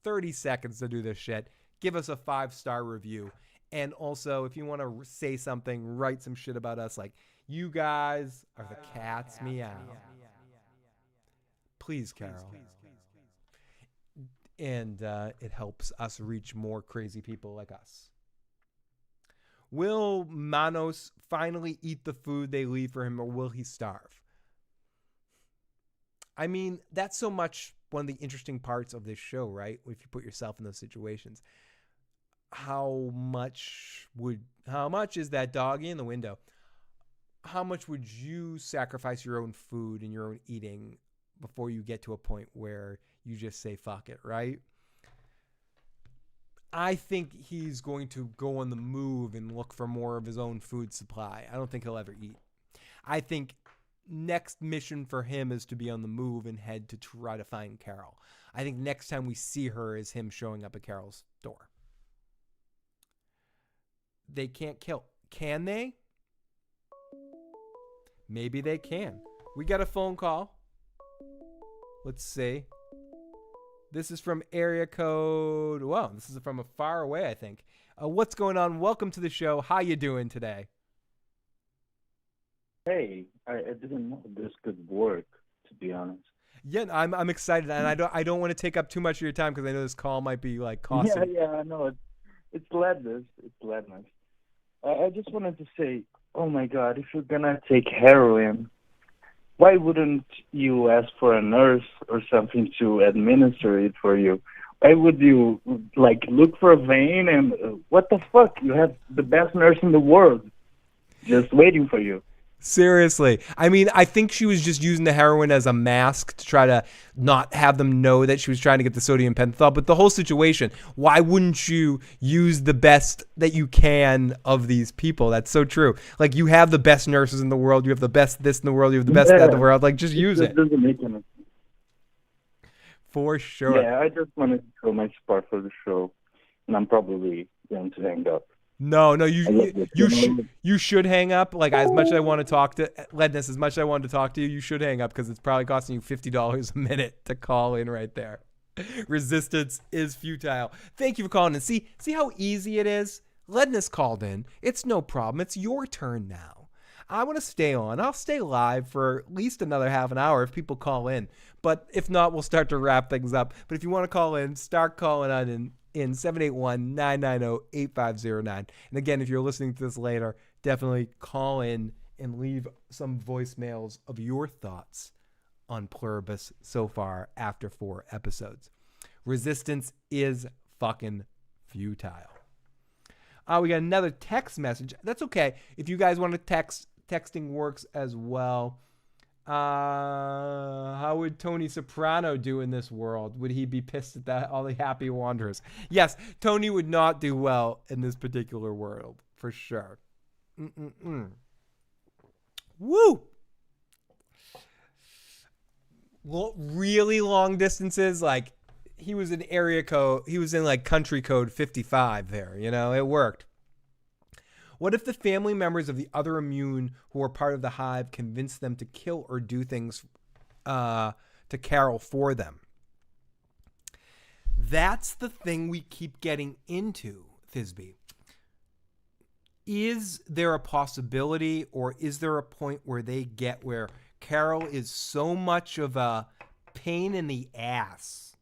30 seconds to do this shit. Give us a 5-star review. And also, if you want to say something, write some shit about us, like, you guys are the cat's meow. Please, Carol. And it helps us reach more crazy people like us. Will Manos finally eat the food they leave for him, or will he starve? I mean, that's so much one of the interesting parts of this show, right? If you put yourself in those situations. How much is that doggy in the window? How much would you sacrifice your own food and your own eating before you get to a point where you just say fuck it, right? I think he's going to go on the move and look for more of his own food supply. I don't think he'll ever eat. I think next mission for him is to be on the move and head to try to find Carol. I think next time we see her is him showing up at Carol's door. They can't kill. Can they? Maybe they can. We got a phone call. Let's see. This is from area code. Wow, this is from a far away, I think. What's going on? Welcome to the show. How you doing today? Hey, I didn't know this could work, to be honest. Yeah, I'm excited, and I don't want to take up too much of your time because I know this call might be like costing. Yeah, I know it's gladness. It's gladness. I just wanted to say, oh my God, if you're gonna take heroin, why wouldn't you ask for a nurse or something to administer it for you? Why would you look for a vein and what the fuck? You have the best nurse in the world just waiting for you. Seriously. I mean, I think she was just using the heroin as a mask to try to not have them know that she was trying to get the sodium pentothal. But the whole situation, why wouldn't you use the best that you can of these people? That's so true. Like, you have the best nurses in the world. You have the best this in the world. You have the best that in the world. Like, just use it. Doesn't make any sense. For sure. Yeah, I just wanted to show my support for the show, and I'm probably going to hang up. No, you should hang up. Like, as much as I want to talk to Ledness, as much as I wanted to talk to you, you should hang up because it's probably costing you $50 a minute to call in right there. Resistance is futile. Thank you for calling in. See how easy it is? Ledness called in. It's no problem. It's your turn now. I want to stay on. I'll stay live for at least another half an hour if people call in. But if not, we'll start to wrap things up. But if you want to call in, start calling on in 781-990-8509. And again, if you're listening to this later, definitely call in and leave some voicemails of your thoughts on Pluribus so far after 4 episodes. Resistance is fucking futile. We got another text message. That's okay. If you guys want to text, texting works as well. How would Tony Soprano do in this world? Would he be pissed at that all the happy wanderers? Yes, Tony would not do well in this particular world, for sure. Woo! Well, really long distances, like he was in like country code 55 there, it worked. What if the family members of the other immune who are part of the hive convince them to kill or do things to Carol for them? That's the thing we keep getting into, Thisbe. Is there a possibility, or is there a point where they get where Carol is so much of a pain in the ass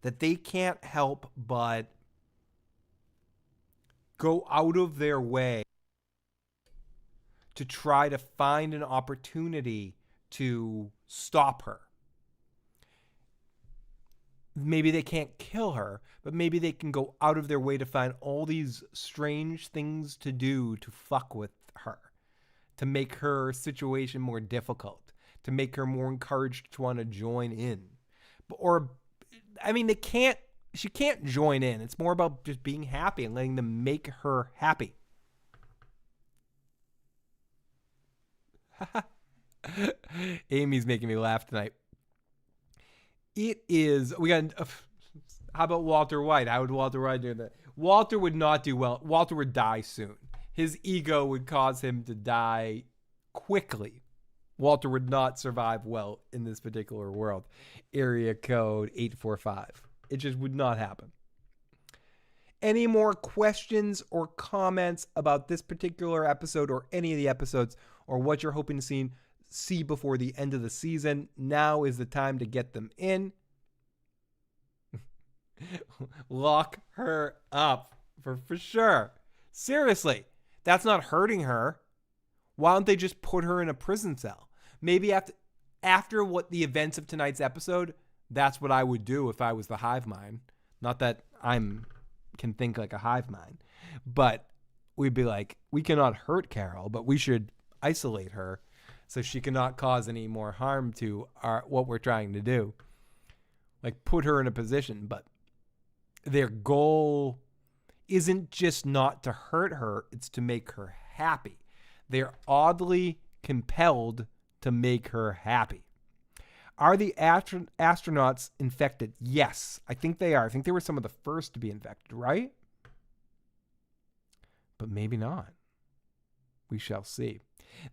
that they can't help but go out of their way to try to find an opportunity to stop her? Maybe they can't kill her, but maybe they can go out of their way to find all these strange things to do to fuck with her, to make her situation more difficult, to make her more encouraged to want to join in. She can't join in. It's more about just being happy and letting them make her happy. Amy's making me laugh tonight. How about Walter White? How would Walter White do that? Walter would not do well. Walter would die soon. His ego would cause him to die quickly. Walter would not survive well in this particular world. Area code 845. It just would not happen. Any more questions or comments about this particular episode or any of the episodes, or what you're hoping to see before the end of the season? Now is the time to get them in. Lock her up for sure. Seriously, that's not hurting her. Why don't they just put her in a prison cell? Maybe after what the events of tonight's episode, that's what I would do if I was the hive mind. Not that can think like a hive mind, but we'd be like, we cannot hurt Carol, but we should isolate her so she cannot cause any more harm to what we're trying to do. Like, put her in a position, but their goal isn't just not to hurt her, it's to make her happy. They're oddly compelled to make her happy. Are the astronauts infected? Yes, I think they are. I think they were some of the first to be infected, right? But maybe not. We shall see.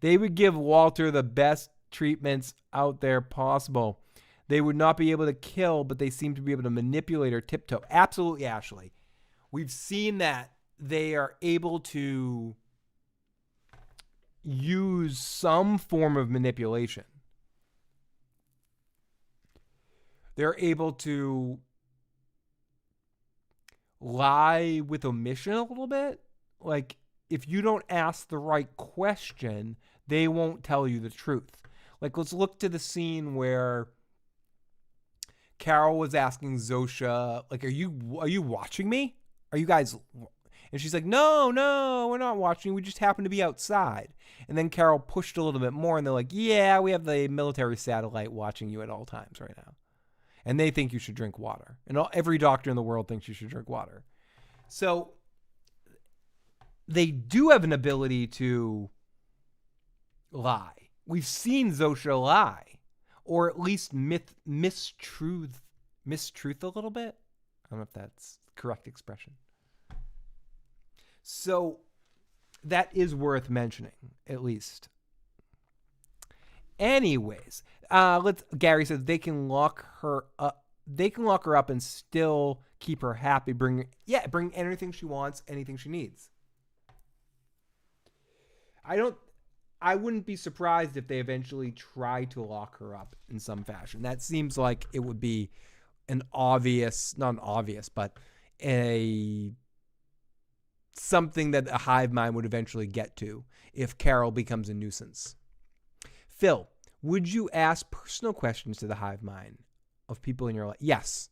They would give Walter the best treatments out there possible. They would not be able to kill, but they seem to be able to manipulate or tiptoe. Absolutely, Ashley. We've seen that they are able to use some form of manipulation. They're able to lie with omission a little bit. Like, if you don't ask the right question, they won't tell you the truth. Like, let's look to the scene where Carol was asking Zosha, like, are you watching me? Are you guys? And she's like, no, we're not watching. We just happen to be outside. And then Carol pushed a little bit more, and they're like, yeah, we have the military satellite watching you at all times right now. And they think you should drink water. And every doctor in the world thinks you should drink water. So they do have an ability to lie. We've seen Zosha lie. Or at least mistruth a little bit. I don't know if that's the correct expression. So that is worth mentioning, at least. Anyways, Gary says they can lock her up. They can lock her up and still keep her happy. Bring anything she wants, anything she needs. I wouldn't be surprised if they eventually try to lock her up in some fashion. That seems like it would be something that a hive mind would eventually get to if Carol becomes a nuisance. Phil, would you ask personal questions to the hive mind of people in your life? Yes.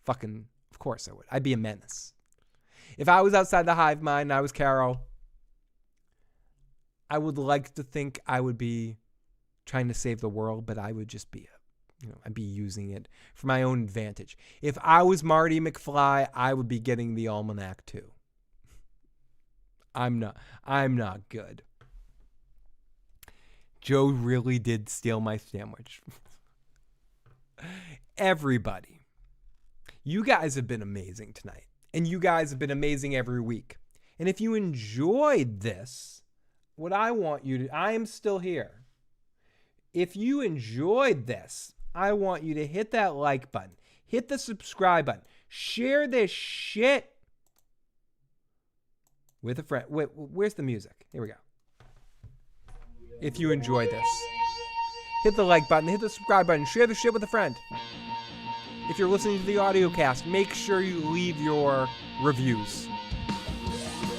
Fucking, of course I would. I'd be a menace. If I was outside the hive mind and I was Carol, I would like to think I would be trying to save the world, but I would just be I'd be using it for my own advantage. If I was Marty McFly, I would be getting the almanac too. I'm not good. Joe really did steal my sandwich. Everybody, you guys have been amazing tonight. And you guys have been amazing every week. And if you enjoyed this, what I want you to, I am still here. If you enjoyed this, I want you to hit that like button, hit the subscribe button, share this shit with a friend. Wait, where's the music? Here we go. If you enjoyed this, hit the like button, hit the subscribe button, share the shit with a friend. If you're listening to the audio cast, make sure you leave your reviews.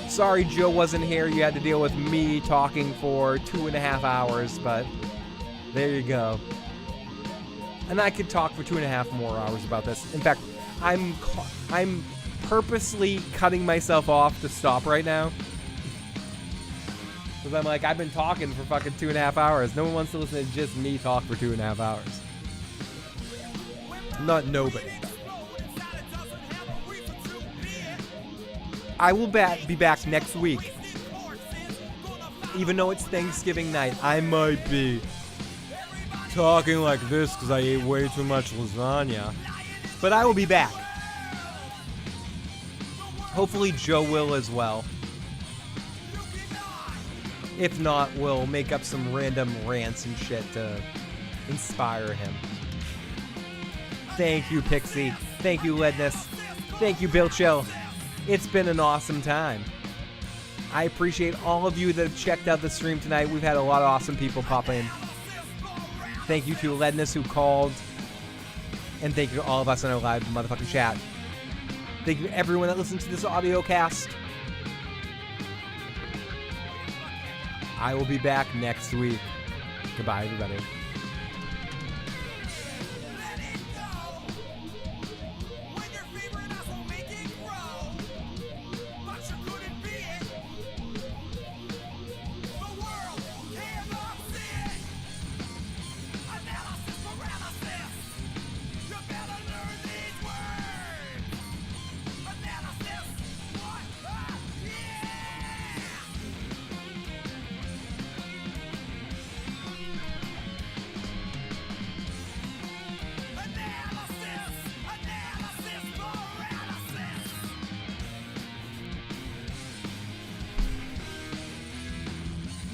Sorry Joe wasn't here. You had to deal with me talking for 2.5 hours, but there you go. And I could talk for 2.5 more hours about this. In fact, I'm purposely cutting myself off to stop right now. Because I'm like, I've been talking for fucking 2.5 hours. No one wants to listen to just me talk for 2.5 hours. Not nobody. I will be back next week. Even though it's Thanksgiving night, I might be talking like this because I ate way too much lasagna. But I will be back. Hopefully Joe will as well. If not, we'll make up some random rants and shit to inspire him. Thank you, Pixie. Thank you, Ledness. Thank you, Bill Chill. It's been an awesome time. I appreciate all of you that have checked out the stream tonight. We've had a lot of awesome people pop in. Thank you to Ledness who called. And thank you to all of us in our live motherfucking chat. Thank you to everyone that listens to this audio cast. I will be back next week. Goodbye, everybody.